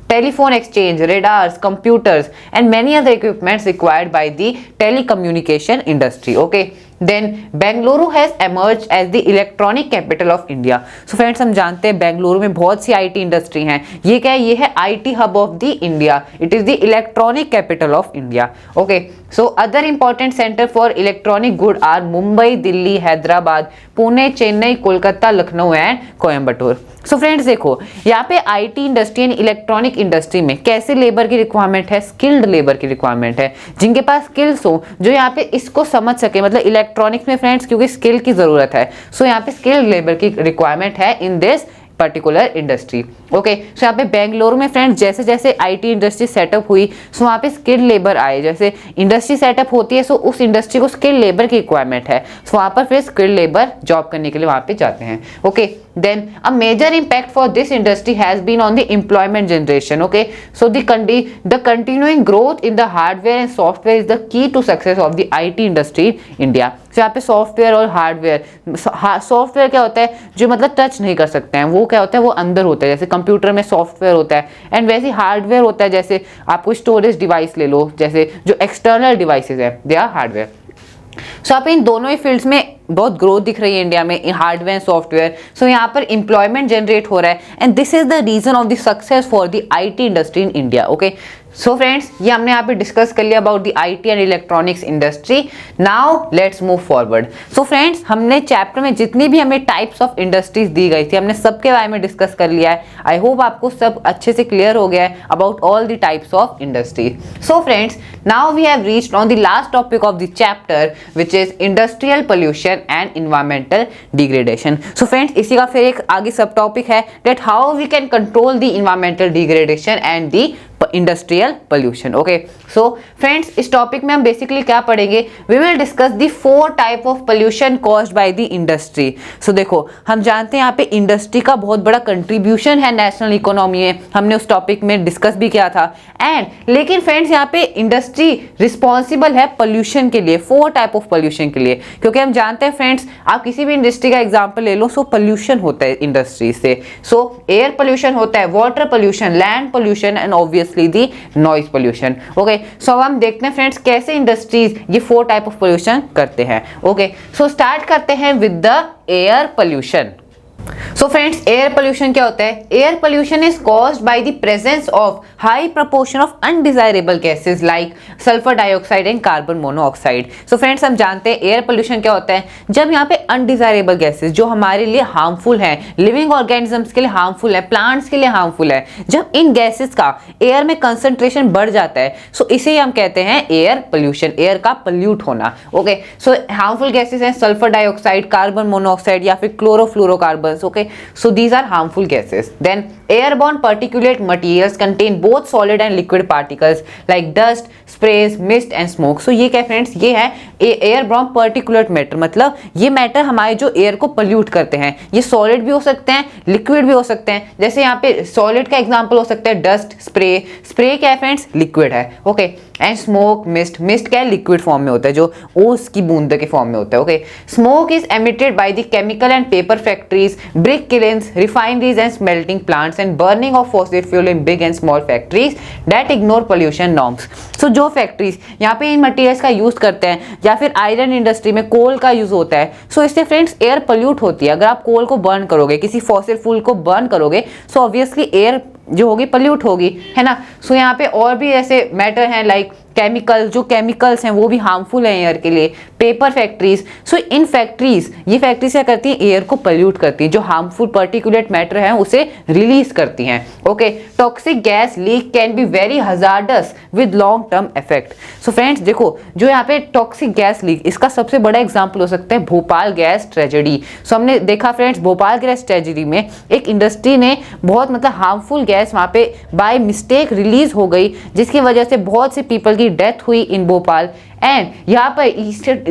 telephone exchange, radars, computers, and many other equipments required by the telecommunication industry. Okay, then Bengaluru has emerged as the electronic capital of India. So friends, हम जानते हैं बेंगलुरु में बहुत सी IT industry हैं। ये क्या है? ये है IT hub of the India. It is the electronic capital of India. Okay, so other important centre for electronic good are Mumbai, Delhi, Hyderabad, Pune, Chennai, Kolkata, Lucknow and Coimbatore. So friends देखो, यहाँ पे IT industry and electronic industry में कैसे लेबर की रिक्वायरमेंट है? Skilled labour की requirement है, जिनके पास स्किल्स हो, जो यहाँ पे इसको समझ सके। मतलब इलेक्ट्रॉनिक्स में फ्रेंड्स क्योंकि स्किल की जरूरत है, सो यहाँ पे स्किल्ड लेबर की रिक्वायरमेंट है in this particular industry. Okay, so यहाँ पे बेंगलुरु में फ्रेंड्स जैसे जैसे आईटी इंडस्ट्री सेटअप हुई, सो वहाँ पे स्किल्ड लेबर आए। जैसे इंडस्ट्री सेटअप होती है, सो उस इंडस्ट्री को स्किल्ड लेबर की रिक्वायरमेंट है, सो वहाँ पर फिर स्किल्ड लेबर जॉब करने के लिए वहाँ पे जाते हैं। Okay, then a major impact for this industry has been on the employment generation. Okay, so the continuing growth in the hardware and software is the key to success of the IT industry in India. So यहाँ पे software और hardware, software क्या होता है? जो मतलब touch नहीं कर सकते हैं, वो क्या होता है? वो अंदर होता है। जैसे कंप्यूटर में सॉफ्टवेयर होता है, एंड वैसे हार्डवेयर होता है, जैसे आप कोई स्टोरेज डिवाइस ले लो, जैसे जो एक्सटर्नल डिवाइसेज है, दे आर हार्डवेयर। सो आप इन दोनों ही फील्ड्स में बहुत ग्रोथ दिख रही है इंडिया में, in hardware and software. So यहाँ पर एम्प्लॉयमेंट जनरेट हो रहा है, and this is the reason of the success for the IT industry in India. Okay, so friends, ये हमने यहाँ पे डिस्कस कर लिया about the IT and electronics industry. Now let's move forward. So friends, हमने चैप्टर में जितनी भी हमें टाइप्स ऑफ इंडस्ट्रीज दी गई थी, हमने सबके बारे में डिस्कस कर लिया है। आई होप आपको सब अच्छे से क्लियर हो गया है about all the types of industry. So friends, now we have reached on the last topic of the chapter, which is industrial pollution and environmental degradation. So friends, इसी का फिर एक आगे सब टॉपिक है, that how we can control the environmental degradation and the industrial pollution. Okay, so friends इस topic में हम basically क्या पढ़ेंगे, we will discuss the 4 type of pollution caused by the industry. So देखो हम जानते हैं यहाँ पे इंडस्ट्री का बहुत बड़ा कंट्रीब्यूशन है नेशनल इकोनॉमी में, हमने उस टॉपिक में डिस्कस भी किया था। एंड लेकिन फ्रेंड्स यहाँ पे इंडस्ट्री रिस्पॉन्सिबल है पोल्यूशन के लिए, 4 टाइप ऑफ पोल्यूशन के लिए, क्योंकि हम जानते हैं फ्रेंड्स आप किसी भी इंडस्ट्री का एग्जाम्पल ले लो, सो पोल्यूशन होता है इंडस्ट्री से। सो एयर पोल्यूशन होता है, water pollution, land pollution and obviously the noise pollution. Okay, so अब हम देखते हैं फ्रेंड्स कैसे इंडस्ट्रीज ये 4 टाइप ऑफ पोल्यूशन करते हैं। ओके, सो स्टार्ट करते हैं with the air pollution. So friends air pollution क्या होता है, air pollution is caused by the presence of high proportion of undesirable gases like sulphur dioxide and carbon monoxide. So friends हम जानते हैं air pollution क्या होता है, जब यहाँ पे अनडिजायरेबल गैसेस जो हमारे लिए हार्मफुल हैं, लिविंग ऑर्गेनिजम्स के लिए हार्मफुल है, प्लांट्स के लिए हार्मफुल है, जब इन गैसेस का एयर में कंसंट्रेशन बढ़ जाता है, सो इसे हम कहते हैं एयर पोल्यूशन, एयर का पोल्यूट होना। ओके, सो हार्मफुल गैसेस हैं सल्फर डाइऑक्साइड, कार्बन मोनोऑक्साइड या फिर chlorofluorocarbon. Okay, so these are harmful gases. Then airborne particulate materials contain both solid and liquid particles like dust, sprays, mist and smoke. So ये क्या friends, ये है airborne particulate matter, मतलब ये matter हमारे जो एयर को पोल्यूट करते हैं, ये सॉलिड भी हो सकते हैं, लिक्विड भी हो सकते हैं। जैसे यहाँ पे सॉलिड का एग्जांपल हो सकता है डस्ट, स्प्रे क्या है फ्रेंड्स, लिक्विड है। ओके, एंड स्मोक, मिस्ट क्या है, लिक्विड फॉर्म में होता है, जो ओस की बूंद के फॉर्म में होता है। Okay, smoke is emitted by the chemical and paper factories, brick kilns, refineries and smelting plants and burning of fossil fuel in big and small factories that ignore pollution norms. So जो factories यहाँ पे इन materials का use करते हैं, या फिर iron industry में कोल का यूज होता है, सो इससे फ्रेंड्स एयर पोल्यूट होती है। अगर आप कोल को बर्न करोगे, किसी फॉसिल फ्यूल को बर्न करोगे, सो ऑब्वियसली एयर जो होगी पोल्यूट होगी, है ना। सो यहाँ पे और भी ऐसे मैटर हैं लाइक केमिकल, जो केमिकल्स हैं वो भी हार्मफुल हैं एयर के लिए, paper factories. So in factories, ये फैक्ट्रीज क्या करती हैं, एयर को पोल्यूट करती हैं, जो हार्मफुल पार्टिकुलेट मैटर है उसे रिलीज करती हैं। Okay, toxic gas leak can be very hazardous with long term effect. So friends देखो जो यहाँ पे टॉक्सिक गैस लीक, इसका सबसे बड़ा एग्जाम्पल हो सकता है भोपाल गैस ट्रेजेडी। सो हमने देखा फ्रेंड्स भोपाल गैस ट्रेजेडी में एक इंडस्ट्री ने बहुत मतलब हार्मफुल गैस वहाँ पे बाय मिस्टेक रिलीज हो गई, जिसकी वजह से बहुत से पीपल की डेथ हुई इन भोपाल। एंड यहाँ पर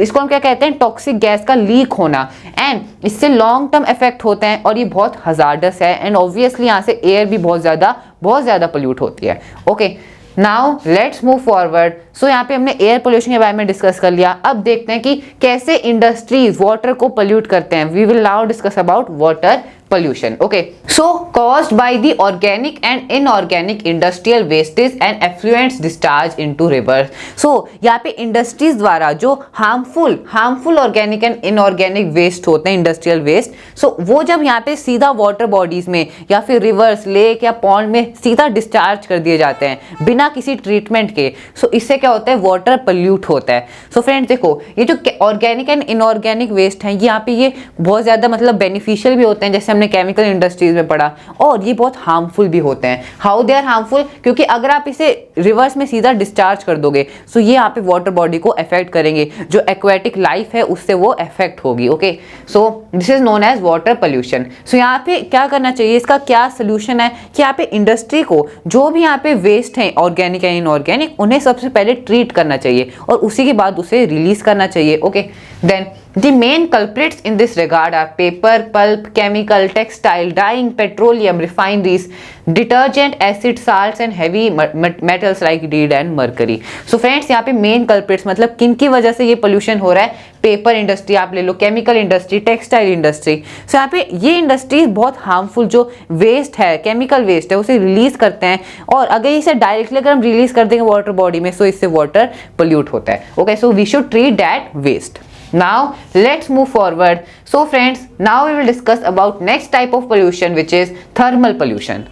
इसको हम क्या कहते हैं, टॉक्सिक गैस का लीक होना, एंड इससे लॉन्ग टर्म इफेक्ट होते हैं और ये बहुत हजार्डस है, एंड ऑब्वियसली यहाँ से एयर भी बहुत ज़्यादा पोल्यूट होती है। Okay, now let's move forward. So यहाँ पे हमने एयर पोल्यूशन के बारे में डिस्कस कर लिया। अब देखते हैं कि कैसे इंडस्ट्रीज वाटर को पोल्यूट करते हैं। We will now discuss about water pollution. Okay, so caused by the organic and inorganic industrial wastes and effluents discharged into rivers. So यहाँ पे इंडस्ट्रीज द्वारा जो harmful organic and inorganic waste होते हैं, industrial waste, सो वो जब यहाँ पे सीधा वाटर बॉडीज में या फिर रिवर्स, लेक या पॉन्ड में सीधा डिस्चार्ज कर दिए जाते हैं बिना किसी ट्रीटमेंट के, सो इससे क्या होता है, वाटर पोल्यूट होता है। सो फ्रेंड्स देखो ये जो ऑर्गेनिक एंड इनऑर्गेनिक वेस्ट हैं, यहाँ पे ये बहुत ज़्यादा मतलब बेनिफिशियल भी होते हैं, जैसे केमिकल इंडस्ट्रीज में पढ़ा, और ये बहुत हार्मफुल भी होते हैं। हाउ दे आर हार्मफुल, क्योंकि अगर आप इसे रिवर्स में सीधा डिस्चार्ज कर दोगे, सो ये यहाँ पे वाटर बॉडी को अफेक्ट करेंगे, जो एक्वेटिक लाइफ है उससे वो अफेक्ट होगी। Okay, so this is known as water pollution. So यहाँ पे क्या करना चाहिए, इसका क्या सोल्यूशन है कि यहाँ पे इंडस्ट्री को जो भी यहाँ पे वेस्ट है ऑर्गेनिक या इनऑर्गेनिक, उन्हें सबसे पहले ट्रीट करना चाहिए और उसी के बाद उसे रिलीज करना चाहिए। Okay, then the main culprits in this regard are paper, pulp, chemical, textile, dyeing, petroleum, refineries, detergent, acid, salts and heavy metals like lead and mercury. So friends यहाँ पे main culprits मतलब किन की वजह से ये pollution हो रहा है, पेपर इंडस्ट्री आप ले लो, chemical industry, textile industry. So यहाँ पे ये इंडस्ट्री बहुत हार्मफुल जो वेस्ट है, केमिकल वेस्ट है, उसे रिलीज करते हैं, और अगर इसे डायरेक्टली अगर हम रिलीज कर देंगे वाटर बॉडी में, सो इससे वाटर पोल्यूट होता है। Okay, so we should treat that waste. Now let's move forward. So friends, now we will discuss about next type of pollution which is thermal pollution.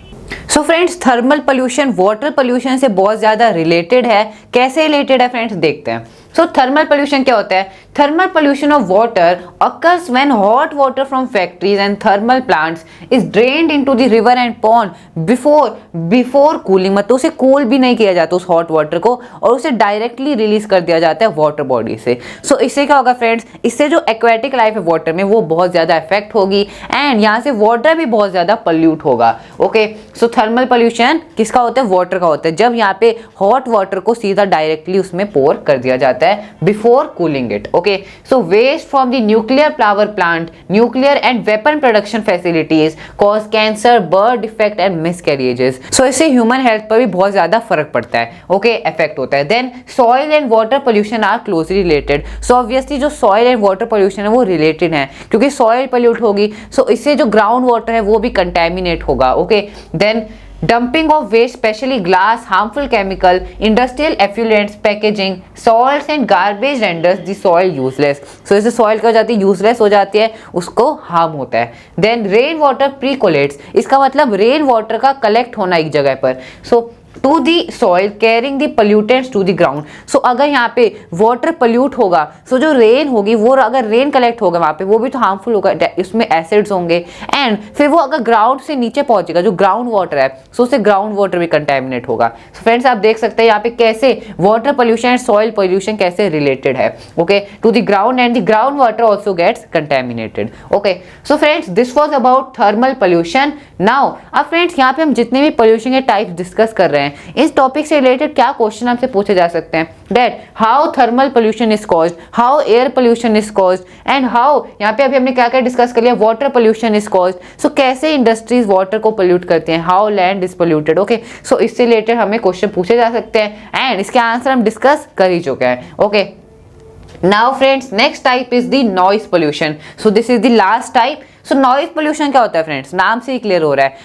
So friends thermal pollution water pollution से बहुत ज़्यादा related है। कैसे related है friends, देखते हैं। सो thermal pollution क्या होता है? Thermal pollution of water occurs when hot water from factories and thermal plants is drained into the river and pond before cooling, मतलब उसे कूल भी नहीं किया जाता उस हॉट वाटर को, और उसे डायरेक्टली रिलीज कर दिया जाता है वाटर बॉडी से। सो इससे क्या होगा फ्रेंड्स, इससे जो एक्वेटिक लाइफ है वाटर में वो बहुत ज्यादा इफेक्ट होगी एंड यहाँ से वाटर भी बहुत ज्यादा पोल्यूट होगा। ओके, सो थर्मल पोल्यूशन किसका होता है? वाटर का होता है, जब यहाँ पे हॉट वाटर को सीधा डायरेक्टली उसमें पोर कर दिया जाता है before cooling it. Okay, so waste from the nuclear power plant, nuclear and weapon production facilities cause cancer, birth defect and miscarriages. So इससे ह्यूमन हेल्थ पर भी बहुत ज्यादा फर्क पड़ता है। ओके, इफेक्ट होता है। Then soil and water pollution are closely related. So obviously जो सॉइल एंड वाटर पोल्यूशन है वो रिलेटेड है, क्योंकि सॉइल पोल्यूट होगी सो इससे जो ग्राउंड वाटर है वो भी कंटेमिनेट होगा। Okay, then dumping of waste, especially glass, harmful chemical, industrial effluents, packaging, salts and garbage renders the soil useless. So इससे soil क्या हो जाती है? useless हो जाती है, उसको harm होता है। Then rain water percolates, इसका मतलब rain water का collect होना एक जगह पर। So to the soil carrying the pollutants to the ground. So अगर यहाँ पे वाटर पोल्यूट होगा, सो जो रेन होगी वो, अगर रेन कलेक्ट होगा वहाँ पे वो भी तो हार्मफुल होगा, इसमें एसिड्स होंगे एंड फिर वो अगर ग्राउंड से नीचे पहुंचेगा, जो ग्राउंड वाटर है, सो उससे ग्राउंड वाटर भी कंटेमिनेट होगा। सो फ्रेंड्स आप देख सकते हैं यहाँ पे कैसे water pollution and soil pollution कैसे रिलेटेड है। Okay, to the ground and the ground water also gets contaminated. Okay, so friends this was about thermal pollution. Now अब फ्रेंड्स यहाँ पे हम जितने भी पोल्यूशन के टाइप्स डिस्कस कर रहे हैं, इस टॉपिक से रिलेटेड क्या क्वेश्चन हमसे पूछे जा सकते हैं? That how thermal pollution is caused, how air pollution is caused and how, यहाँ पे अभी हमने क्या क्या डिस्कस कर लिया, water pollution is caused. So कैसे इंडस्ट्रीज वाटर को पोल्यूट करते हैं, how land is polluted. Okay, so इससे रिलेटेड हमें क्वेश्चन पूछे जा सकते हैं एंड इसके आंसर हम डिस्कस कर ही चुके हैं। Okay, now friends next type is the noise pollution. So this is the last type. So noise pollution क्या होता है फ्रेंड्स? नाम से ही क्लियर हो रहा है,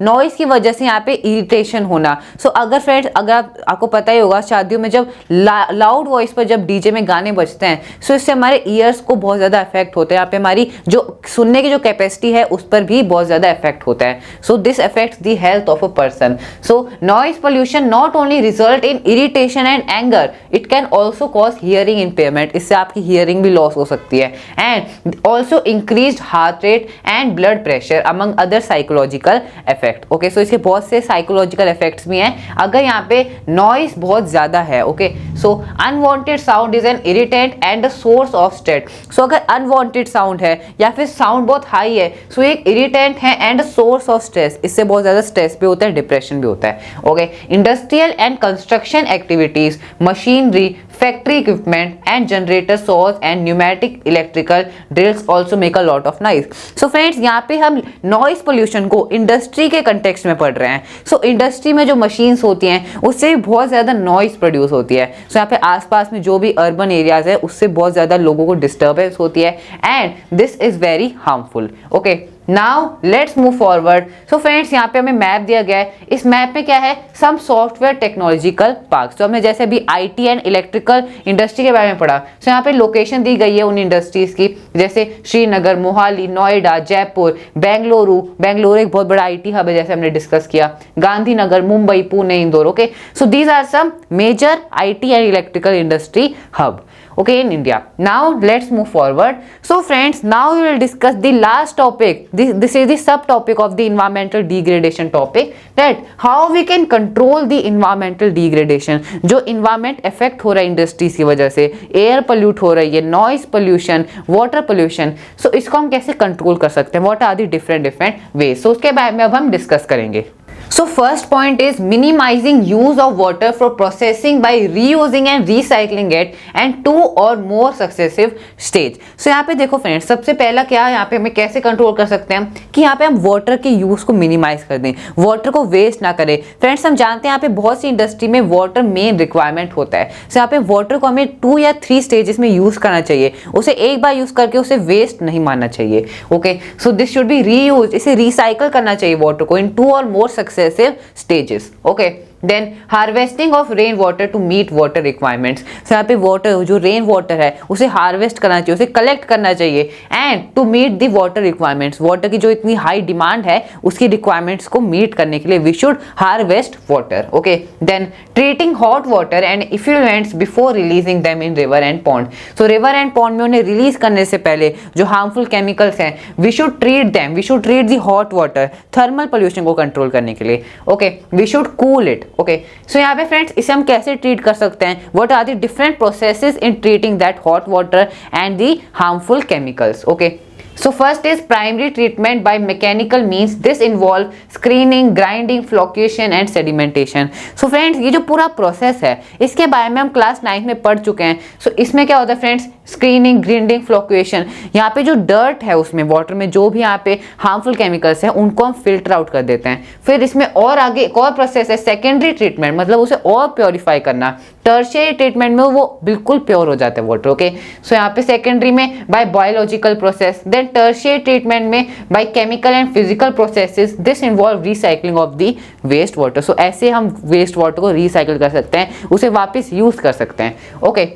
नॉइज की वजह से यहाँ पे इरिटेशन होना। सो अगर फ्रेंड्स, अगर आपको पता ही होगा शादियों में जब लाउड वॉइस पर जब डीजे में गाने बजते हैं, सो इससे हमारे ईयर्स को बहुत ज्यादा इफेक्ट होता है, यहाँ पे हमारी जो सुनने की जो कैपेसिटी है उस पर भी बहुत ज्यादा इफेक्ट होता है। So this affects the health of a person. So noise pollution not only result in irritation and anger, it can also cause hearing impairment, इससे आपकी हियरिंग भी लॉस हो सकती है and also increased heart rate and blood pressure among other psychological effect. Okay, so इसके बहुत से psychological effects भी हैं अगर यहाँ पे नॉइस बहुत ज्यादा है। Okay, so unwanted sound is an irritant and a source of stress. So अगर अनवांटेड साउंड है या फिर साउंड बहुत हाई है, सो एक इरिटेंट है एंड सोर्स ऑफ स्ट्रेस, इससे बहुत ज्यादा स्ट्रेस भी होता है, डिप्रेशन भी होता है। Okay, industrial and construction activities, machinery, factory equipment and generator saws and pneumatic electrical drills also make a lot of noise. So friends यहाँ पे हम noise pollution को इंडस्ट्री के कंटेक्स्ट में पढ़ रहे हैं। सो इंडस्ट्री में जो मशीन्स होती हैं उससे भी बहुत ज़्यादा नॉइस प्रोड्यूस होती है। सो यहाँ पे आसपास में जो भी अर्बन एरियाज है उससे बहुत ज़्यादा लोगों को डिस्टर्बेंस होती है and this is very harmful. Okay, now let's move forward. So friends यहाँ पे हमें मैप दिया गया है, इस मैप में क्या है, सम सॉफ्टवेयर टेक्नोलॉजिकल पार्क्स। तो हमने जैसे अभी आईटी एंड इलेक्ट्रिकल इंडस्ट्री के बारे में पढ़ा, सो यहाँ पे लोकेशन दी गई है उन इंडस्ट्रीज की, जैसे श्रीनगर, मोहाली, नोएडा, जयपुर, बेंगलुरु एक बहुत बड़ा आईटी हब है जैसे हमने डिस्कस किया, Gandhinagar, Mumbai, Pune, Indore. Okay, so these are some major IT and electrical industry hub okay in India. Now let's move forward. So friends, now we will discuss the last topic. This is the subtopic of the environmental degradation topic, that how we can control the environmental degradation. जो environment affect हो रहा है industries की वजह से, air pollute हो रही है, noise pollution, water pollution. So इसको हम कैसे control कर सकते हैं? What are the different ways? So उसके बारे में अब हम discuss करेंगे। So first point is minimizing use of water for processing by reusing and recycling it and 2 or more successive stage. So यहाँ पे देखो फ्रेंड्स, सबसे पहला क्या यहाँ पे हमें कैसे कंट्रोल कर सकते हैं कि यहाँ पे हम वाटर के यूज को मिनिमाइज कर दें, वाटर को वेस्ट ना करें। फ्रेंड्स हम जानते हैं यहाँ पे बहुत सी इंडस्ट्री में वाटर मेन रिक्वायरमेंट होता है, सो यहाँ पे वाटर को हमें 2 या 3 स्टेजेस में यूज करना चाहिए, उसे एक बार यूज करके उसे वेस्ट नहीं मानना चाहिए। Okay, so this should be reuse, इसे रिसाइकल करना चाहिए वाटर को in 2 or more successive stages. Okay. Then harvesting of rain water to meet water requirements. यहाँ पे वाटर जो रेन वाटर है उसे हार्वेस्ट करना चाहिए, उसे कलेक्ट करना चाहिए and to meet the water requirements, water की जो इतनी हाई डिमांड है उसकी रिक्वायरमेंट्स को मीट करने के लिए we should harvest water. Okay, then treating hot water and effluents before releasing them in river and pond. So river and pond में उन्हें रिलीज करने से पहले जो हार्मफुल केमिकल्स हैं we should treat them, we should treat the hot water thermal pollution को control करने के लिए। Okay, we should cool it. Okay, so यहाँ पे फ्रेंड्स इसे हम कैसे ट्रीट कर सकते हैं, what are the different processes in treating that hot water and the harmful chemicals. Okay, so first is primary treatment by mechanical means. This involve screening, grinding, flocculation and sedimentation. So friends ये जो पूरा process है इसके बारे में हम class 9 में पढ़ चुके हैं। so इसमें क्या होता है फ्रेंड्स, स्क्रीनिंग, ग्राइंडिंग, फ्लोक्युएशन, यहाँ पे जो डर्ट है उसमें वाटर में जो भी यहाँ पे हार्मफुल केमिकल्स हैं उनको हम फिल्टर आउट कर देते हैं। फिर इसमें और आगे एक और प्रोसेस है सेकेंडरी ट्रीटमेंट, मतलब उसे और प्योरीफाई करना। टर्शियरी ट्रीटमेंट में वो बिल्कुल प्योर हो जाता है वाटर। ओके, सो यहाँ पे सेकेंडरी में by biological process, then tertiary treatment में by chemical and physical processes. This involve recycling of the waste water. So ऐसे हम वेस्ट वाटर को रिसाइकिल कर सकते हैं, उसे वापस यूज कर सकते हैं। Okay,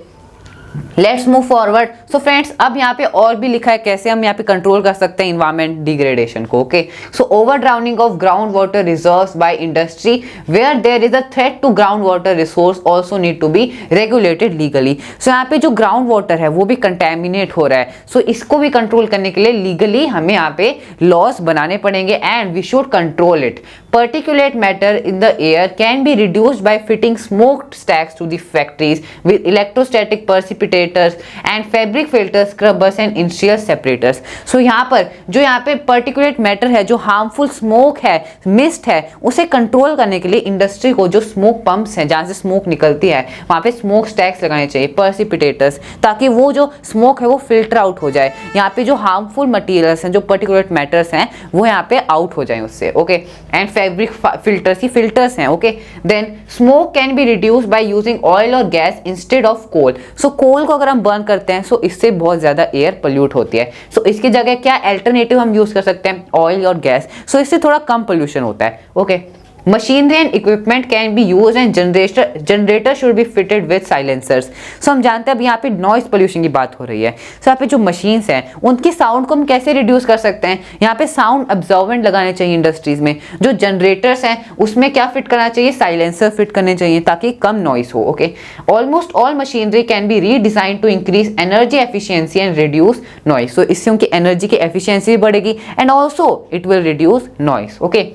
let's move forward. So friends अब यहाँ पे और भी लिखा है कैसे हम यहाँ पे कंट्रोल कर सकते हैं इन्वायरमेंट डिग्रेडेशन को। Okay, so over drowning of ground water reserves by industry where there is a threat to ground water resource also need to be regulated legally. So यहाँ पे जो ग्राउंड वाटर है वो भी कंटेमिनेट हो रहा है, सो इसको भी कंट्रोल करने के लिए लीगली हमें यहाँ पे लॉस बनाने पड़ेंगे and we should control it. Particulate matter in the air can be reduced by fitting smoked stacks to the factories with electrostatic precipitators and fabric filters, scrubbers and industrial separators. So यहाँ पर जो यहाँ पे particulate matter है, जो harmful smoke है, mist है, उसे कंट्रोल करने के लिए इंडस्ट्री को जो स्मोक पंप्स हैं जहाँ से स्मोक निकलती है वहाँ पे स्मोक स्टैक्स लगाने चाहिए, precipitators, ताकि वो जो स्मोक है वो फिल्टर आउट हो जाए। यहाँ पे जो हार्मफुल मटीरियल्स हैं, जो particulate matters हैं, वो यहाँ पे आउट हो जाए उससे। ओके, एंड फैब्रिक फिल्टर्स, ये फिल्टर्स हैं। Okay, then smoke can be reduced by using oil और gas instead of coal. So coal को अगर हम बर्न करते हैं सो इससे बहुत ज्यादा एयर पोल्यूट होती है। सो इसकी जगह क्या अल्टरनेटिव हम यूज कर सकते हैं, ऑयल और गैस। सो इससे थोड़ा कम पोल्यूशन होता है। Okay, machinery and equipment can be use and generator should be fitted with silencers. So हम जानते हैं अब यहाँ पे नॉइज पोल्यूशन की बात हो रही है। सो यहाँ पे जो मशीन्स हैं उनकी साउंड को हम कैसे रिड्यूस कर सकते हैं, यहाँ पे साउंड अब्जॉर्बेंट लगाने चाहिए इंडस्ट्रीज में। जो जनरेटर्स हैं उसमें क्या फिट करना चाहिए, साइलेंसर फिट करने चाहिए ताकि कम नॉइस हो। Okay, almost all machinery can be redesign to increase energy efficiency and reduce noise. So इससे उनकी एनर्जी की एफिशिएंसी भी बढ़ेगी and also it will reduce noise. Okay,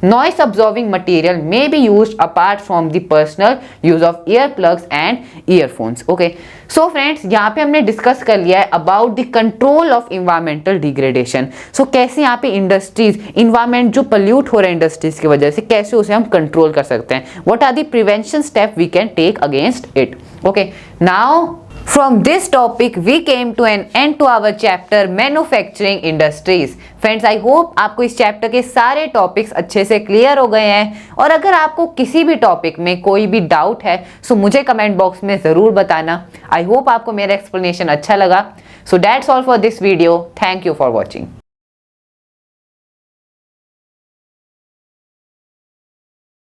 noise absorbing material may be used apart from the personal use of earplugs and earphones. Okay, so friends यहाँ पे हमने discuss कर लिया है about the control of environmental degradation. So कैसे यहाँ पे industries environment जो पोल्यूट हो रहे हैं इंडस्ट्रीज की वजह से कैसे उसे हम कंट्रोल कर सकते हैं, what are the prevention steps we can take against it. Okay, now from this topic we came to an end to our chapter manufacturing industries. Friends, I hope आपको इस चैप्टर के सारे टॉपिक्स अच्छे से clear हो गए हैं और अगर आपको किसी भी टॉपिक में कोई भी डाउट है सो मुझे कमेंट बॉक्स में ज़रूर बताना। आई होप आपको मेरा एक्सप्लेनेशन अच्छा लगा। So that's all for this video. Thank you for watching.